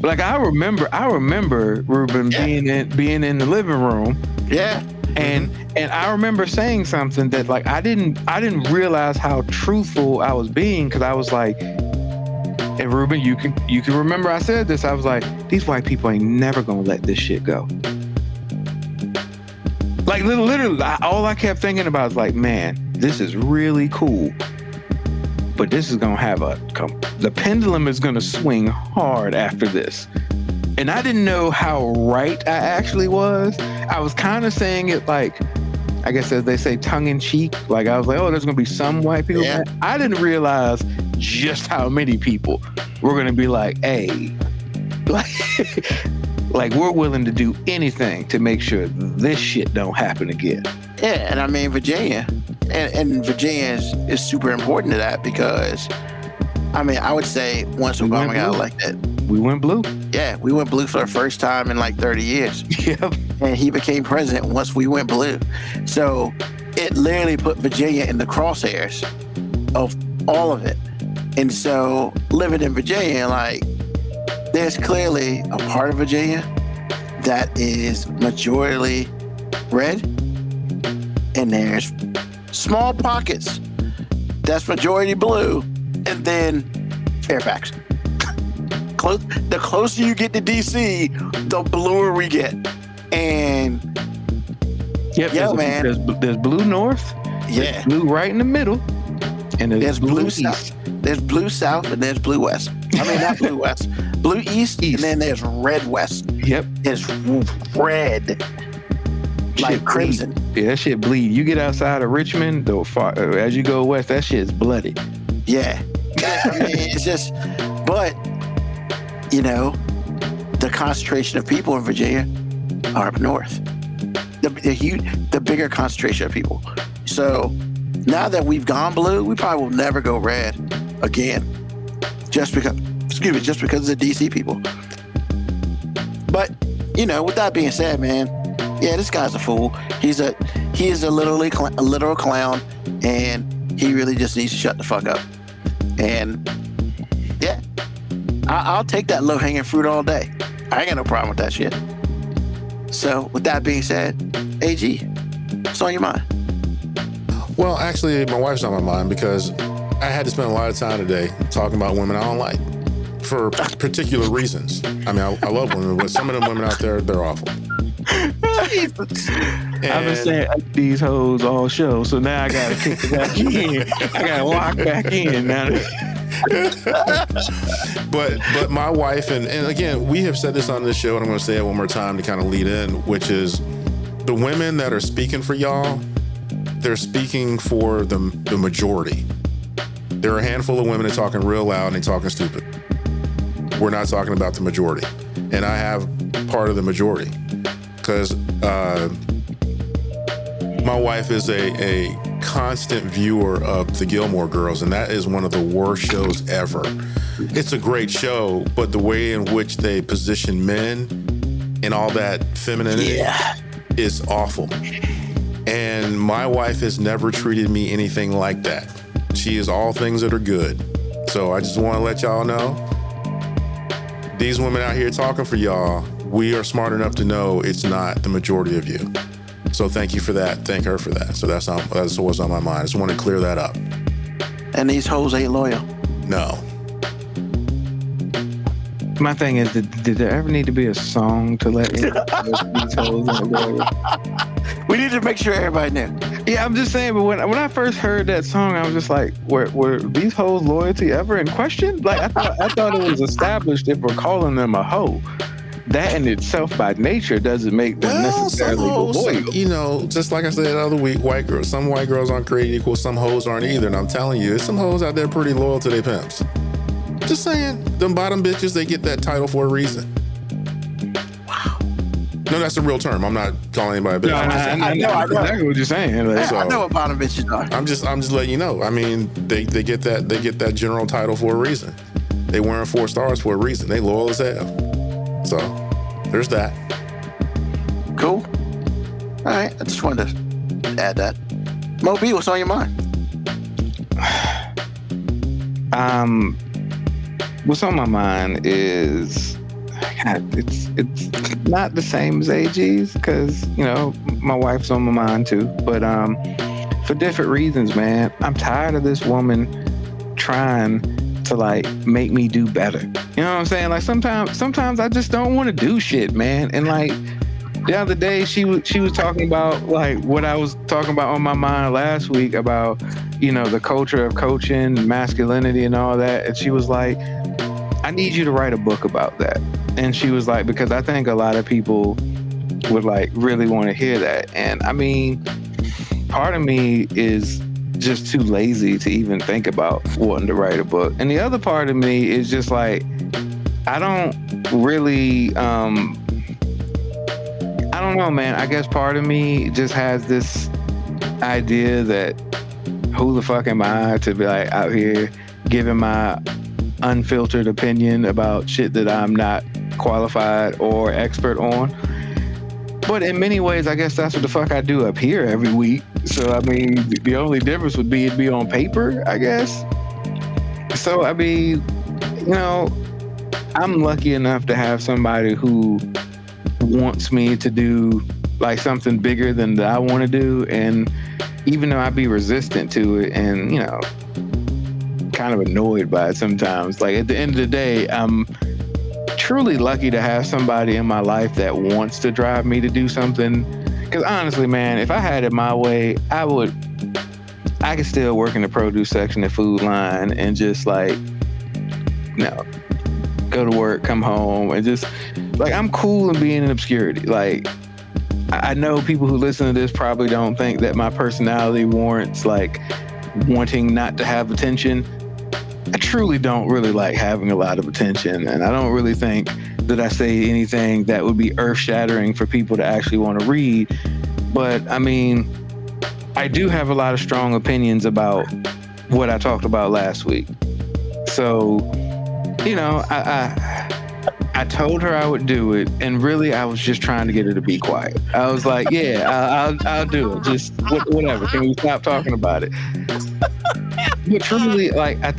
Like, I remember Ruben being in the living room. Yeah. And I remember saying something that, like, I didn't realize how truthful I was being, because I was like, and Ruben, you can remember I said this. I was like, these white people ain't never gonna let this shit go. Like, literally, all I kept thinking about was like, man, this is really cool, but this is gonna have the pendulum is gonna swing hard after this. And I didn't know how right I actually was. I was kind of saying it like, I guess as they say, tongue in cheek. Like, I was like, oh, there's gonna be some white people. Yeah. I didn't realize just how many people were gonna be like, hey, like we're willing to do anything to make sure this shit don't happen again. Yeah, and I mean, Virginia, and Virginia is super important to that, because, I mean, I would say once Obama got elected, We went blue. Yeah, we went blue for the first time in like 30 years. Yep. And he became president once we went blue. So it literally put Virginia in the crosshairs of all of it. And so living in Virginia, like, there's clearly a part of Virginia that is majority red, and there's small pockets that's majority blue, and then Fairfax. The closer you get to DC, the bluer we get. And man, there's blue north. Yeah, there's blue right in the middle, and there's blue south. There's blue south, and there's blue west. I mean, not blue west, blue east, and then there's red west. Yep, it's red, like crimson. Yeah, that shit bleed. You get outside of Richmond, as you go west, that shit's bloody. Yeah, I mean, it's just, but you know, the concentration of people in Virginia are up north. The bigger concentration of people. So now that we've gone blue, we probably will never go red again, just because of the DC people. But you know, with that being said, man, yeah, this guy's a fool. He is a literal clown, and he really just needs to shut the fuck up. And yeah, I'll take that low hanging fruit all day. I ain't got no problem with that shit. So with that being said, AG, what's on your mind? Well, actually, my wife's on my mind because I had to spend a lot of time today talking about women I don't like for particular reasons. I mean, I love women, but some of them women out there, they're awful. I've been saying these hoes all show, so now I gotta kick it back in. I gotta lock back in now. But my wife, and again, we have said this on this show, and I'm going to say it one more time to kind of lead in, which is the women that are speaking for y'all, they're speaking for the majority. There are a handful of women that are talking real loud and they're talking stupid. We're not talking about the majority. And I have part of the majority because my wife is a constant viewer of the Gilmore Girls, and that is one of the worst shows ever. It's a great show, but the way in which they position men and all that femininity is awful. And my wife has never treated me anything like that. She is all things that are good. So I just want to let y'all know, these women out here talking for y'all, we are smart enough to know it's not the majority of you. So thank you for that. Thank her for that. So that's what's on my mind. I just want to clear that up. And these hoes ain't loyal. No. My thing is, did there ever need to be a song to let these hoes ain't loyal? We need to make sure everybody knew. Yeah, I'm just saying, but when I first heard that song, I was just like, were these hoes' loyalty ever in question? Like, I thought it was established if we're calling them a hoe. That in itself by nature doesn't make them necessarily loyal. You know, just like I said the other week, some white girls aren't created equal, some hoes aren't either. And I'm telling you, there's some hoes out there pretty loyal to their pimps. Just saying, them bottom bitches, they get that title for a reason. Wow. No, that's a real term. I'm not calling anybody a bitch. I know exactly what you're saying. Like, I know what bottom bitches are. I'm just letting you know. I mean, they get that general title for a reason. They wearing 4 stars for a reason. They loyal as hell. So, there's that. Cool. All right, I just wanted to add that. Mo B, what's on your mind? What's on my mind is, God, it's not the same as AG's because, you know, my wife's on my mind too. But for different reasons, man. I'm tired of this woman trying to like make me do better. You know what I'm saying? Like sometimes I just don't want to do shit, man. And like the other day she was talking about like what I was talking about on my mind last week about, you know, the culture of coaching, masculinity and all that. And she was like, I need you to write a book about that. And she was like, because I think a lot of people would like really want to hear that. And I mean, part of me is just too lazy to even think about wanting to write a book. And the other part of me is just like, I don't really, I don't know, man. I guess part of me just has this idea that who the fuck am I to be like out here giving my unfiltered opinion about shit that I'm not qualified or expert on. But in many ways, I guess that's what the fuck I do up here every week. So, I mean, the only difference would be it'd be on paper, I guess. So, I mean, you know, I'm lucky enough to have somebody who wants me to do like something bigger than that I want to do. And even though I'd be resistant to it and, you know, kind of annoyed by it sometimes, like at the end of the day, I'm truly lucky to have somebody in my life that wants to drive me to do something. Because honestly, man, if I had it my way, I could still work in the produce section at Food Line and just like, you know, go to work, come home, and just like, I'm cool in being in obscurity. Like, I know people who listen to this probably don't think that my personality warrants like wanting not to have attention. I truly don't really like having a lot of attention, and I don't really think that I say anything that would be earth-shattering for people to actually want to read. But I mean, I do have a lot of strong opinions about what I talked about last week. So, you know, I told her I would do it, and really I was just trying to get her to be quiet. I was like, yeah, I'll do it. Just whatever. Can we stop talking about it? But truly, like, I'm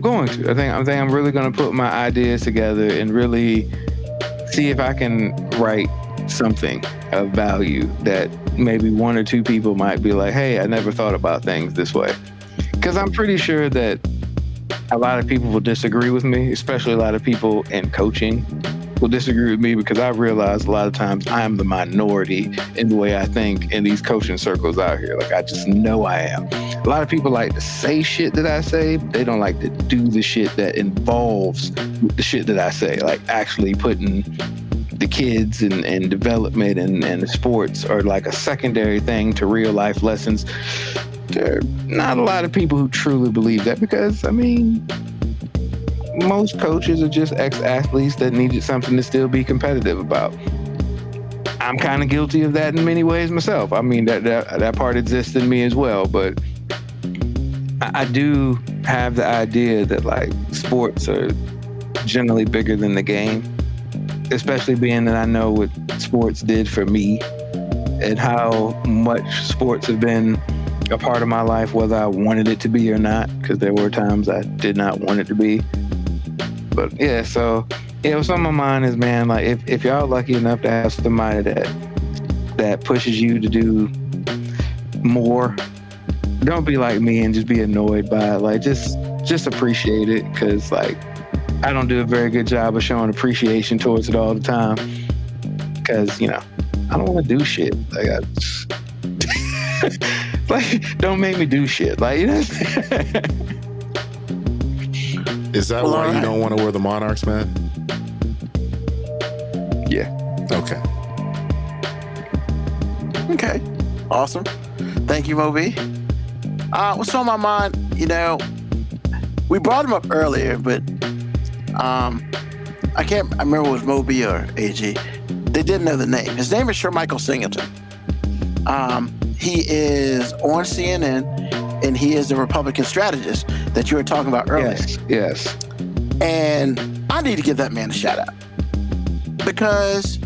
going to. I think I'm really going to put my ideas together and really see if I can write something of value that maybe one or two people might be like, hey, I never thought about things this way. Because I'm pretty sure that a lot of people will disagree with me, especially a lot of people in coaching will disagree with me, because I realize a lot of times I'm the minority in the way I think in these coaching circles out here. Like, I just know I am. A lot of people like to say shit that I say, but they don't like to do the shit that involves the shit that I say, like actually putting the kids and development and the sports are like a secondary thing to real life lessons. There are not a lot of people who truly believe that, because, I mean, most coaches are just ex-athletes that needed something to still be competitive about. I'm kind of guilty of that in many ways myself. I mean, that part exists in me as well, but I do have the idea that, like, sports are generally bigger than the game, especially being that I know what sports did for me and how much sports have been a part of my life, whether I wanted it to be or not, because there were times I did not want it to be. But yeah, so yeah, what's on my mind is, man, like, if y'all lucky enough to have somebody that pushes you to do more, don't be like me and just be annoyed by it. Like, just appreciate it, because, like, I don't do a very good job of showing appreciation towards it all the time, because, you know, I don't want to do shit. Like, like, don't make me do shit. Like, you know. Is that why you don't want to wear the Monarchs, man? Yeah. Okay. Okay. Awesome. Thank you, Moby. What's on my mind? You know, we brought him up earlier, but I remember if it was Moby or AG. They didn't know the name. His name is Shermichael Singleton. He is on CNN, and he is the Republican strategist that you were talking about earlier. Yes. And I need to give that man a shout out, because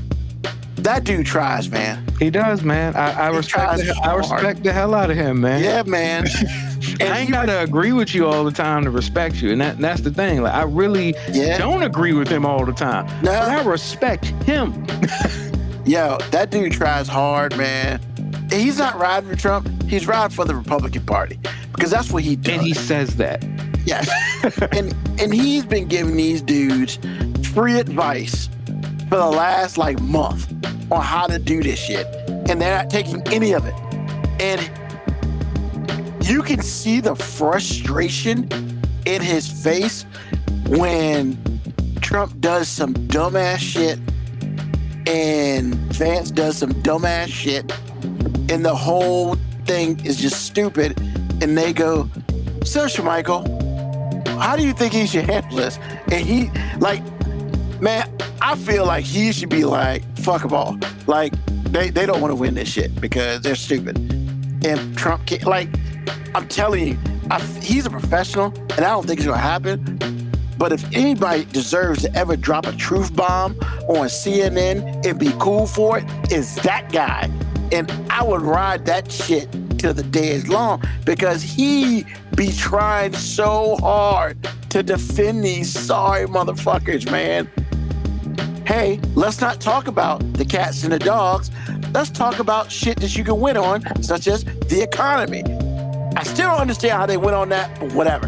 that dude tries, man. He does, man. I respect the hell out of him, man. Yeah, man. I ain't gotta agree with you all the time to respect you, and that's the thing. Like, I really don't agree with him all the time, but I respect him. Yo, that dude tries hard, man. He's not riding for Trump. He's riding for the Republican Party, because that's what he does. And he says that. Yes. and he's been giving these dudes free advice for the last month on how to do this shit, and they're not taking any of it. And you can see the frustration in his face when Trump does some dumbass shit and Vance does some dumbass shit, and the whole thing is just stupid. And they go, "Sir Shermichael, how do you think he should handle this?" And he, man, I feel like he should be like, fuck them all. Like, they don't want to win this shit because they're stupid. And Trump can't, I'm telling you, he's a professional, and I don't think it's gonna happen. But if anybody deserves to ever drop a truth bomb on CNN and be cool for it, is that guy. And I would ride that shit till the day is long, because he be trying so hard to defend these sorry motherfuckers, man. Hey, let's not talk about the cats and the dogs. Let's talk about shit that you can win on, such as the economy. I still don't understand how they went on that, but whatever.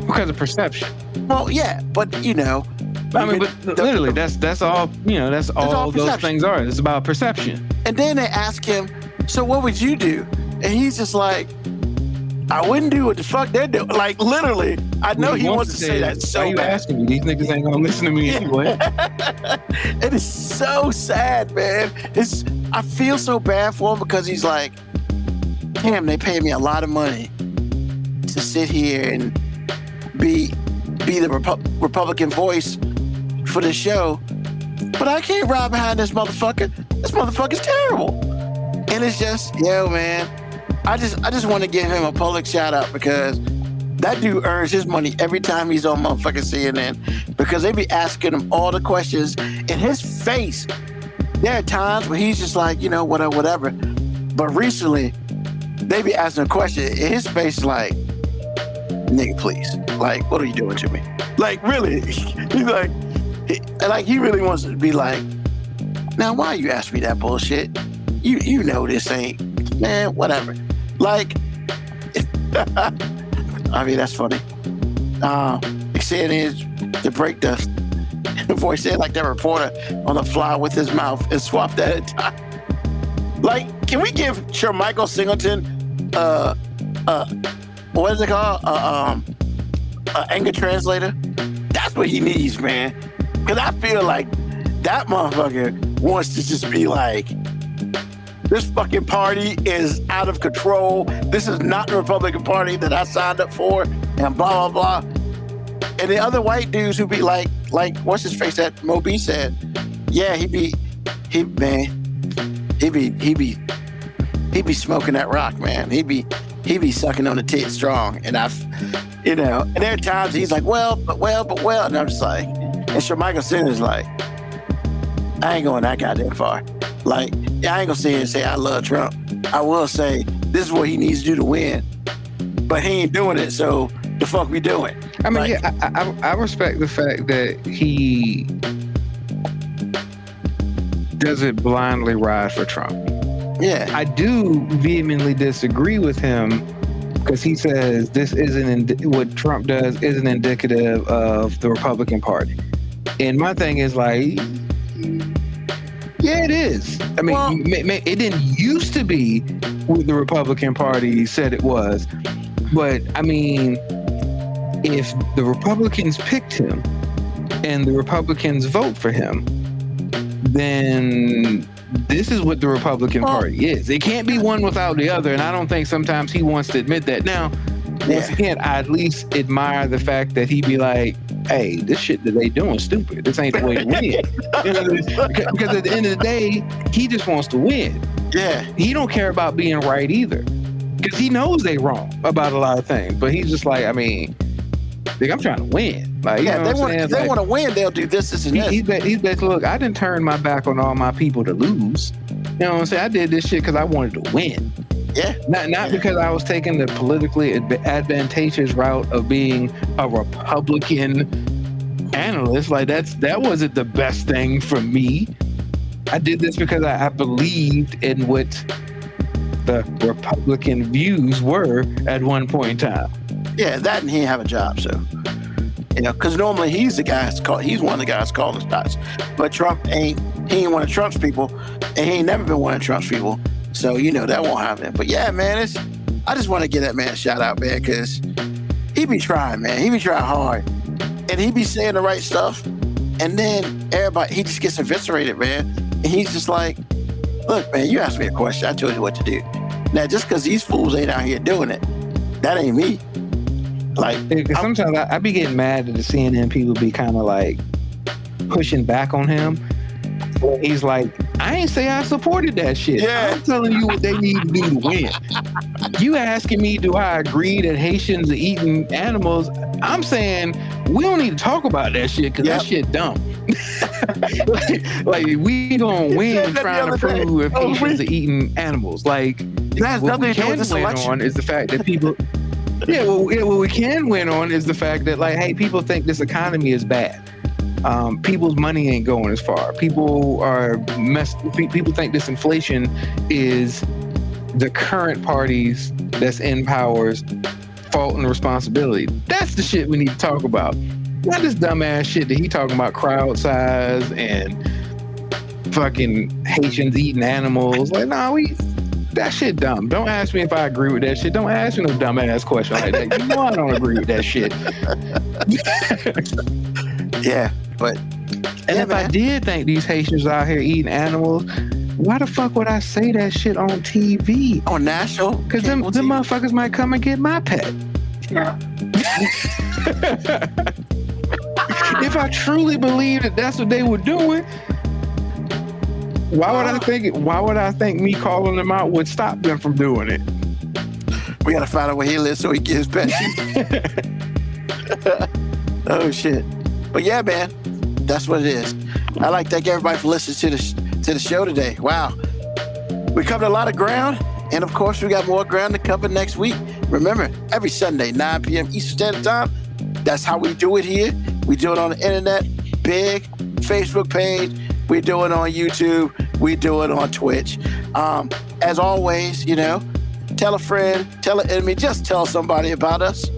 Because of perception. Well, yeah, but literally, that's all. That's all those things are. It's about perception. And then they ask him, "So what would you do?" And he's just like, "I wouldn't do what the fuck they're doing." Like literally, I know he wants to say that so bad. Why you asking me? These niggas ain't gonna listen to me anyway. It is so sad, man. I feel so bad for him, because he's like, damn, they pay me a lot of money to sit here and be the Republican voice for the show, but I can't ride behind this motherfucker. This motherfucker's terrible. And it's just, yo, man, I just want to give him a public shout out, because that dude earns his money every time he's on motherfucking CNN, because they be asking him all the questions in his face. There are times where he's just like, whatever. But recently, they be asking a question, and his face is like, nigga, please. Like, what are you doing to me? Like, really? He's like, he really wants to be like, now, why you ask me that bullshit? You know this ain't, man, whatever. Like, I mean, that's funny. They said is to break the voice, said like that reporter on the fly with his mouth and swap that at time. Like, can we give Shermichael Singleton, what is it called? Anger translator? That's what he needs, man. Because I feel like that motherfucker wants to just be like, this fucking party is out of control. This is not the Republican Party that I signed up for, and blah, blah, blah. And the other white dudes who be like, what's his face that Moby said? Yeah, he be smoking that rock, man. He be sucking on the tit strong. And and there are times he's like, well. And I'm just like, and Shermichael Singer's like, I ain't going that goddamn far. Like, I ain't gonna sit here and say I love Trump. I will say this is what he needs to do to win. But he ain't doing it, so the fuck we doing? I mean, I respect the fact that he doesn't blindly ride for Trump. Yeah. I do vehemently disagree with him, because he says this isn't what Trump does isn't indicative of the Republican Party. And my thing is like, yeah, it is. I mean, it didn't used to be what the Republican Party said it was. But I mean, if the Republicans picked him and the Republicans vote for him, then this is what the Republican Party is. It can't be one without the other, and I don't think sometimes he wants to admit that. Now, once again, I at least admire the fact that he be like, hey, this shit that they doing stupid. This ain't the way to win. Because at the end of the day, he just wants to win. Yeah. He don't care about being right either, because he knows they wrong about a lot of things. But he's just like, I mean, I'm trying to win. Like, you know if they want to win, they'll do this, and this. He's basically, look, I didn't turn my back on all my people to lose. You know what I'm saying? I did this shit because I wanted to win. Yeah. Not because I was taking the politically advantageous route of being a Republican analyst. Like, that wasn't the best thing for me. I did this because I believed in what the Republican views were at one point in time. Yeah, that and he didn't have a job, so. Because normally he's one of the guys calling the shots. But Trump he ain't one of Trump's people, and he ain't never been one of Trump's people. So, that won't happen. But yeah, man, I just want to give that man a shout out, man, because he be trying, man. He be trying hard. And he be saying the right stuff. And then he just gets eviscerated, man. And he's just like, look, man, you asked me a question. I told you what to do. Now, just because these fools ain't out here doing it, that ain't me. Like, sometimes I be getting mad at the CNN people be kind of like pushing back on him. He's like, I ain't say I supported that shit. Yeah. I'm telling you what they need to do to win. You asking me, do I agree that Haitians are eating animals? I'm saying we don't need to talk about that shit because that shit dumb. like we gonna win trying to prove if Haitians are eating animals. Like what we can win on is the fact that people. What we can win on is the fact that, like, hey, people think this economy is bad. People's money ain't going as far. People are people think this inflation is the current parties that's in power's fault and responsibility. That's the shit we need to talk about. Not this dumbass shit that he talking about, crowd size and fucking Haitians eating animals. Like, nah, that shit dumb. Don't ask me if I agree with that shit. Don't ask me no dumbass question like that. You know I don't agree with that shit. Yeah, but and if I did think these Haitians out here eating animals, why the fuck would I say that shit on TV? On national? Because them motherfuckers might come and get my pet. If I truly believe that that's what they were doing, why would I think me calling them out would stop them from doing it? We gotta find out where he lives so he can get his pet. Oh shit. But yeah, man, that's what it is. I'd like to thank everybody for listening to the show today. Wow. We covered a lot of ground, and of course we got more ground to cover next week. Remember, every Sunday, 9 p.m. Eastern Standard Time. That's how we do it here. We do it on the internet, big Facebook page. We do it on YouTube. We do it on Twitch. As always, tell a friend, tell an enemy, just tell somebody about us.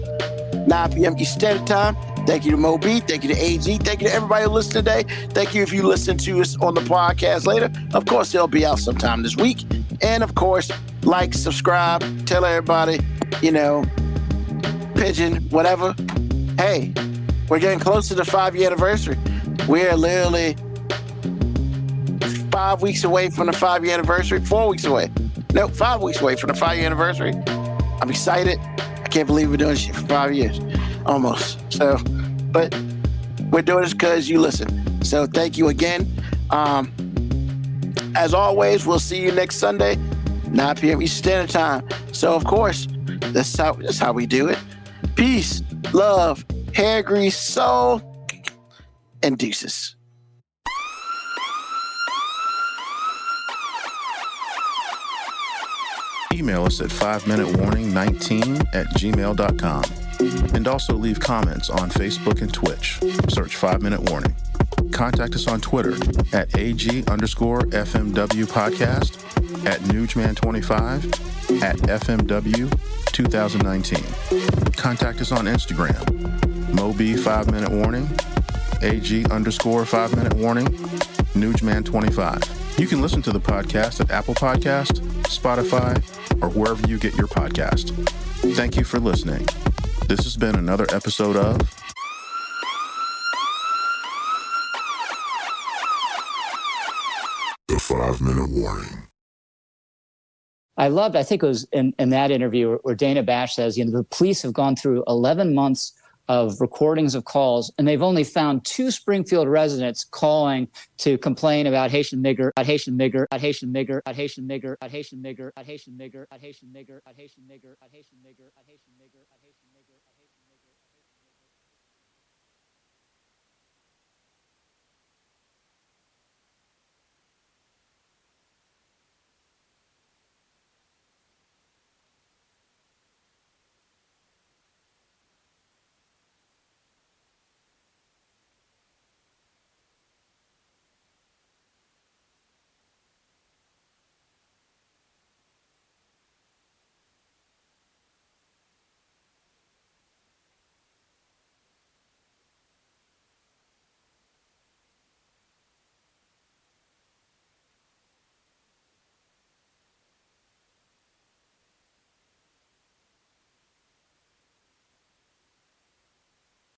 9 p.m. Eastern Standard Time. Thank you to Mo B. Thank you to AG. Thank you to everybody who listened today. Thank you if you listen to us on the podcast later. Of course, they'll be out sometime this week. And of course, like, subscribe, tell everybody, pigeon, whatever. Hey, we're getting close to the 5-year anniversary. We're literally 5 weeks away from the 5-year anniversary. 4 weeks away. No, 5 weeks away from the 5-year anniversary. I'm excited. I can't believe we're doing this shit for 5 years. Almost. So, but we're doing this because you listen. So thank you again. As always, we'll see you next Sunday, 9 p.m. Eastern Standard Time. So of course, that's how we do it. Peace, love, hair grease, soul, and deuces. Email us at 5minutewarning19@gmail.com. And also leave comments on Facebook and Twitch. Search 5 Minute Warning. Contact us on Twitter at AG_FMW podcast, at Newsman25, at FMW 2019. Contact us on Instagram, Moby 5 Minute Warning, AG_5 Minute Warning, Newsman25. You can listen to the podcast at Apple Podcast, Spotify, or wherever you get your podcast. Thank you for listening. This has been another episode of The 5 Minute Warning. I think it was in that interview where Dana Bash says, the police have gone through 11 months of recordings of calls, and they've only found 2 Springfield residents calling to complain about Haitian nigger, Haitian nigger, Haitian nigger, Haitian nigger, Haitian nigger, Haitian nigger, Haitian nigger, Haitian nigger, Haitian nigger, Haitian nigger, Haitian nigger.